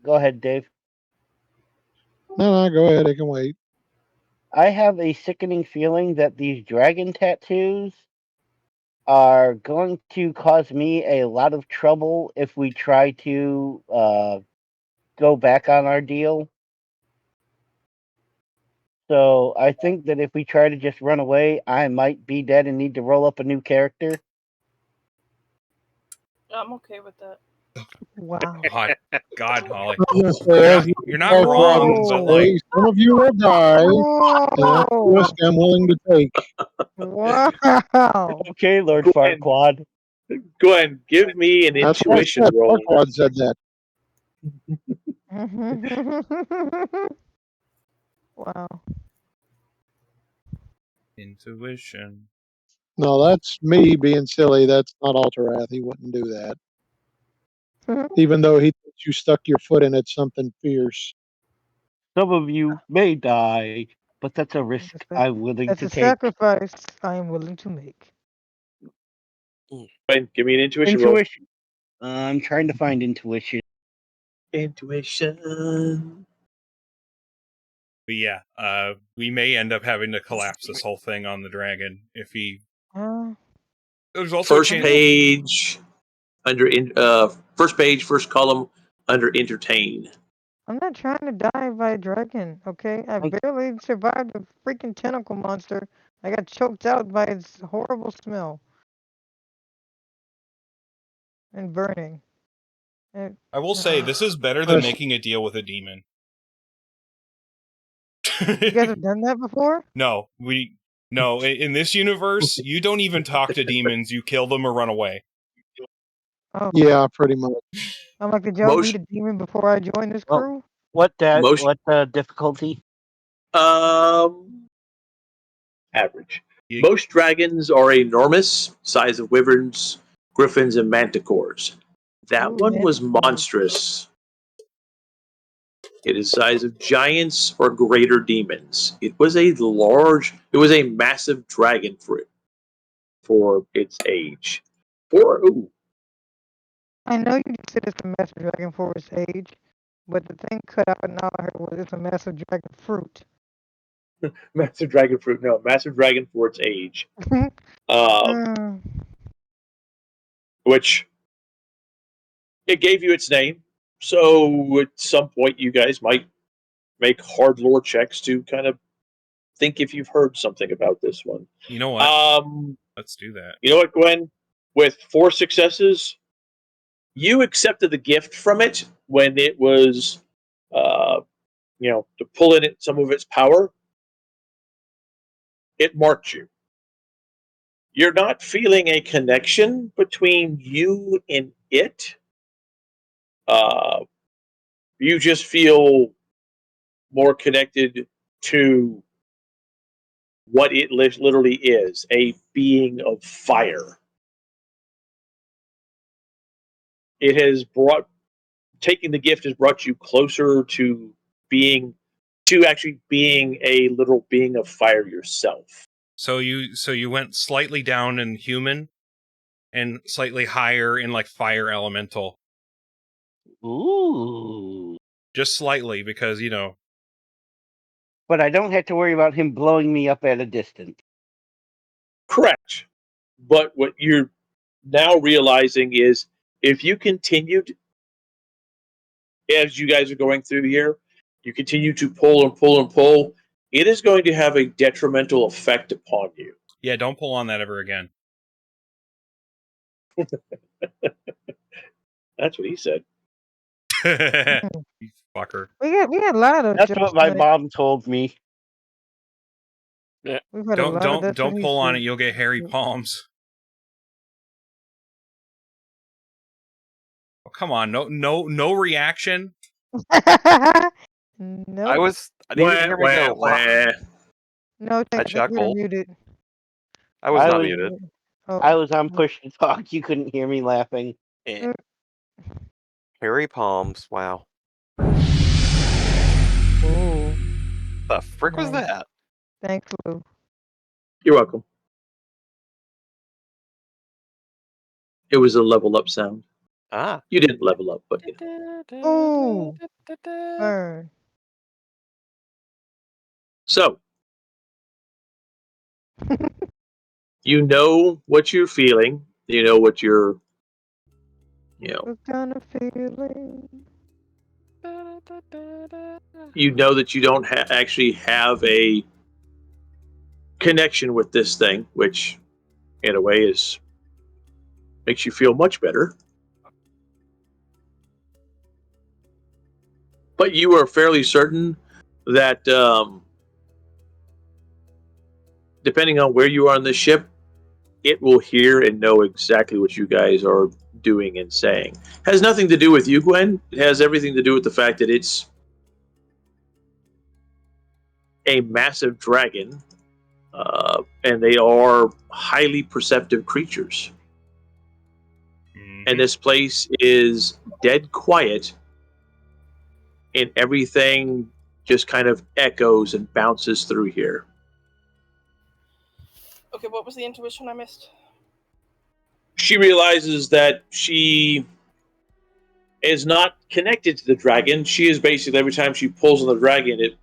go ahead, Dave. no, go ahead. It can wait. I have a sickening feeling that these dragon tattoos are going to cause me a lot of trouble if we try to go back on our deal. So I think that if we try to just run away, I might be dead and need to roll up a new character. I'm okay with that. Wow. God, Holly. Well, You're not wrong, but like some of you will die. And that's a risk I'm willing to take. Wow. Okay, Lord Go ahead. Farquaad. Go ahead, give me an That's what I intuition said. roll. Farquaad said that. Wow. intuition. No, that's me being silly. That's not Alterath. He wouldn't do that. Even though he thinks you stuck your foot in it, something fierce. Some of you may die, but that's a risk I'm willing That's to a take. sacrifice I am willing to make. Go ahead, give me an intuition roll. Intuition. I'm trying to find intuition. Intuition. But yeah, we may end up having to collapse this whole thing on the dragon if he. There's also First page under first page, first column under entertain. I'm not trying to die by a dragon, okay? I barely survived a freaking tentacle monster. I got choked out by its horrible smell. And burning. I will say, this is better than making a deal with a demon. You guys have done that before? No, in this universe, you don't even talk to demons, you kill them or run away. Oh. Yeah, pretty much. I'm like, did y'all meet a demon before I joined this crew? What difficulty? Average. Most dragons are enormous, size of wyverns, griffins, and manticores. That one was monstrous. It is size of giants or greater demons. It was a massive dragon for its age. I know you said it's a massive dragon for its age, but the thing cut out and all I heard was it's a massive dragon fruit. Massive dragon fruit. No, massive dragon for its age. Which it gave you its name. So at some point, you guys might make hard lore checks to kind of think if you've heard something about this one. You know what? Let's do that. You know what, Gwen? With 4 successes, you accepted the gift from it when it was, to pull in some of its power. It marked you. You're not feeling a connection between you and it. You just feel more connected to what it literally is, a being of fire. It has brought taking the gift has brought you closer to actually being a literal being of fire yourself. So you went slightly down in human and slightly higher in like fire elemental. Ooh. Just slightly, because But I don't have to worry about him blowing me up at a distance. Correct. But what you're now realizing is if you continued, as you guys are going through here, you continue to pull and pull and pull, it is going to have a detrimental effect upon you. Yeah, don't pull on that ever again. That's what he said. You fucker. We had a lot of. That's jokes what my tonight. mom told me. We've had a lot of. Don't That's what he pull on it. said. You'll get hairy palms. Oh, come on, no reaction. Nope. I didn't hear me go. No, I thank you're chuckled. muted. I was I not was- muted. Oh. I was on push to talk. You couldn't hear me laughing. Eh. Hairy palms. Wow. Ooh. The frick was Nice. that? Thanks, Lou. You're welcome. It was a level up sound. Ah. You didn't level up, but Ooh. Burn. So, you know what you're feeling. You know what you're, What kind of feeling? you know that you don't actually have a connection with this thing, which, in a way, makes you feel much better. But you are fairly certain that, depending on where you are on the ship, it will hear and know exactly what you guys are doing and saying. Has nothing to do with you, Gwen. It has everything to do with the fact that it's a massive dragon, and they are highly perceptive creatures. And this place is dead quiet, and everything just kind of echoes and bounces through here. Okay, what was the intuition I missed? She realizes that she is not connected to the dragon. She is basically, every time she pulls on the dragon, it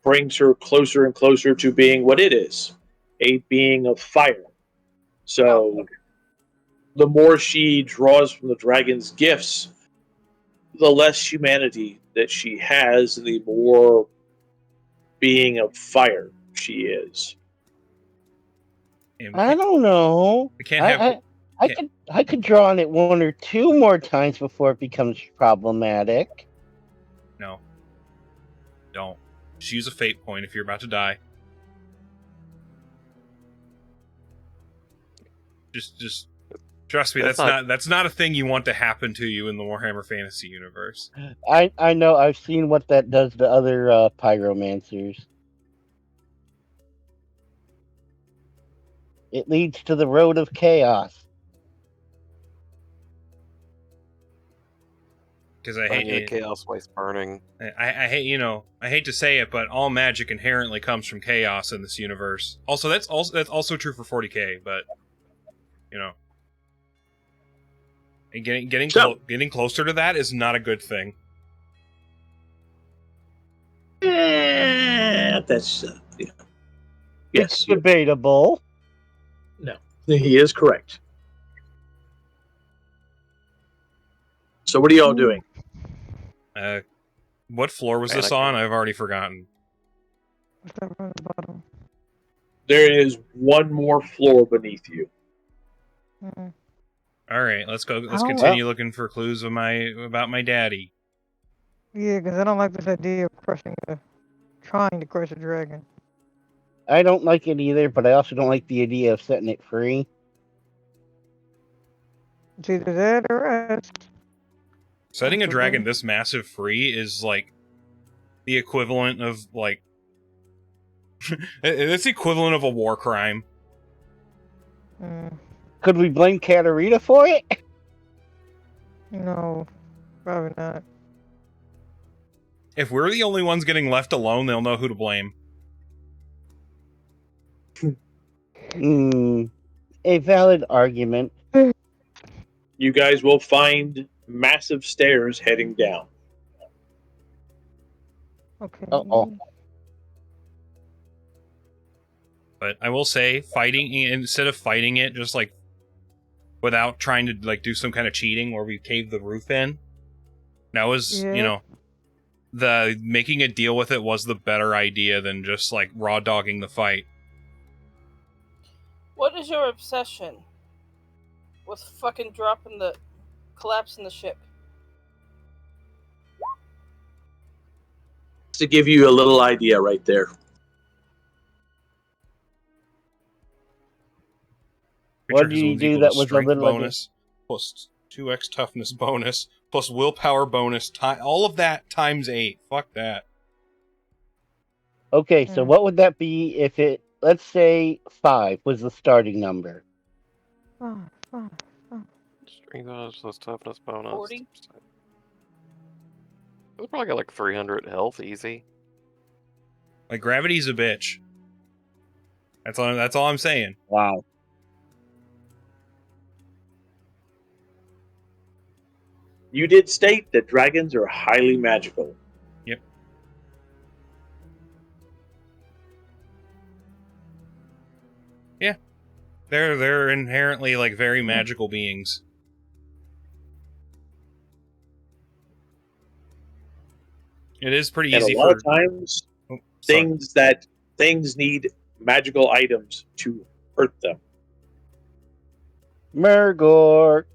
brings her closer and closer to being what it is, a being of fire. So the more she draws from the dragon's gifts, the less humanity that she has, and the more being of fire she is. I don't know. We can't have. I could draw on it one or two more times before it becomes problematic. No. Don't. Just use a fate point if you're about to die. Just trust me. That's not a thing you want to happen to you in the Warhammer Fantasy universe. I know. I've seen what that does to other pyromancers. It leads to the road of chaos. Because I hate the chaos waste burning. I hate I hate to say it, but all magic inherently comes from chaos in this universe. Also, that's also true for 40k, but and getting closer to that is not a good thing. That's yes. It's debatable. No, he is correct. So what are y'all doing? What floor was this on? I've already forgotten. There is one more floor beneath you. All right, let's go. Let's continue looking for clues about my daddy. Yeah, because I don't like this idea of trying to crush a dragon. I don't like it either, but I also don't like the idea of setting it free. It's either that or rest. Setting a dragon this massive free is like the equivalent of like it's the equivalent of a war crime. Could we blame Katarina for it? No, probably not. If we're the only ones getting left alone, they'll know who to blame. A valid argument. You guys will find massive stairs heading down. Okay. Uh-oh. But I will say, instead of fighting it, just like without trying to like do some kind of cheating where we cave the roof in, that was the making a deal with it was the better idea than just like raw dogging the fight. What is your obsession with fucking collapsing the ship? To give you a little idea right there. What do you do that was a little bonus plus 2x toughness bonus plus willpower bonus all of that times 8. Fuck that. Okay, so what would that be if it, let's say 5 was the starting number? Strength bonus plus toughness bonus. 40? We'll probably got like 300 health, easy. Like gravity's a bitch. That's all I'm saying. Wow. You did state that dragons are highly magical. Yep. Yeah. They're inherently like very magical beings. It is pretty And easy a lot for of times things need magical items to hurt them. Mergork.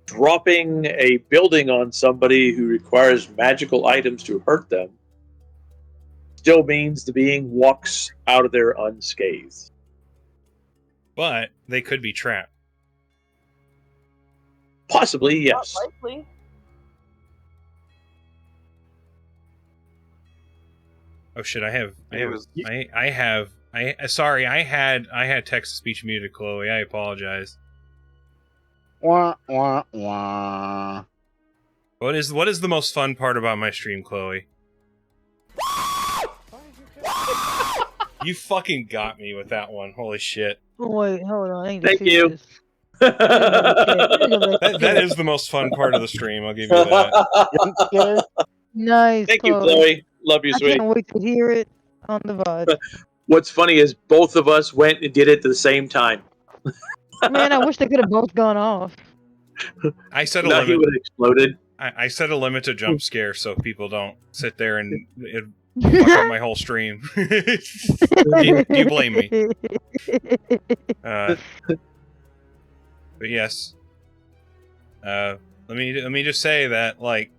Dropping a building on somebody who requires magical items to hurt them still means the being walks out of there unscathed. But they could be trapped. Possibly, yes. Not likely. Oh shit! I had text to speech muted, Chloe. I apologize. Wah, wah, wah. What is the most fun part about my stream, Chloe? You fucking got me with that one. Holy shit. Oh, wait, hold on. I need to Thank see you. this. That is the most fun part of the stream, I'll give you that. Nice. Thank you, Chloe. Love you, I sweetie. can't wait to hear it on the VOD. What's funny is both of us went and did it at the same time. Man, I wish they could have both gone off. I set a Now he limit. would have exploded. I set a limit to jump scare so people don't sit there and fuck up my whole stream. do you blame me? But yes. Let me just say that, like,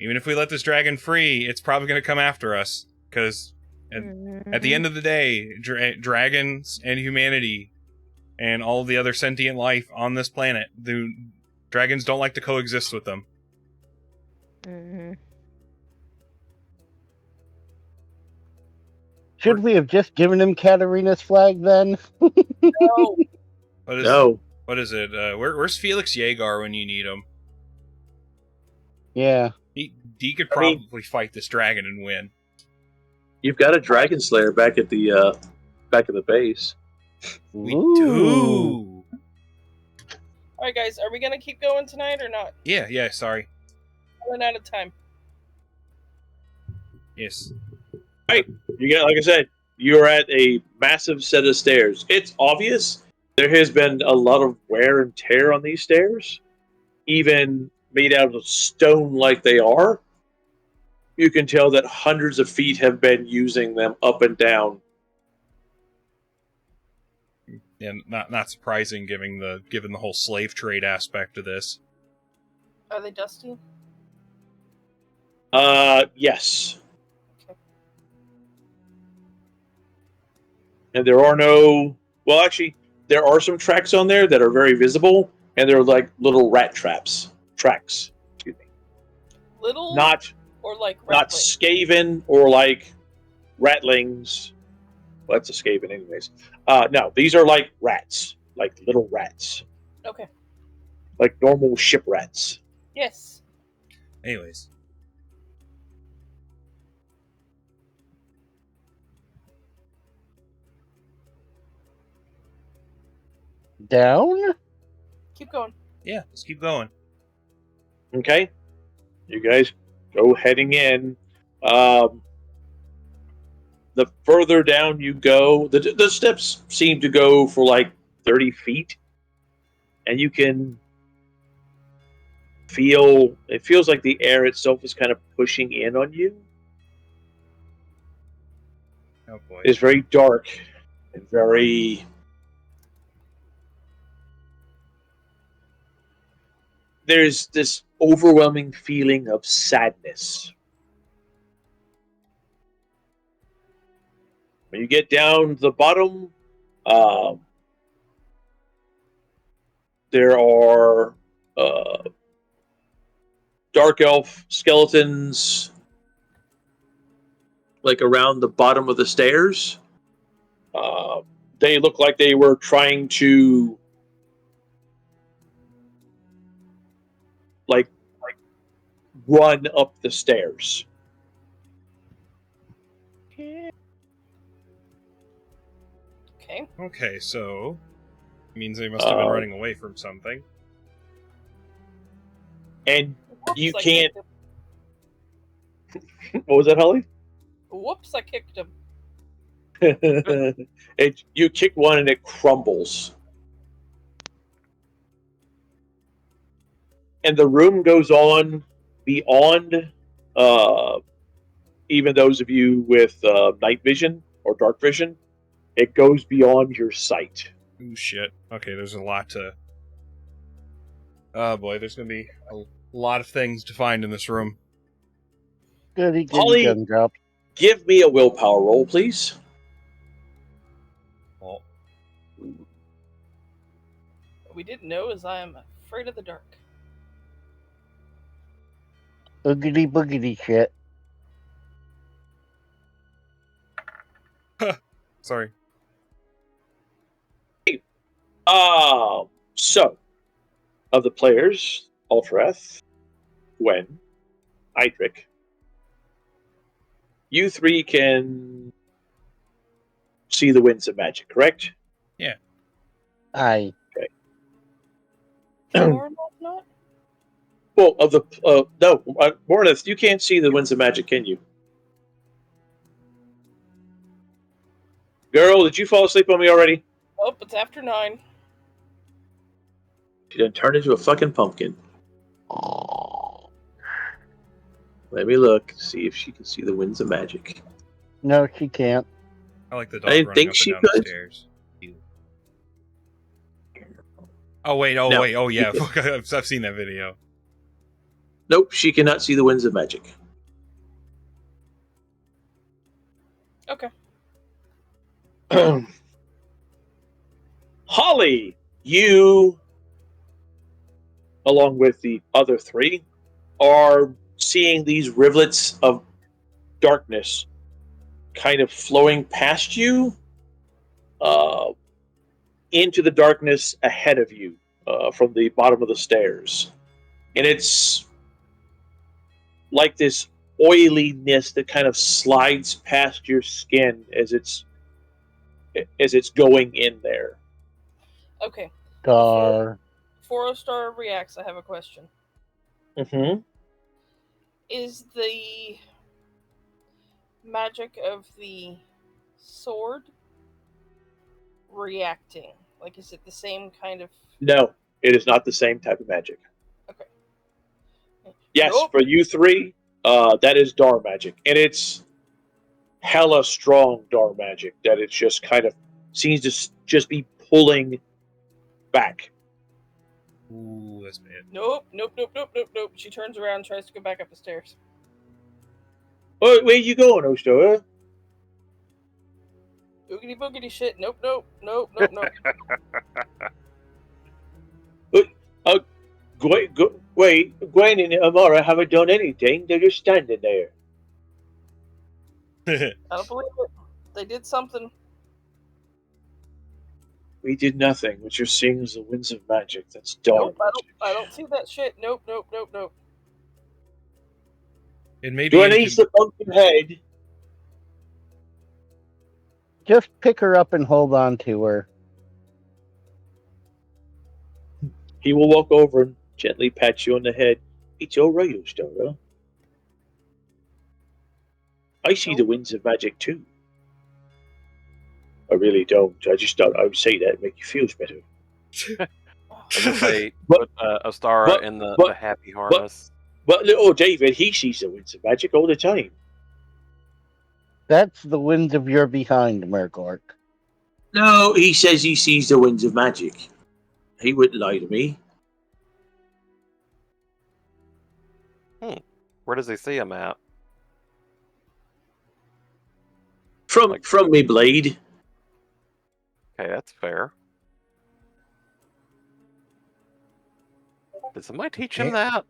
even if we let this dragon free, it's probably going to come after us. Because at the end of the day, dragons and humanity and all the other sentient life on this planet, dragons don't like to coexist with them. Should we have just given him Katarina's flag then? No. What is it? Where's Felix Yeagar when you need him? Yeah. He could probably fight this dragon and win. You've got a dragon slayer back at the base. We do. All right, guys, are we gonna keep going tonight or not? Yeah. Sorry. I ran out of time. Yes. Right. You got, like I said, you're at a massive set of stairs. It's obvious there has been a lot of wear and tear on these stairs, even made out of stone like they are. You can tell that hundreds of feet have been using them up and down. And not surprising given the whole slave trade aspect of this. Are they dusty? Yes. And there are well, actually, there are some tracks on there that are very visible, and they're like little rat tracks. Excuse me. Little? Not like not skaven or like ratlings. Well, that's a skaven anyways. No, these are like rats, like little rats. Okay. like normal ship rats. Yes. Anyways, Down? Keep going. yeah, let's keep going. Okay, you guys go heading in. The further down you go, the steps seem to go for like 30 feet, and you can feel it feels like the air itself is kind of pushing in on you. Oh boy. It's very dark and very. There's this overwhelming feeling of sadness. When you get down to the bottom, there are dark elf skeletons like around the bottom of the stairs. They look like they were trying to like run up the stairs. Okay. Okay, so means they must have been running away from something. And Whoops, you I can't. kicked him. What was that, Holly? Whoops, I kicked him. You kick one and it crumbles. And the room goes on beyond even those of you with night vision or dark vision. It goes beyond your sight. Ooh, shit. Okay, there's a lot to... Oh boy, there's gonna be a lot of things to find in this room. Goody, Holly, gun drop. give me a willpower roll, please. Well, What we didn't know is I am afraid of the dark. Boogity boogity shit. sorry. So, of the players, Ultrath, Gwen, Idric, you three can see the winds of magic, correct? Yeah. Aye. Or not? Well, of the no, Mornith, you can't see the winds of magic, can you? Girl, did you fall asleep on me already? Oh, it's after 9. She done turned into a fucking pumpkin. Let me look, see if she can see the winds of magic. No, she can't. I like the dog I didn't running think up she and down could. the stairs. Oh wait, No, oh yeah, she I've seen that video. Nope, she cannot see the winds of magic. Okay. Holly, you, along with the other three, are seeing these rivulets of darkness kind of flowing past you into the darkness ahead of you from the bottom of the stairs. And it's like this oiliness that kind of slides past your skin as it's going in there. Okay. Dar. Before Star reacts, I have a question. Mm-hmm. Is the magic of the sword reacting? Like, is it the same kind of... No, it is not the same type of magic. Okay. Yes, Nope. for you three, that is Dar magic. And it's hella strong Dar magic that it's just kind of seems to just be pulling back. Ooh, that's bad. Nope. She turns around and tries to go back up the stairs. Oh, where you going, Osto? Boogity boogity shit. Nope. Wait, Gwen and Amara haven't done anything. They're just standing there. I don't believe it. They did something. We did nothing. What you're seeing is the winds of magic. That's dark. Nope, I don't see that shit. Nope. It may Do be I need the pumpkin head? Just pick her up and hold on to her. He will walk over and gently pat you on the head. It's all right, Ostara. I see the winds of magic too. I really don't. I just thought I would say that to make you feel better. I was gonna say, But- put Ostara in the happy harness. But little David, he sees the winds of magic all the time. That's the winds of your behind, Murgork. No, he says he sees the winds of magic. He wouldn't lie to me. Where does he see him at? From me blade. Okay, that's fair. Did somebody teach him that?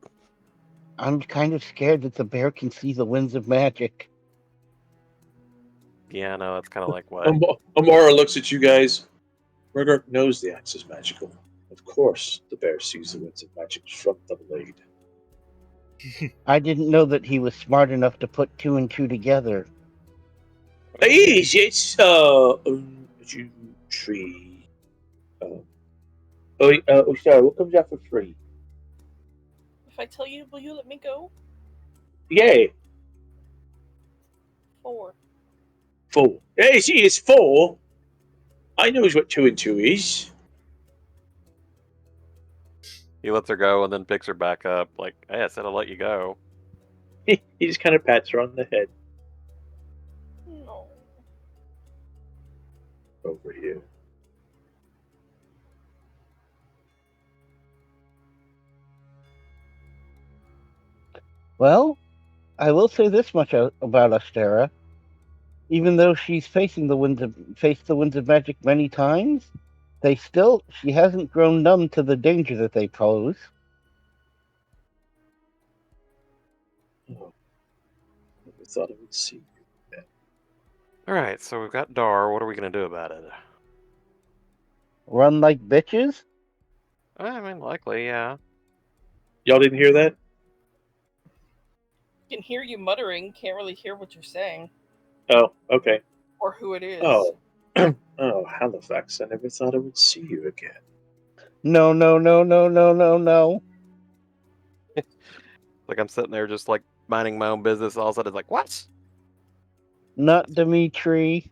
I'm kind of scared that the bear can see the winds of magic. Yeah, no, it's kind of like what? Amara looks at you guys. Murgurk knows the axe is magical. Of course, the bear sees the winds of magic from the blade. I didn't know that he was smart enough to put 2 and 2 together. It's 2, 3. Sorry, what comes after 3? If I tell you, will you let me go? Yeah, 4. 4. Hey, see, it's 4. I knows what 2 and 2 is. He lets her go and then picks her back up. Like, hey, I said I'll let you go. He just kind of pats her on the head. No. Over here. Well, I will say this much about Ostara. Even though she's faced the winds of magic many times, she hasn't grown numb to the danger that they pose. Oh, I thought I would see. Alright, so we've got Dar. What are we going to do about it? Run like bitches? I mean, likely, yeah. Y'all didn't hear that? Can hear you muttering, can't really hear what you're saying. Oh, okay. Or who it is. Oh. Oh, Halifax, I never thought I would see you again. No. Like, I'm sitting there just, like, minding my own business. All of a sudden, it's like, what? Not Dimitri.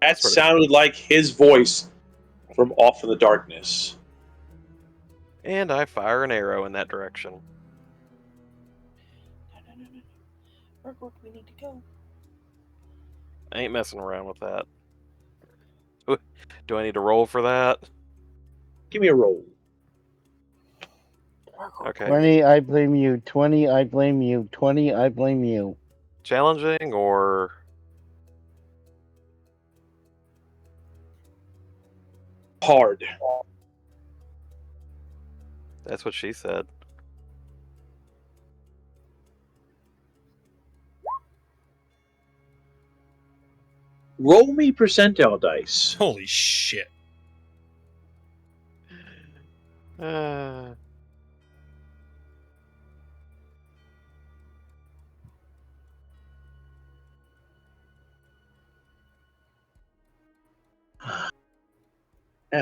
That sounded like his voice from off in the darkness. And I fire an arrow in that direction. No. Murgork, we need to go. I ain't messing around with that. Do I need to roll for that? Give me a roll. Okay. 20, I blame you. 20, I blame you. 20, I blame you. Challenging or... Hard. That's what she said. Roll me percentile dice. Holy shit. That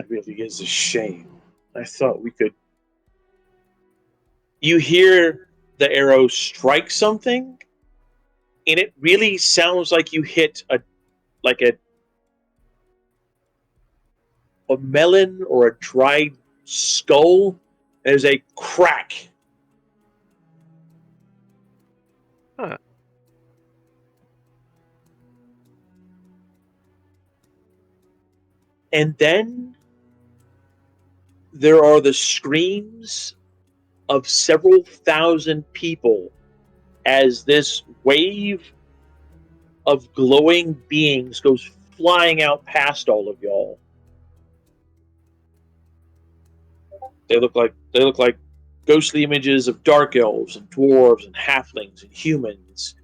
really is a shame. I thought we could. You hear the arrow strike something, and it really sounds like you hit a melon or a dried skull. There's a crack. Huh. And then there are the screams of several thousand people as this wave of glowing beings goes flying out past all of y'all. They look like ghostly images of dark elves and dwarves and halflings and humans.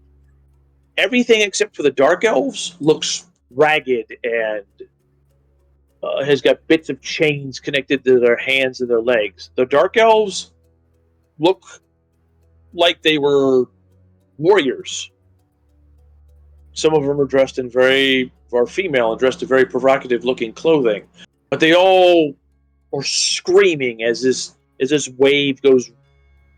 Everything except for the dark elves looks ragged and has got bits of chains connected to their hands and their legs. The dark elves look like they were warriors. Some of them are dressed in are female and dressed in very provocative looking clothing, but they all are screaming as this wave goes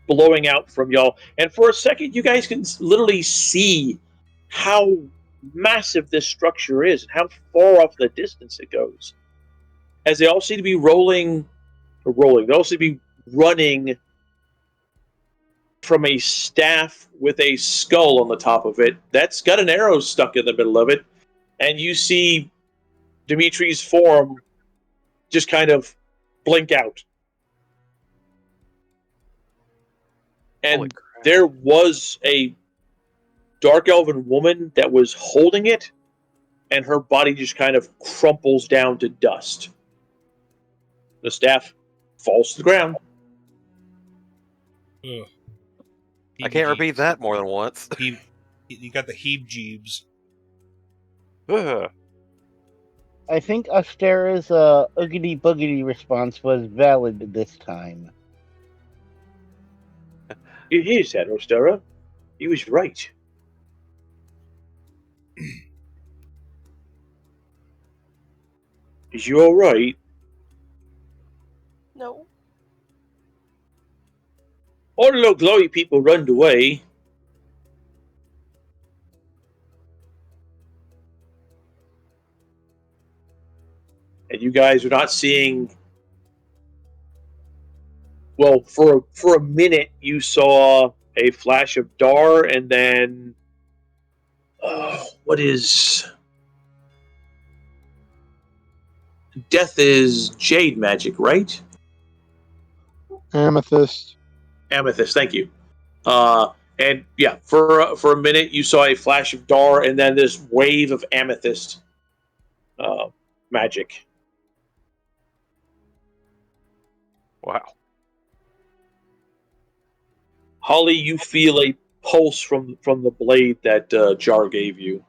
blowing out from y'all. And for a second, you guys can literally see how massive this structure is and how far off the distance it goes. As they all seem to be rolling, they all seem to be running from a staff with a skull on the top of it that's got an arrow stuck in the middle of it, and you see Dimitri's form just kind of blink out. And there was a dark elven woman that was holding it, and her body just kind of crumples down to dust. The staff falls to the ground. Ugh. I can't repeat that more than once. You got the heebs-jeebs. Ugh. I think Astera's oogity boogity response was valid this time. It is that, Ostera. He was right. Is you all right? No. All the little glowy people runned away. And you guys are not seeing. Well, for a minute, you saw a flash of Dar, and then what is death is jade magic, right? Amethyst. Amethyst, thank you. And yeah, for a minute, you saw a flash of Dar, and then this wave of amethyst magic. Wow. Holly, you feel a pulse from the blade that Jar gave you.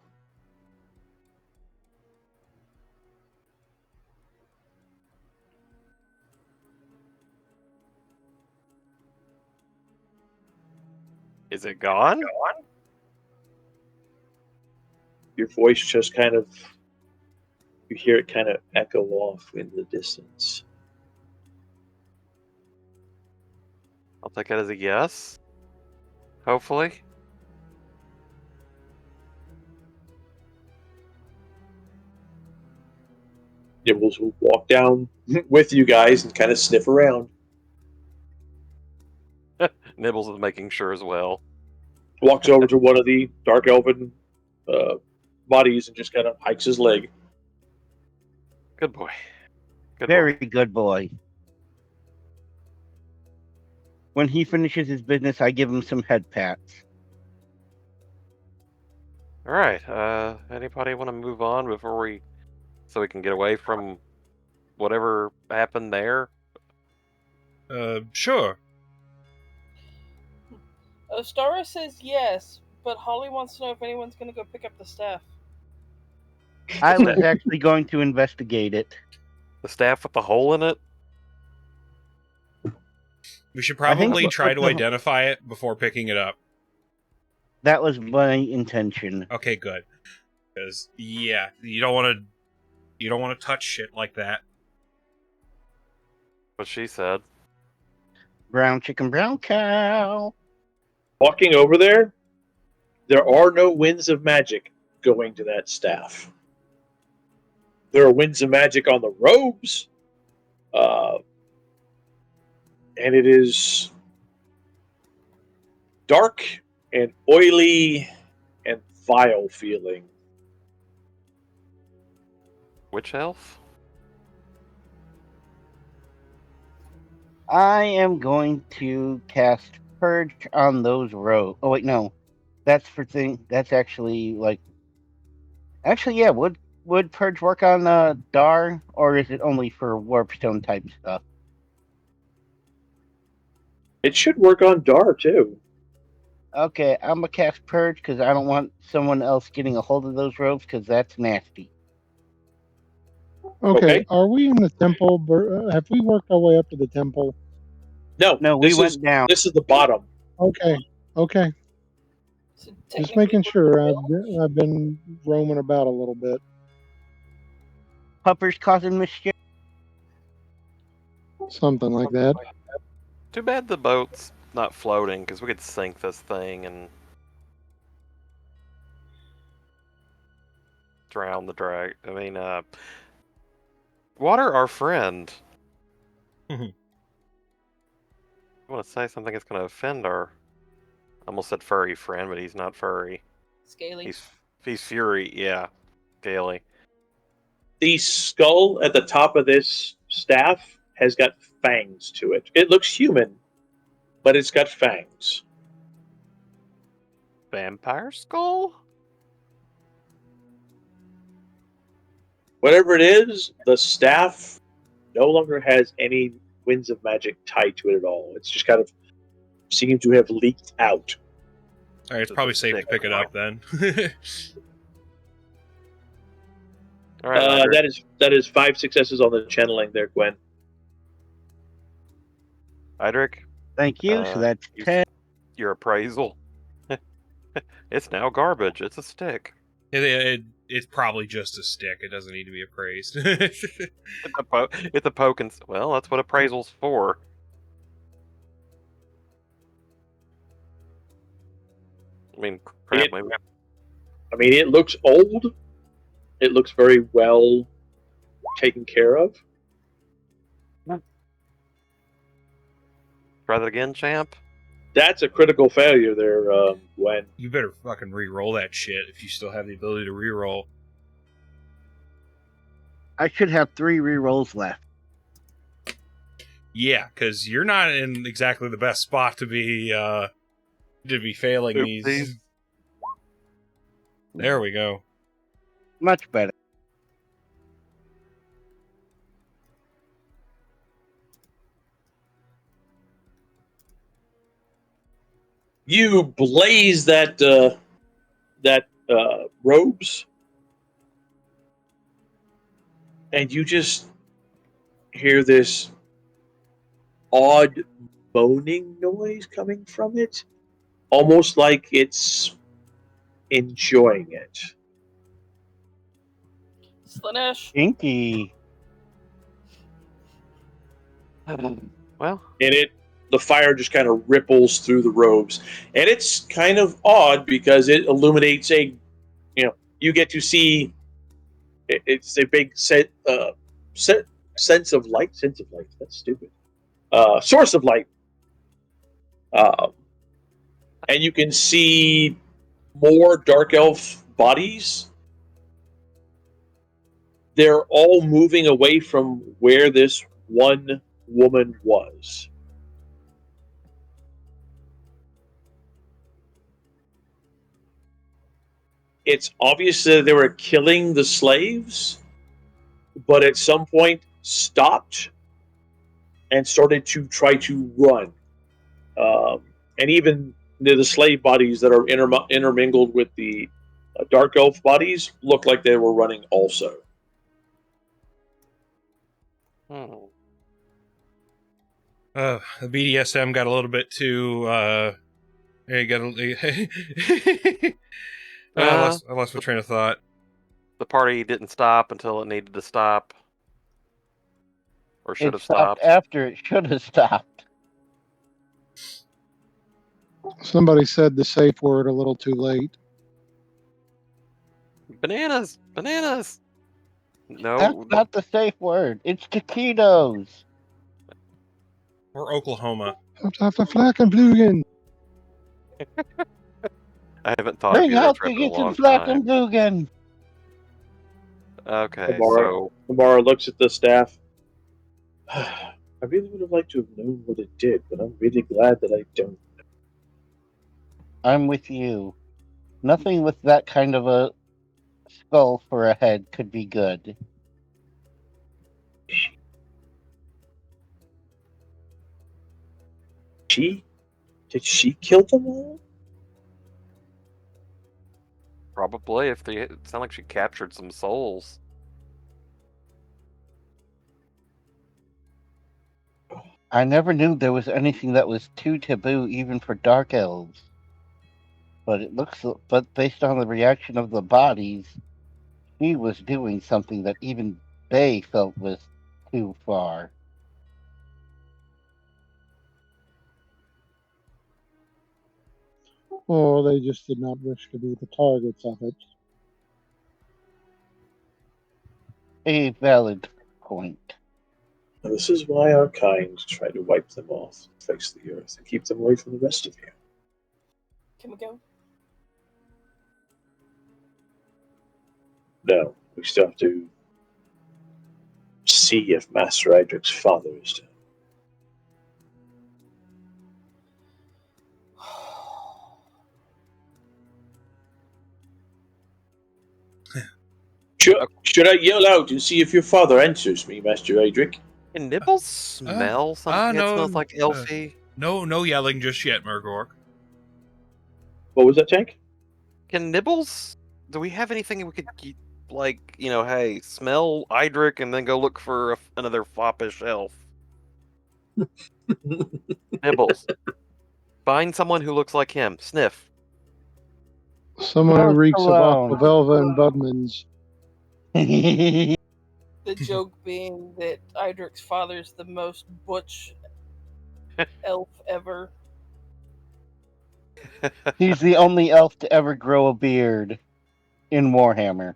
Is it gone? Your voice just kind of, you hear it kind of echo off in the distance. I'll take it as a yes. Hopefully. Nibbles will walk down with you guys and kind of sniff around. Nibbles is making sure as well. Walks over to one of the dark elven bodies and just kind of hikes his leg. Good boy. Very good boy. When he finishes his business, I give him some head pats. All right. Anybody want to move on so we can get away from whatever happened there? Sure. Ostara says yes, but Holly wants to know if anyone's going to go pick up the staff. I was actually going to investigate it. The staff with the hole in it? We should probably try to identify it before picking it up. That was my intention. Okay, good. Because yeah, you don't want to touch shit like that. What she said. Brown chicken, brown cow. Walking over there are no winds of magic going to that staff. There are winds of magic on the robes, and it is dark and oily and vile feeling. Witch elf? I am going to cast Purge on those robes. Oh wait, no, that's That's actually yeah. Would Purge work on Dar, or is it only for Warpstone type stuff? It should work on Dar too. Okay, I'm gonna cast Purge because I don't want someone else getting a hold of those robes because that's nasty. Okay, are we in the temple? Have we worked our way up to the temple? No, No, we this went is down. this is the bottom. Okay, okay. So Just technically making we're sure. built. I've been roaming about a little bit. Puppers causing mischief. Something like that. Too bad the boat's not floating, because we could sink this thing and drown the drag. I mean, water, our friend. I want to say something that's going to offend our. I almost said furry friend, but he's not furry. Scaly. He's fury, yeah, scaly. The skull at the top of this staff has got fangs to it. It looks human, but it's got fangs. Vampire skull? Whatever it is, the staff no longer has any winds of magic tied to it at all. It's just kind of seemed to have leaked out. All right, it's probably safe to pick it up then. All right, that is 5 successes on the channeling there, Gwen. Idric. Thank you. So that's 10. Your appraisal. It's now garbage. It's a stick. It's probably just a stick. It doesn't need to be appraised. It's a poke and... Well, that's what appraisal's for. I mean, crap, it looks old. It looks very well taken care of. Try that again, champ? That's a critical failure there, Gwen. You better fucking re-roll that shit if you still have the ability to re-roll. I should have 3 re-rolls left. Yeah, because you're not in exactly the best spot to be failing these. There we go. Much better. You blaze that robes, and you just hear this odd moaning noise coming from it, almost like it's enjoying it. Slaanesh. Inky. Well, And the fire just kind of ripples through the robes, and it's kind of odd because it illuminates you get to see. It's a big sense of light. Sense of light. That's stupid. Source of light. And you can see more dark elf bodies. They're all moving away from where this one woman was. It's obvious that they were killing the slaves, but at some point stopped and started to try to run. And even the slave bodies that are intermingled with the dark elf bodies look like they were running also. The BDSM got a little bit too. I lost my train of thought. The party didn't stop until it needed to stop. Or should have stopped stopped. after it should have stopped. Somebody said the safe word a little too late. Bananas! Bananas! No. That's not the safe word. It's taquitos. Or Oklahoma. Flackenblugen. I haven't thought Bring of out Eurotrip the in a long Gittin time. Flackenblugen. Okay, Amara looks at the staff. I really would have liked to have known what it did, but I'm really glad that I don't. I'm with you. Nothing with that kind of a skull for a head could be good. Did she kill them all? Probably, if they it sound like she captured some souls. I never knew there was anything that was too taboo even for dark elves. But based on the reaction of the bodies, she was doing something that even they felt was too far. Or they just did not wish to be the targets of it. A valid point. Now, this is why our kind try to wipe them off the face of the earth and keep them away from the rest of you. Can we go? No, we still have to see if Master Idric's father is dead. Should I yell out and see if your father answers me, Master Idric? Can Nibbles smell something that smells like Elfie? No yelling just yet, Murgork. What was that, Tank? Can Nibbles? Do we have anything we could keep, like, hey, smell Idric and then go look for another foppish elf? Nibbles. Find someone who looks like him. Sniff. Someone who reeks of Aquavelva and Bugman's. The joke being that Idric's father's the most butch elf ever. He's the only elf to ever grow a beard in Warhammer.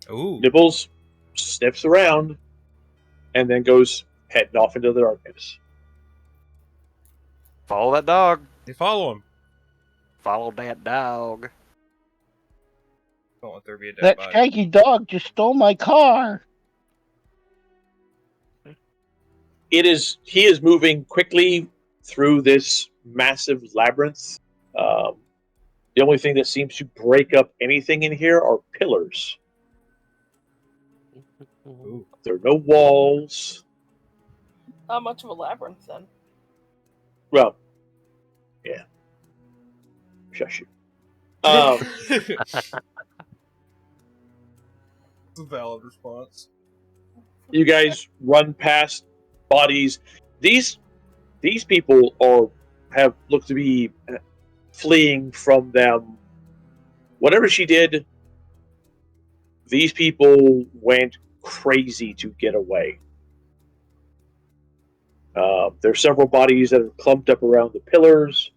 Ooh. Nibbles sniffs around and then goes heading off into the darkness. Follow that dog. They follow him. Follow that dog. Don't let there be a dead That body. shaggy dog just stole my car. He is moving quickly through this massive labyrinth. The only thing that seems to break up anything in here are pillars. Ooh. There are no walls. Not much of a labyrinth then. Well, yeah. Shush you. That's a valid response. You guys run past bodies. These people have looked to be fleeing from them. Whatever she did, these people went crazy to get away. There are several bodies that are clumped up around the pillars.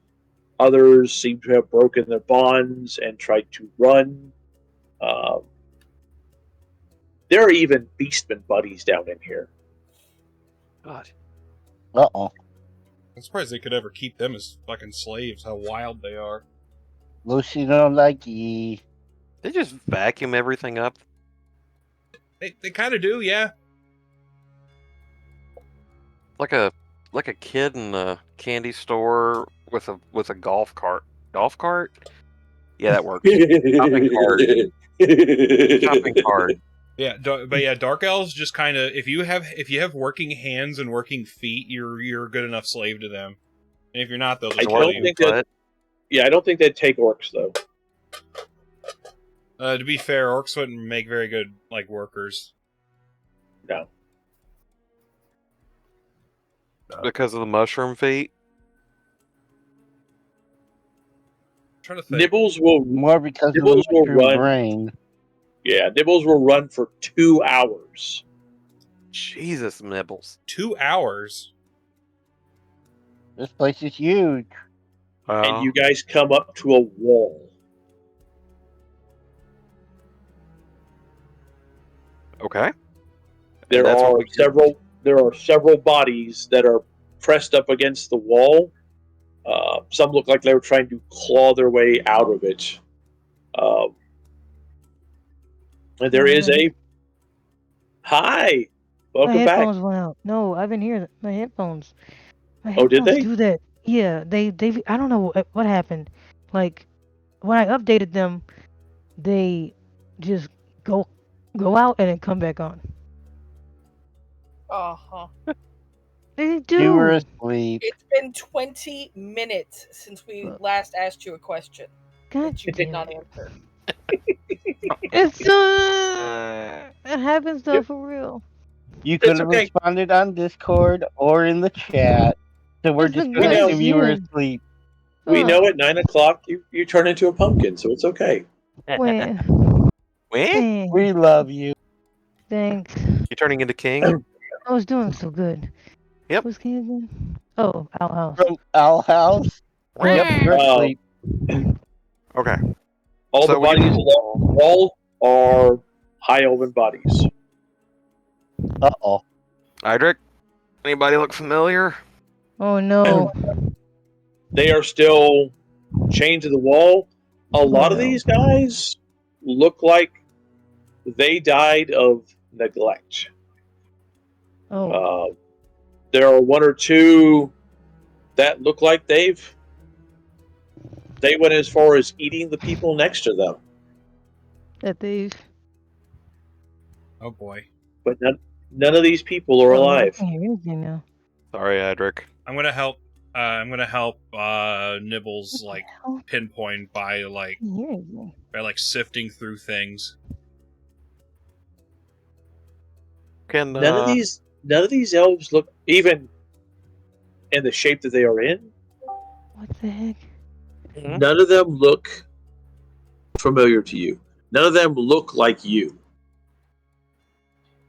Others seem to have broken their bonds and tried to run. There are even beastmen buddies down in here. God. Uh-oh. I'm surprised they could ever keep them as fucking slaves, how wild they are. Lucy don't like ye. They just vacuum everything up. They kind of do, yeah. Like a kid in a candy store with a golf cart. Golf cart? Yeah, that works. Shopping cart. Shopping cart. Yeah, but yeah, dark elves just kind of if you have working hands and working feet, you're a good enough slave to them. And if you're not, they'll just I don't think that. Yeah, I don't think they'd take orcs though. To be fair, orcs wouldn't make very good workers. No. Because of the mushroom feet? I'm trying to think. Nibbles will More because Nibbles of the will mushroom run. brain. Yeah, Nibbles will run for 2 hours. Jesus, Nibbles. 2 hours. This place is huge. And you guys come up to a wall. Okay. There are several bodies that are pressed up against the wall. Some look like they were trying to claw their way out of it. And there is a hi. Welcome my back. headphones went out. No, I've been hearing my headphones. My Oh, did headphones they? do that. Yeah, they. I don't know what happened. Like when I updated them, they just go out and then come back on. Uh-huh. They do. You were asleep. It's been 20 minutes since we last asked you a question God that you did damn not it. answer. It's it happens though, for real. You could It's have okay. responded on Discord or in the chat. So we're It's a just going to good assume you were question. asleep. We know Huh. at 9 o'clock you turn into a pumpkin, so it's okay. Wait. Weh? We love you. Thanks. You turning into king? I was doing so good. Yep. Who's king again? Oh, Outhouse. From Owl House. Yep, you're asleep. Okay. All So the we- bodies along the wall are high elven bodies. Uh-oh. Idric, anybody look familiar? Oh no. They are still chained to the wall. A lot of no. these guys look like they died of neglect. Oh. There are one or two that look like they went as far as eating the people next to them, That they've. Oh boy. but none of these people are Oh, no, I alive. can't hear anything now. Sorry, Idric. I'm gonna help. Nibbles like hell? pinpoint by I can't hear anything. sifting through things. Can None of these elves look, even in the shape that they are in, What the heck? Mhm. none of them look familiar to you. None of them look like you.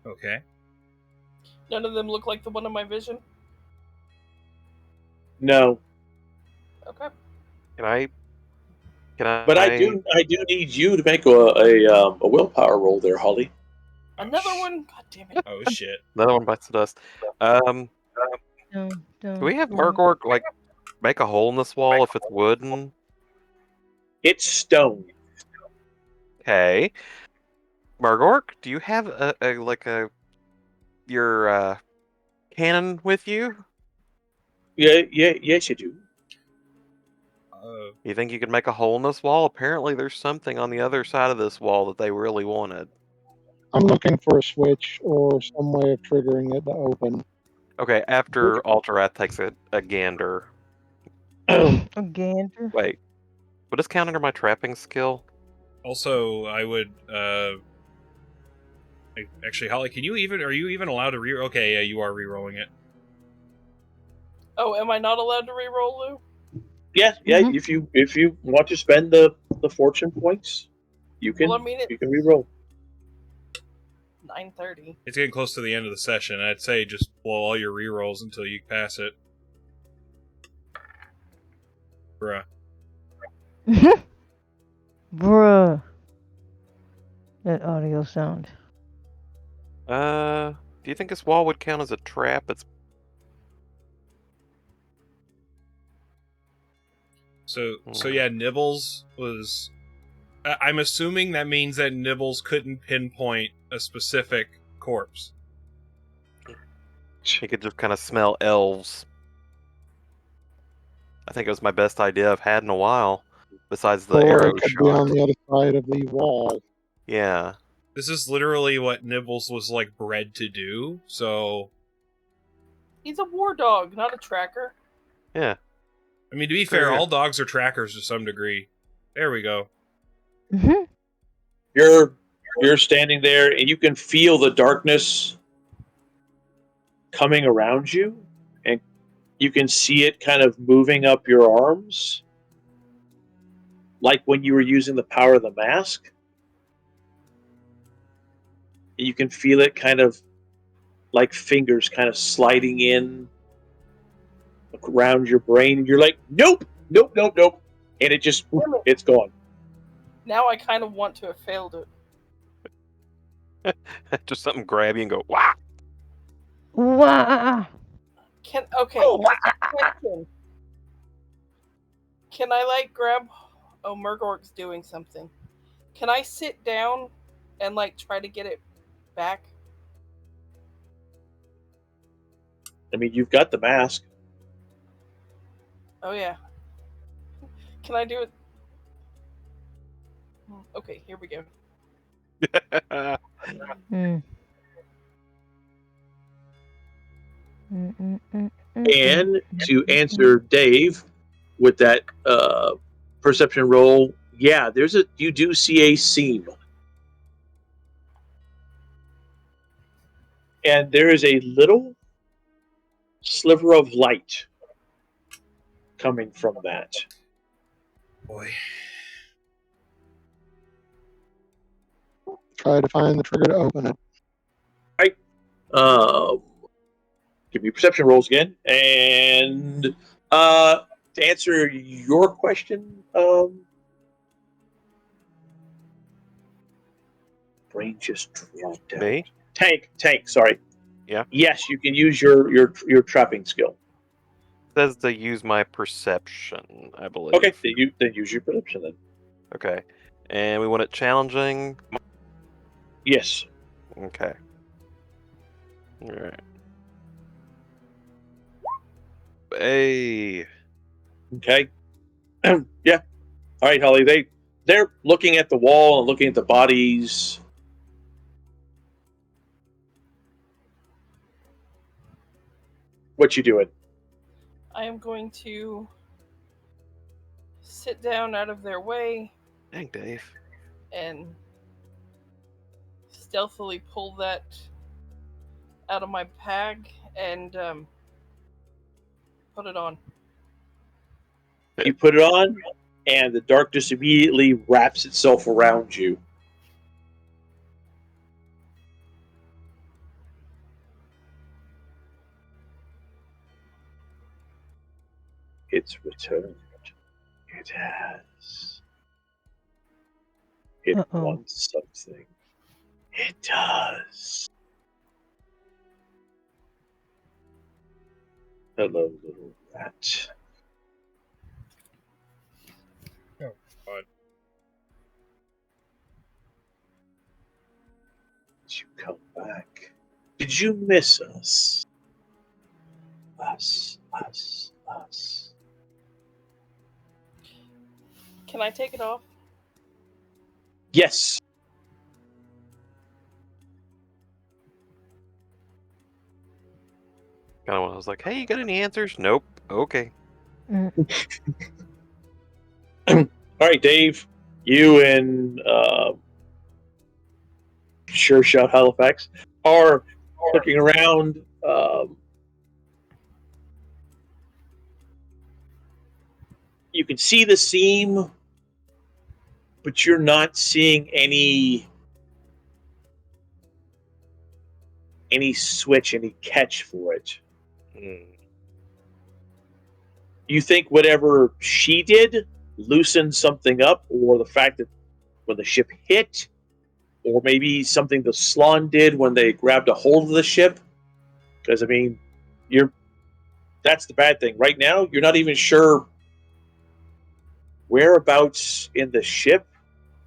Okay. None of them look like the one in my vision. No, Okay. Can I? but I do need you to make a willpower roll there, Holly. Another one? God damn it. Oh shit. Another one bites the dust. No, Do we have Murgork like make a hole in this wall if it's wooden? It's stone. Okay. Murgork, do you have your cannon with you? Yes, you do. You think you could make a hole in this wall? Apparently, there's something on the other side of this wall that they really wanted. I'm looking for a switch or some way of triggering it to open. Okay, after Alterath takes a gander. A gander? Wait, would this count under my trapping skill? Also, I would. Actually, Holly, are you even allowed to re? Okay, yeah, you are re-rolling it. Oh, am I not allowed to re-roll, Lou? Yeah. Mhm. If you want to spend the fortune points, you can. Well, I mean, you can re-roll. 9:30. It's getting close to the end of the session. I'd say just blow all your re-rolls until you pass it. Bruh. Bruh. That audio sound. Do you think this wall would count as a trap? It's So yeah, Nibbles was. I'm assuming that means that Nibbles couldn't pinpoint a specific corpse. he could just kind of smell elves. I think it was my best idea I've had in a while, besides the Or arrow it could be on shot. the other side of the wall. Yeah. This is literally what Nibbles was like bred to do. So He's a war dog, not a tracker. Yeah. I mean, to be fair, Yeah. all dogs are trackers to some degree. There we go. Mm-hmm. You're standing there, and you can feel the darkness coming around you, and you can see it kind of moving up your arms, like when you were using the power of the mask. And you can feel it kind of like fingers kind of sliding in around your brain. And you're like, nope. And it just, it's gone. Now I kind of want to have failed it. Just something grab you and go, wah! Wow. Okay. Question. Can I like grab? Oh, Murgork's doing something. Can I sit down and like try to get it back? I mean, you've got the mask. Oh yeah. Can I do it? Okay, here we go. Mm. And to answer Dave with that perception roll, yeah, you do see a seam. and there is a little sliver of light coming from that. Boy. Try to find the trigger to open it. Give me perception rolls again, and to answer your question, brain just dropped out. Me? Tank. Sorry. Yeah. Yes, you can use your trapping skill. It says to use my perception, I believe. Okay, then use your perception then. Okay. And we want it challenging. Yes. Okay. Alright. Hey. Okay. Yeah. All right, Holly. They're looking at the wall and looking at the bodies. What you doing? I am going to sit down out of their way Dang, Dave. and stealthily pull that out of my bag and put it on. You put it on, and the darkness immediately wraps itself around you. It's returned. It has. It wants something. It does. Hello, little rat. Oh, God. Did you come back? Did you miss us? Us. Can I take it off? Yes. Kind of when I was like, hey, you got any answers? Nope. Okay. All right, Dave. You and Sure Shot Halifax are looking around. You can see the seam, but you're not seeing any switch, any catch for it. You think whatever she did loosened something up, or the fact that when the ship hit, or maybe something the Slon did when they grabbed a hold of the ship? Because, I mean, that's the bad thing. Right now, you're not even sure whereabouts in the ship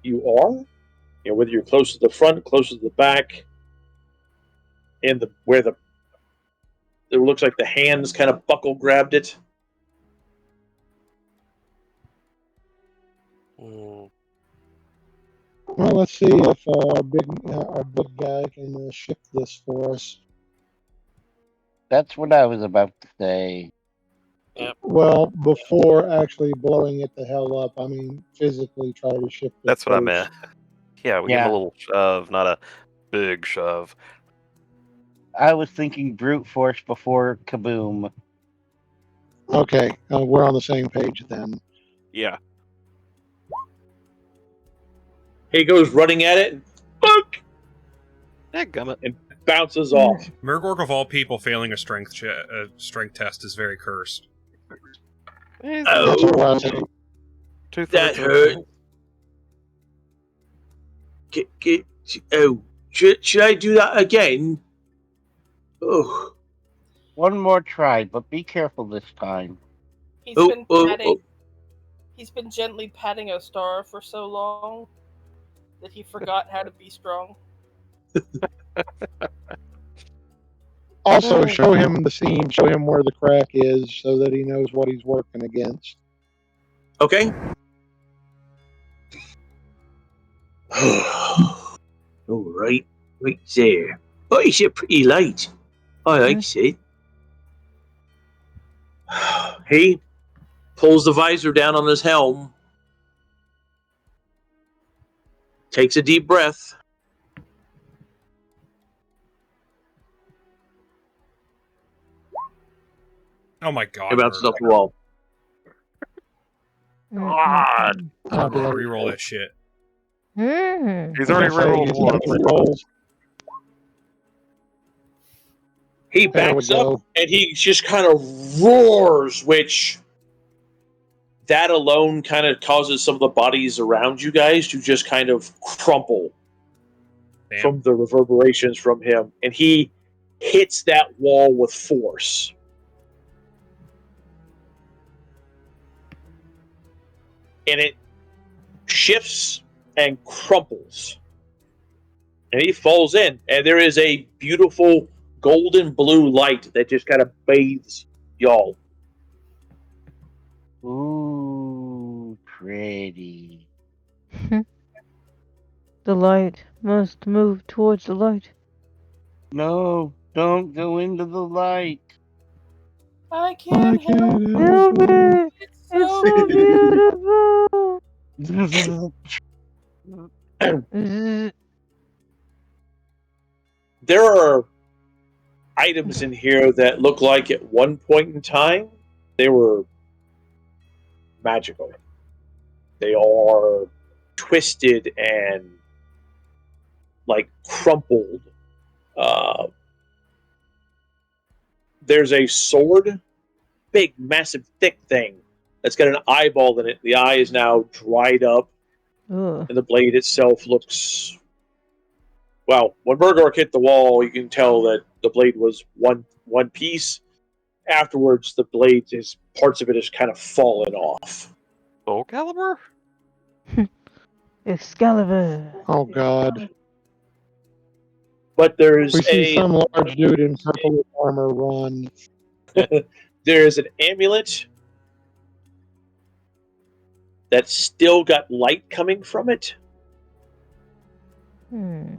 you are. You know, whether you're close to the front, close to the back, and it looks like the hands kind of buckle grabbed it. Well, let's see if our big guy can ship this for us. That's what I was about to say. Well, before actually blowing it the hell up, I mean, physically try to ship it. That's what I first. meant. Yeah, we give him a little shove, not a big shove. I was thinking brute force before kaboom. Okay, we're on the same page then. Yeah. He goes running at it, and book, Dadgummit. and bounces off. Murgork, of all people, failing a strength test is very cursed. That's what I was saying. That hurt. Should I do that again? Oh. One more try, but be careful this time. He's been gently patting Ostar for so long that he forgot how to be strong. Also, show him the seam, show him where the crack is, so that he knows what he's working against. Okay. All right there. Oh, it's a pretty light. I like it. He pulls the visor down on his helm, takes a deep breath, Oh my god. It bounces Murder. off the wall. God. Oh, dear. Reroll that shit. He's already rerolled once. He There we backs up go. and he just kind of roars, which that alone kind of causes some of the bodies around you guys to just kind of crumple Damn. from the reverberations from him. And he hits that wall with force. And it shifts and crumples. And he falls in. And there is a beautiful golden blue light that just kind of bathes y'all. Ooh, pretty. The light must move towards the light. No, don't go into the light. I can't help it. Help me! It's It's so so beautiful. beautiful. There are items in here that look like at one point in time they were magical. They are twisted and like crumpled. There's a sword, big, massive, thick thing that's got an eyeball in it. The eye is now dried up, Ugh. and the blade itself looks. Well, when Murgork hit the wall, you can tell that the blade was one piece. Afterwards, the blade is parts of it has kind of fallen off. Soul Calibur? Excalibur. Oh, God. But there's We see some large dude in purple armor run. there's an amulet that's still got light coming from it, Hmm.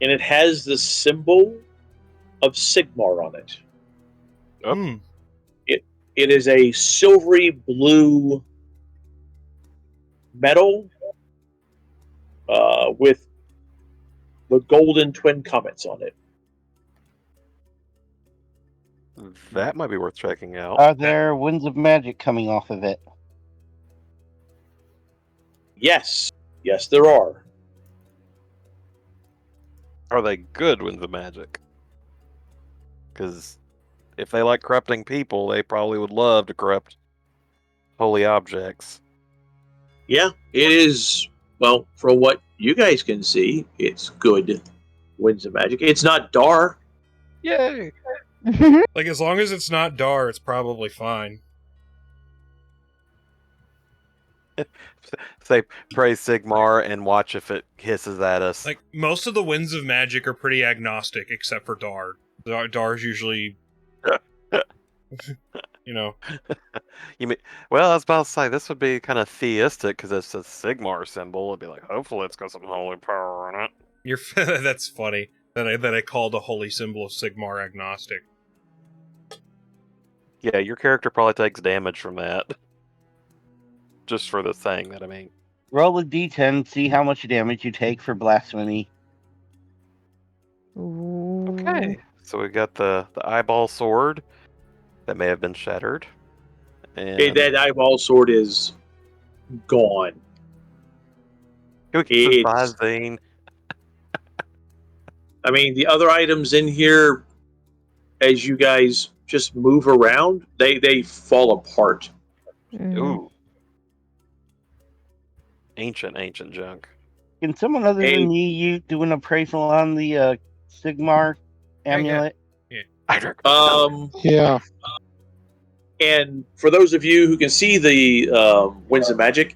and it has the symbol of Sigmar on it. Mm. It is a silvery blue metal with the golden twin comets on it. That might be worth checking out. Are there winds of magic coming off of it? Yes, there are. Are they good winds of magic? Because if they like corrupting people, they probably would love to corrupt holy objects. Yeah, it is. Well, from what you guys can see, it's good winds of magic. It's not dark. Yay! Like, as long as it's not Dar, it's probably fine. Say, praise Sigmar and watch if it hisses at us. Like, most of the winds of magic are pretty agnostic, except for Dar. Dar's usually... you know. You mean, well, I was about to say, this would be kind of theistic because it's a Sigmar symbol. It'd be like, hopefully it's got some holy power in it. That's funny that I called a holy symbol of Sigmar agnostic. Yeah, your character probably takes damage from that. Just for the thing that I mean. Roll a d10, see how much damage you take for blasphemy. Okay, so we got the eyeball sword that may have been shattered. And That eyeball sword is gone. who can survive, Zane? I mean, the other items in here, as you guys just move around, they fall apart. Ooh. Ancient junk. Can someone other than you do an appraisal on the Sigmar amulet? Yeah. And for those of you who can see the winds of magic,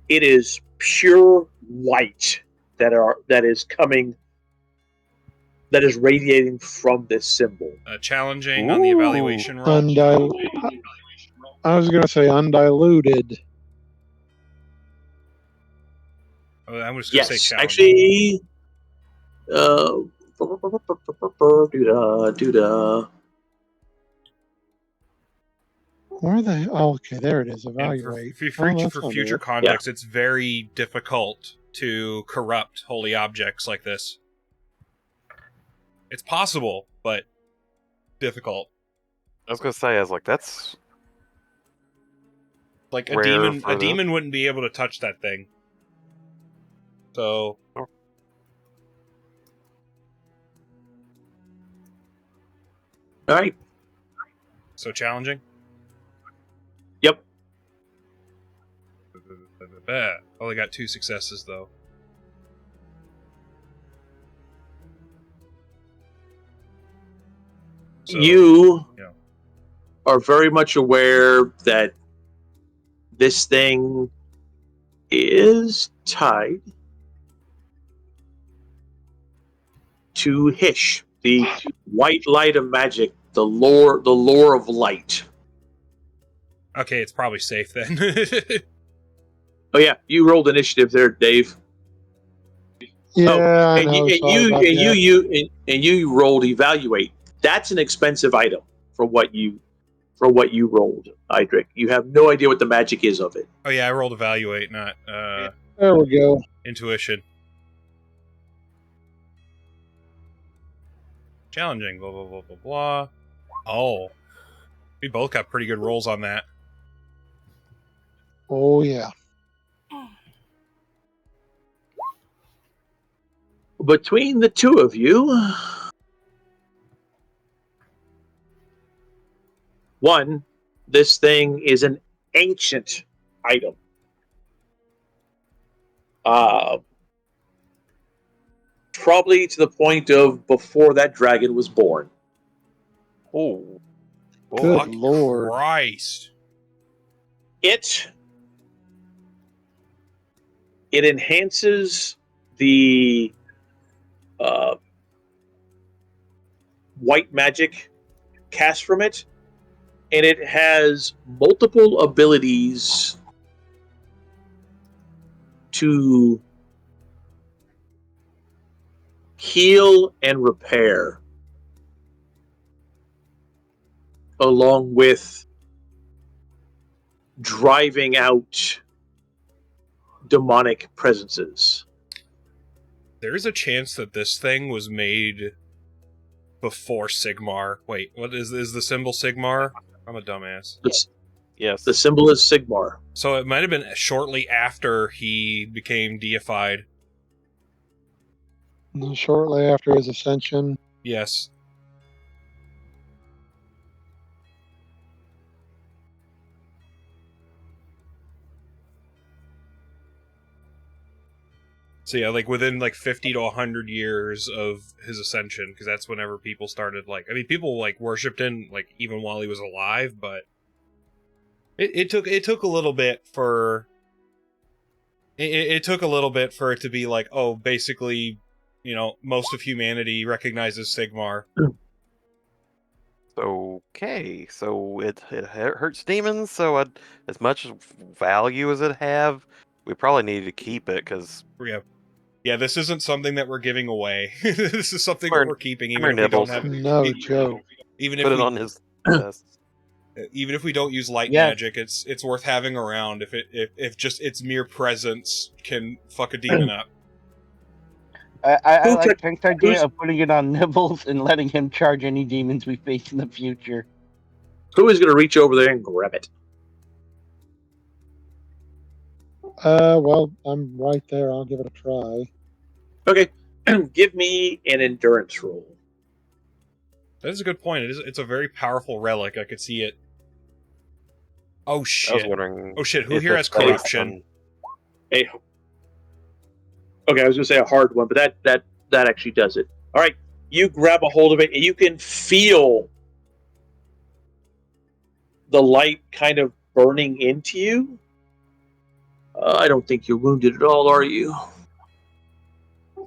it is pure white that is radiating from this symbol. Challenging on the evaluation roll. I was going to say undiluted. I was going to say challenging. Actually, Where the? Oh, okay, there it is. Evaluate. For future context, it's very difficult to corrupt holy objects like this. It's possible, but difficult. I was gonna say, I was like, that's Like rare a for them. demon wouldn't be able to touch that thing. So All right. so challenging. Yep. Only got 2 successes though. So, You yeah. are very much aware that this thing is tied to Hish, the white light of magic, the lore of light. Okay, it's probably safe then. Oh yeah, you rolled initiative there, Dave. Yeah, Oh, I and know. you, Sorry about that. and you rolled evaluate. That's an expensive item for what you rolled, Idric. You have no idea what the magic is of it. Oh yeah, I rolled evaluate, not There we go. intuition. Challenging, blah blah blah blah blah. Oh. We both got pretty good rolls on that. Oh yeah. Between the two of you, one, this thing is an ancient item. Probably to the point of before that dragon was born. Oh, Good Fuck lord. Christ. It enhances the white magic cast from it, and it has multiple abilities to heal and repair, along with driving out demonic presences. There is a chance that this thing was made before Sigmar. Wait, what is the symbol Sigmar? I'm a dumbass. yes. The symbol is Sigmar. So it might have been shortly after he became deified. And shortly after his ascension. Yes. So yeah, like within like 50 to 100 years of his ascension, because that's whenever people started people like worshipped him like even while he was alive, but it took a little bit for it took a little bit for it to be like, oh, basically, most of humanity recognizes Sigmar. Okay, so it hurts demons. So as much value as it have, we probably need to keep it because Yeah, this isn't something that we're giving away. This is something that we're keeping, even if we don't have. No joke. Even if put it we, on his desk. even if we don't use light Yeah. magic, it's worth having around. If just its mere presence can fuck a demon up. I like Tank's idea of putting it on Nibbles and letting him charge any demons we face in the future. Who is going to reach over there and grab it? Well, I'm right there. I'll give it a try. Okay, give me an endurance roll. That is a good point. It's a very powerful relic. I could see it. Oh I was shit! wondering. Oh shit! Who if here it's has based corruption? Okay, I was going to say a hard one, but that actually does it. All right, you grab a hold of it, and you can feel the light kind of burning into you. I don't think you're wounded at all, are you?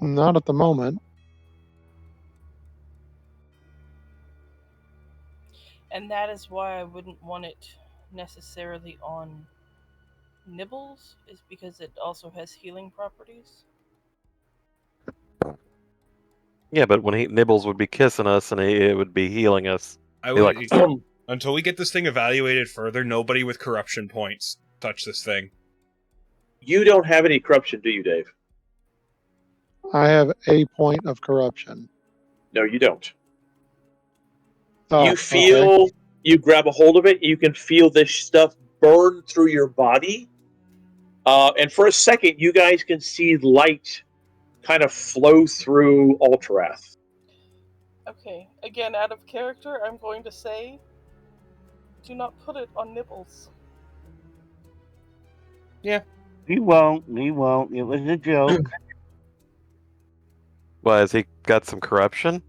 Not at the moment. And that is why I wouldn't want it necessarily on Nibbles, is because it also has healing properties. Yeah, but when Nibbles would be kissing us and it would be healing us. I Be would like, until we get this thing evaluated further. Nobody with corruption points touch this thing. You don't have any corruption, do you, Dave? I have a point of corruption. No, you don't. Oh, You feel okay. You grab a hold of it, you can feel this stuff burn through your body. And for a second, you guys can see light kind of flow through Alterath. Okay, again, out of character, I'm going to say, do not put it on Nibbles. We won't. We won't. It was a joke. Why, has he got some corruption?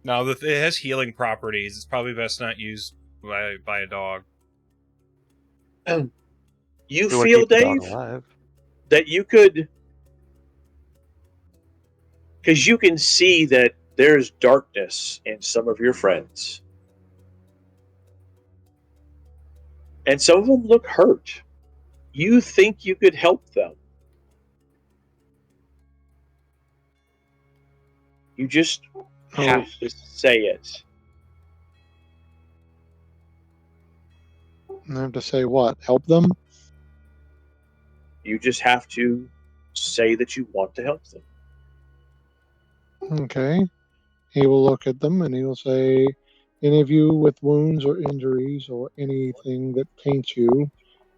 No, it has healing properties. It's probably best not used by a dog. You We wanna feel, keep the dog Dave, alive. that you could, because you can see that there's darkness in some of your friends. And some of them look hurt. You think you could help them. You just have to say it. I have to say what? Help them? You just have to say that you want to help them. Okay. He will look at them and he will say, any of you with wounds or injuries or anything that taints you,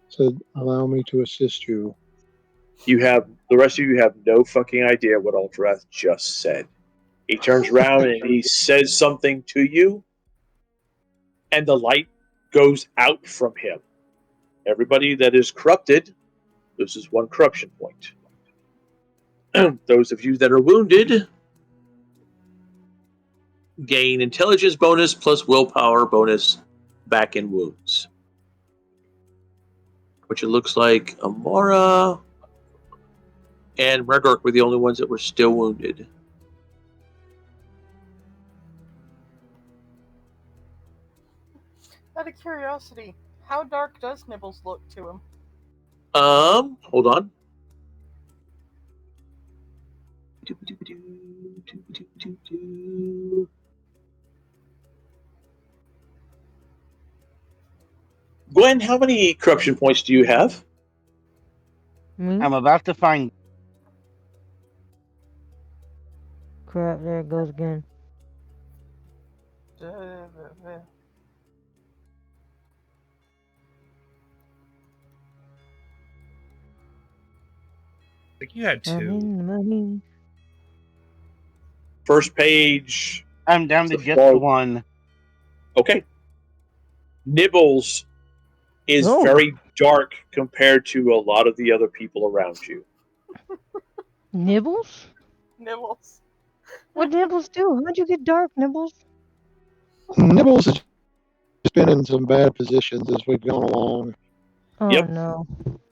said, allow me to assist you. The rest of you have no fucking idea what Alterath just said. He turns around and he says something to you, and the light goes out from him. Everybody that is corrupted loses 1 corruption point. Those of you that are wounded gain intelligence bonus plus willpower bonus back in wounds. Which it looks like Amora and Regork were the only ones that were still wounded. Out of curiosity, how dark does Nibbles look to him? Hold on. Gwen, how many corruption points do you have? Me? I'm about to find. Crap, there it goes again. I think you had 2. I'm in the money. First page. I'm down to The just fog. 1. Okay. Nibbles is Oh. very dark compared to a lot of the other people around you. Nibbles? Nibbles. What Nibbles do? How'd you get dark, Nibbles? Nibbles has just been in some bad positions as we've gone along. Oh Yep. no.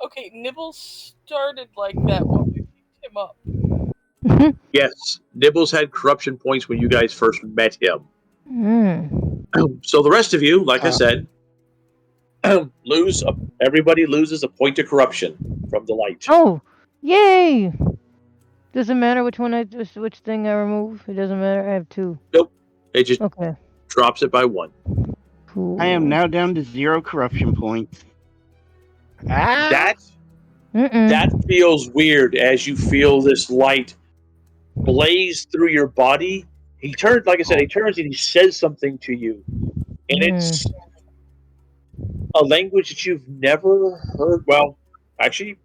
Okay, Nibbles started like that when we picked him up. Yes, Nibbles had corruption points when you guys first met him. So the rest of you, like I said, everybody loses a point of corruption from the light. Oh, yay! Doesn't matter which thing I remove. It doesn't matter. I have 2. Nope. It just Okay. drops it by 1. Cool. I am now down to 0 corruption points. That feels weird as you feel this light blaze through your body. He turns and he says something to you. And it's a language that you've never heard. Well, actually,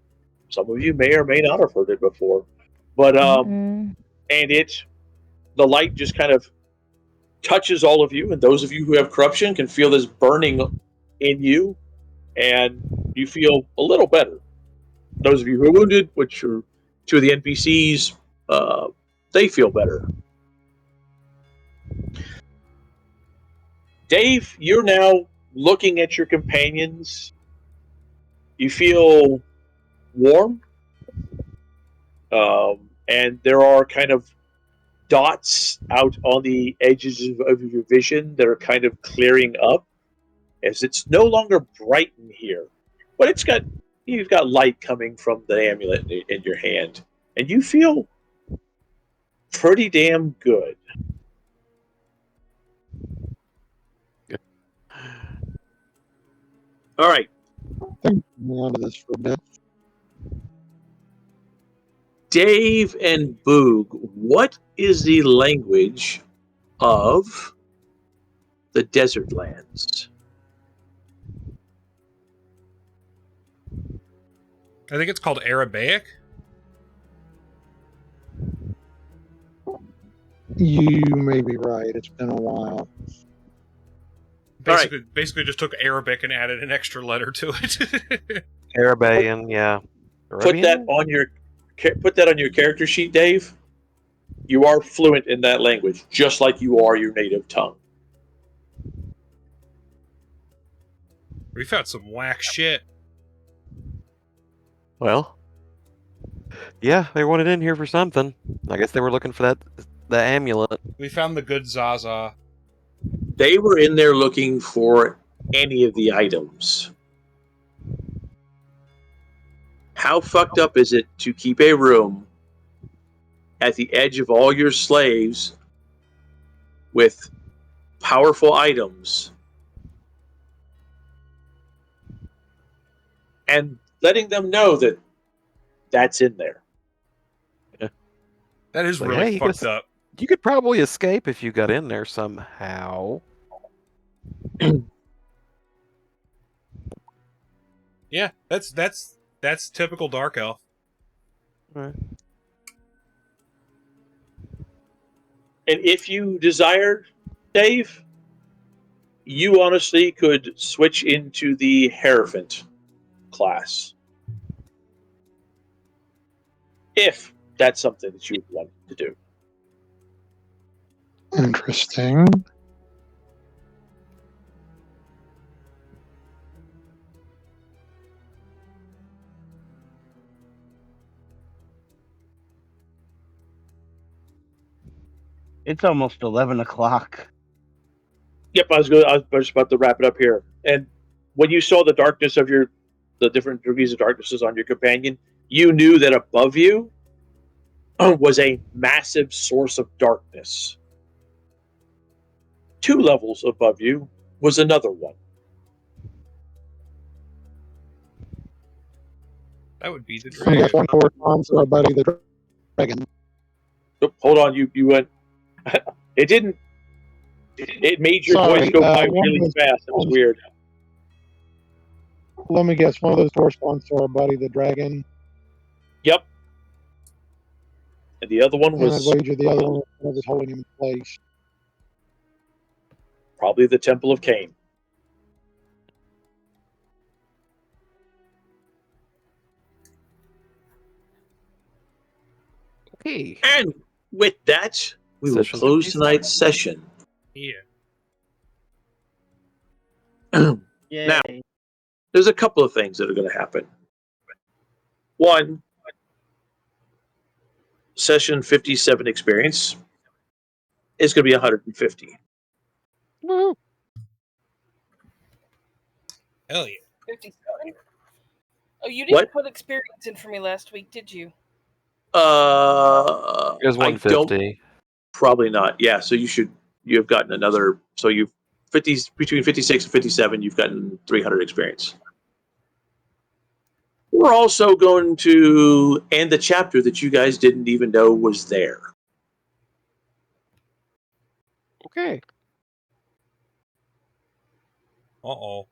some of you may or may not have heard it before. But the light just kind of touches all of you, and those of you who have corruption can feel this burning in you, and you feel a little better. Those of you who are wounded, which are 2 of the NPCs, they feel better. Dave, you're now looking at your companions. You feel warm, and there are kind of dots out on the edges of your vision that are kind of clearing up, as it's no longer bright in here, but you've got light coming from the amulet in your hand, and you feel pretty damn good. All right. Hang on to this for a bit. Dave and Boog, what is the language of the desert lands. I think it's called Arabic. You may be right. It's been a while. Basically just took Arabic and added an extra letter to it. Arabian, yeah. Put that on your character sheet, Dave. You are fluent in that language, just like you are your native tongue. We found some whack shit. Well, yeah, they wanted in here for something. I guess they were looking for the amulet. We found the good Zaza. They were in there looking for any of the items. How fucked up is it to keep a room at the edge of all your slaves with powerful items and letting them know that that's in there? That is Like, really hey, fucked up. You could probably escape if you got in there somehow. Yeah, that's typical Dark Elf. Right. And if you desired, Dave, you honestly could switch into the Hierophant class. If that's something that you want to do. Interesting. It's almost 11 o'clock. Yep, I was just about to wrap it up here. And when you saw the darkness of the different degrees of darknesses on your companion, you knew that above you was a massive source of darkness. 2 levels above you was another one. That would be the I dragon. got one more response to our buddy the dragon. Oh, hold on, you went. It didn't. It made your Sorry, voice go by one really was- fast. It was weird. Let me guess. One of those corresponds to our buddy the dragon. Yep. And the other one And I'd was wager the other one was holding him in place. probably the Temple of Cain. Okay. And with that, we will Session close 57. tonight's session. Yeah. Yay. Now, there's a couple of things that are going to happen. One, session 57 experience is going to be 150. Woo. Hell yeah. 57. Oh, you What? didn't put experience in for me last week, did you? It was I don't. 150. Probably not. Yeah, so you have gotten another. So you've between 56 and 57, you've gotten 300 experience. We're also going to end the chapter that you guys didn't even know was there. Okay. Uh-oh.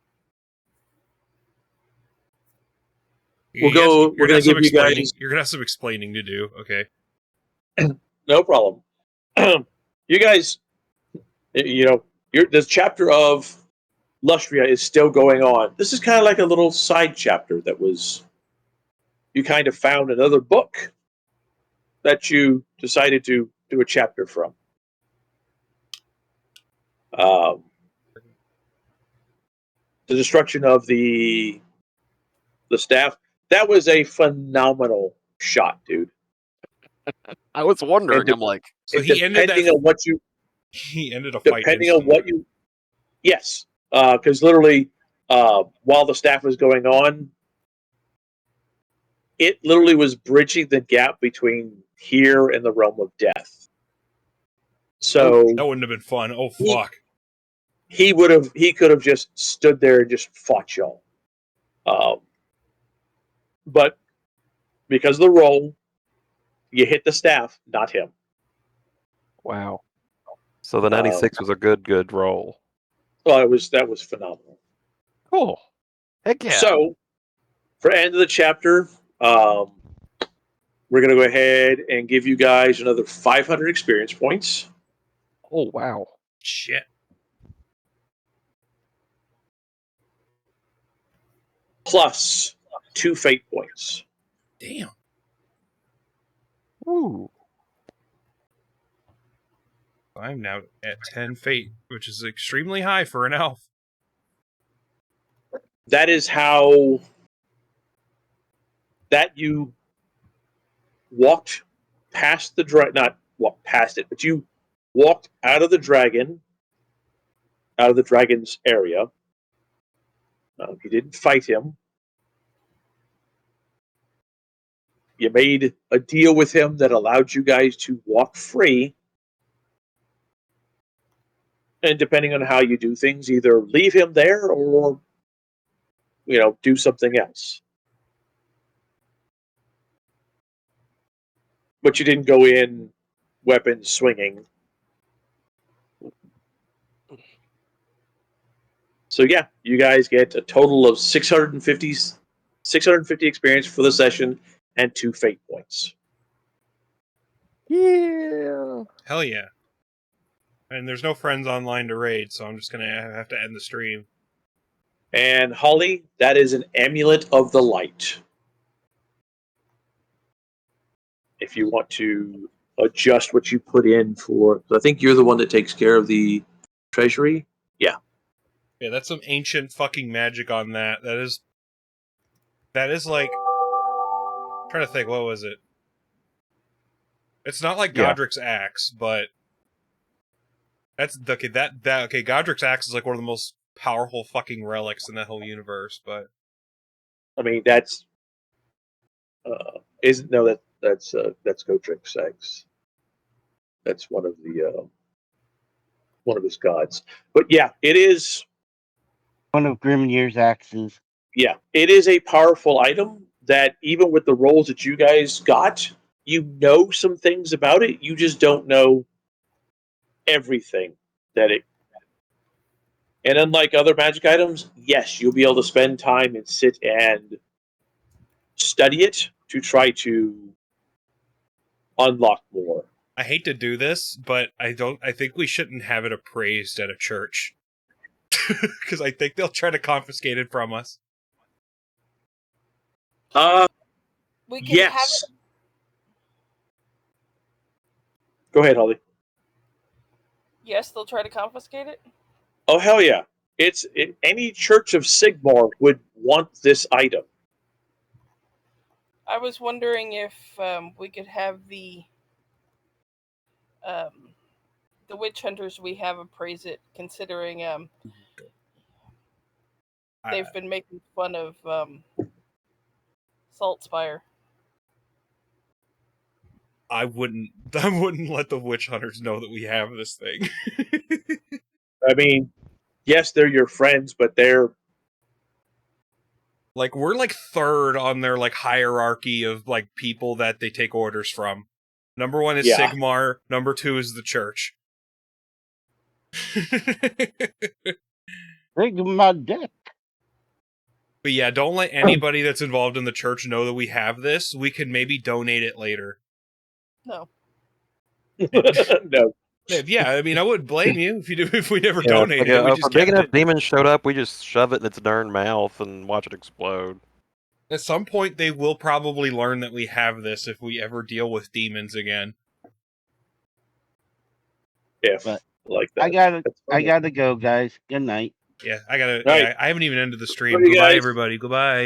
We're going to give you guys. You're gonna have some explaining to do. Okay. No problem. You guys, this chapter of Lustria is still going on. This is kind of like a little side chapter that was. You kind of found another book that you decided to do a chapter from. The destruction of the staff. That was a phenomenal shot, dude. I was wondering. And I'm like, So he ended depending that. on what you. He ended a fight. Depending on what you. Yes, because literally, while the staff was going on, it literally was bridging the gap between here and the realm of death. So That wouldn't have been fun. Oh fuck. he could have just stood there and just fought y'all. But because of the roll, you hit the staff, not him. wow. So the 96 was a good roll. Well, that was phenomenal. Cool. Heck yeah. So, for end of the chapter, we're going to go ahead and give you guys another 500 experience points. Oh, wow. Shit. Plus 2 fate points. Damn. Ooh. I'm now at 10 fate, which is extremely high for an elf. That is how that you walked past the not walked past it, but you walked out of the dragon's area. You didn't fight him. You made a deal with him that allowed you guys to walk free. And depending on how you do things, either leave him there or, do something else. But you didn't go in weapons swinging. So yeah, you guys get a total of 650 experience for the session and 2 fate points. Yeah. Hell yeah. And there's no friends online to raid, so I'm just going to have to end the stream. And Holly, that is an amulet of the light. If you want to adjust what you put in for, I think you're the one that takes care of the treasury. Yeah. Yeah, that's some ancient fucking magic on that. That is like, I'm trying to think, what was it? It's not like Yeah. Godric's axe, but that's okay. Okay. Godric's axe is like one of the most powerful fucking relics in the whole universe. But I mean, that's that's Godric's axe. That's one of his gods. But yeah, it is. One of Grimnir's axes. Yeah, it is a powerful item that even with the rolls that you guys got, you know some things about it. You just don't know everything that it. And unlike other magic items, yes, you'll be able to spend time and sit and study it to try to unlock more. I hate to do this, but I think we shouldn't have it appraised at a church. Because I think they'll try to confiscate it from us. We can Yes. have it. Go ahead, Holly. Yes, they'll try to confiscate it. Oh hell yeah! Any Church of Sigmar would want this item. I was wondering if we could have the witch hunters we have appraise it, considering they've been making fun of Saltspire. I wouldn't let the witch hunters know that we have this thing. I mean, yes, they're your friends, but they're like, we're like third on their like hierarchy of like people that they take orders from. Number 1 is Sigmar. Number 2 is the church. Sigma dick. But yeah, don't let anybody that's involved in the church know that we have this. We can maybe donate it later. No. No. Yeah, I mean, I wouldn't blame you if we never donated like it. We if just a big kept enough it. demon showed up, we just shove it in its darn mouth and watch it explode. At some point, they will probably learn that we have this if we ever deal with demons again. If But like that. I gotta go, guys. Good night. Yeah, I gotta. Right. Yeah, I haven't even ended the stream. Bye, Goodbye, guys. everybody. Goodbye.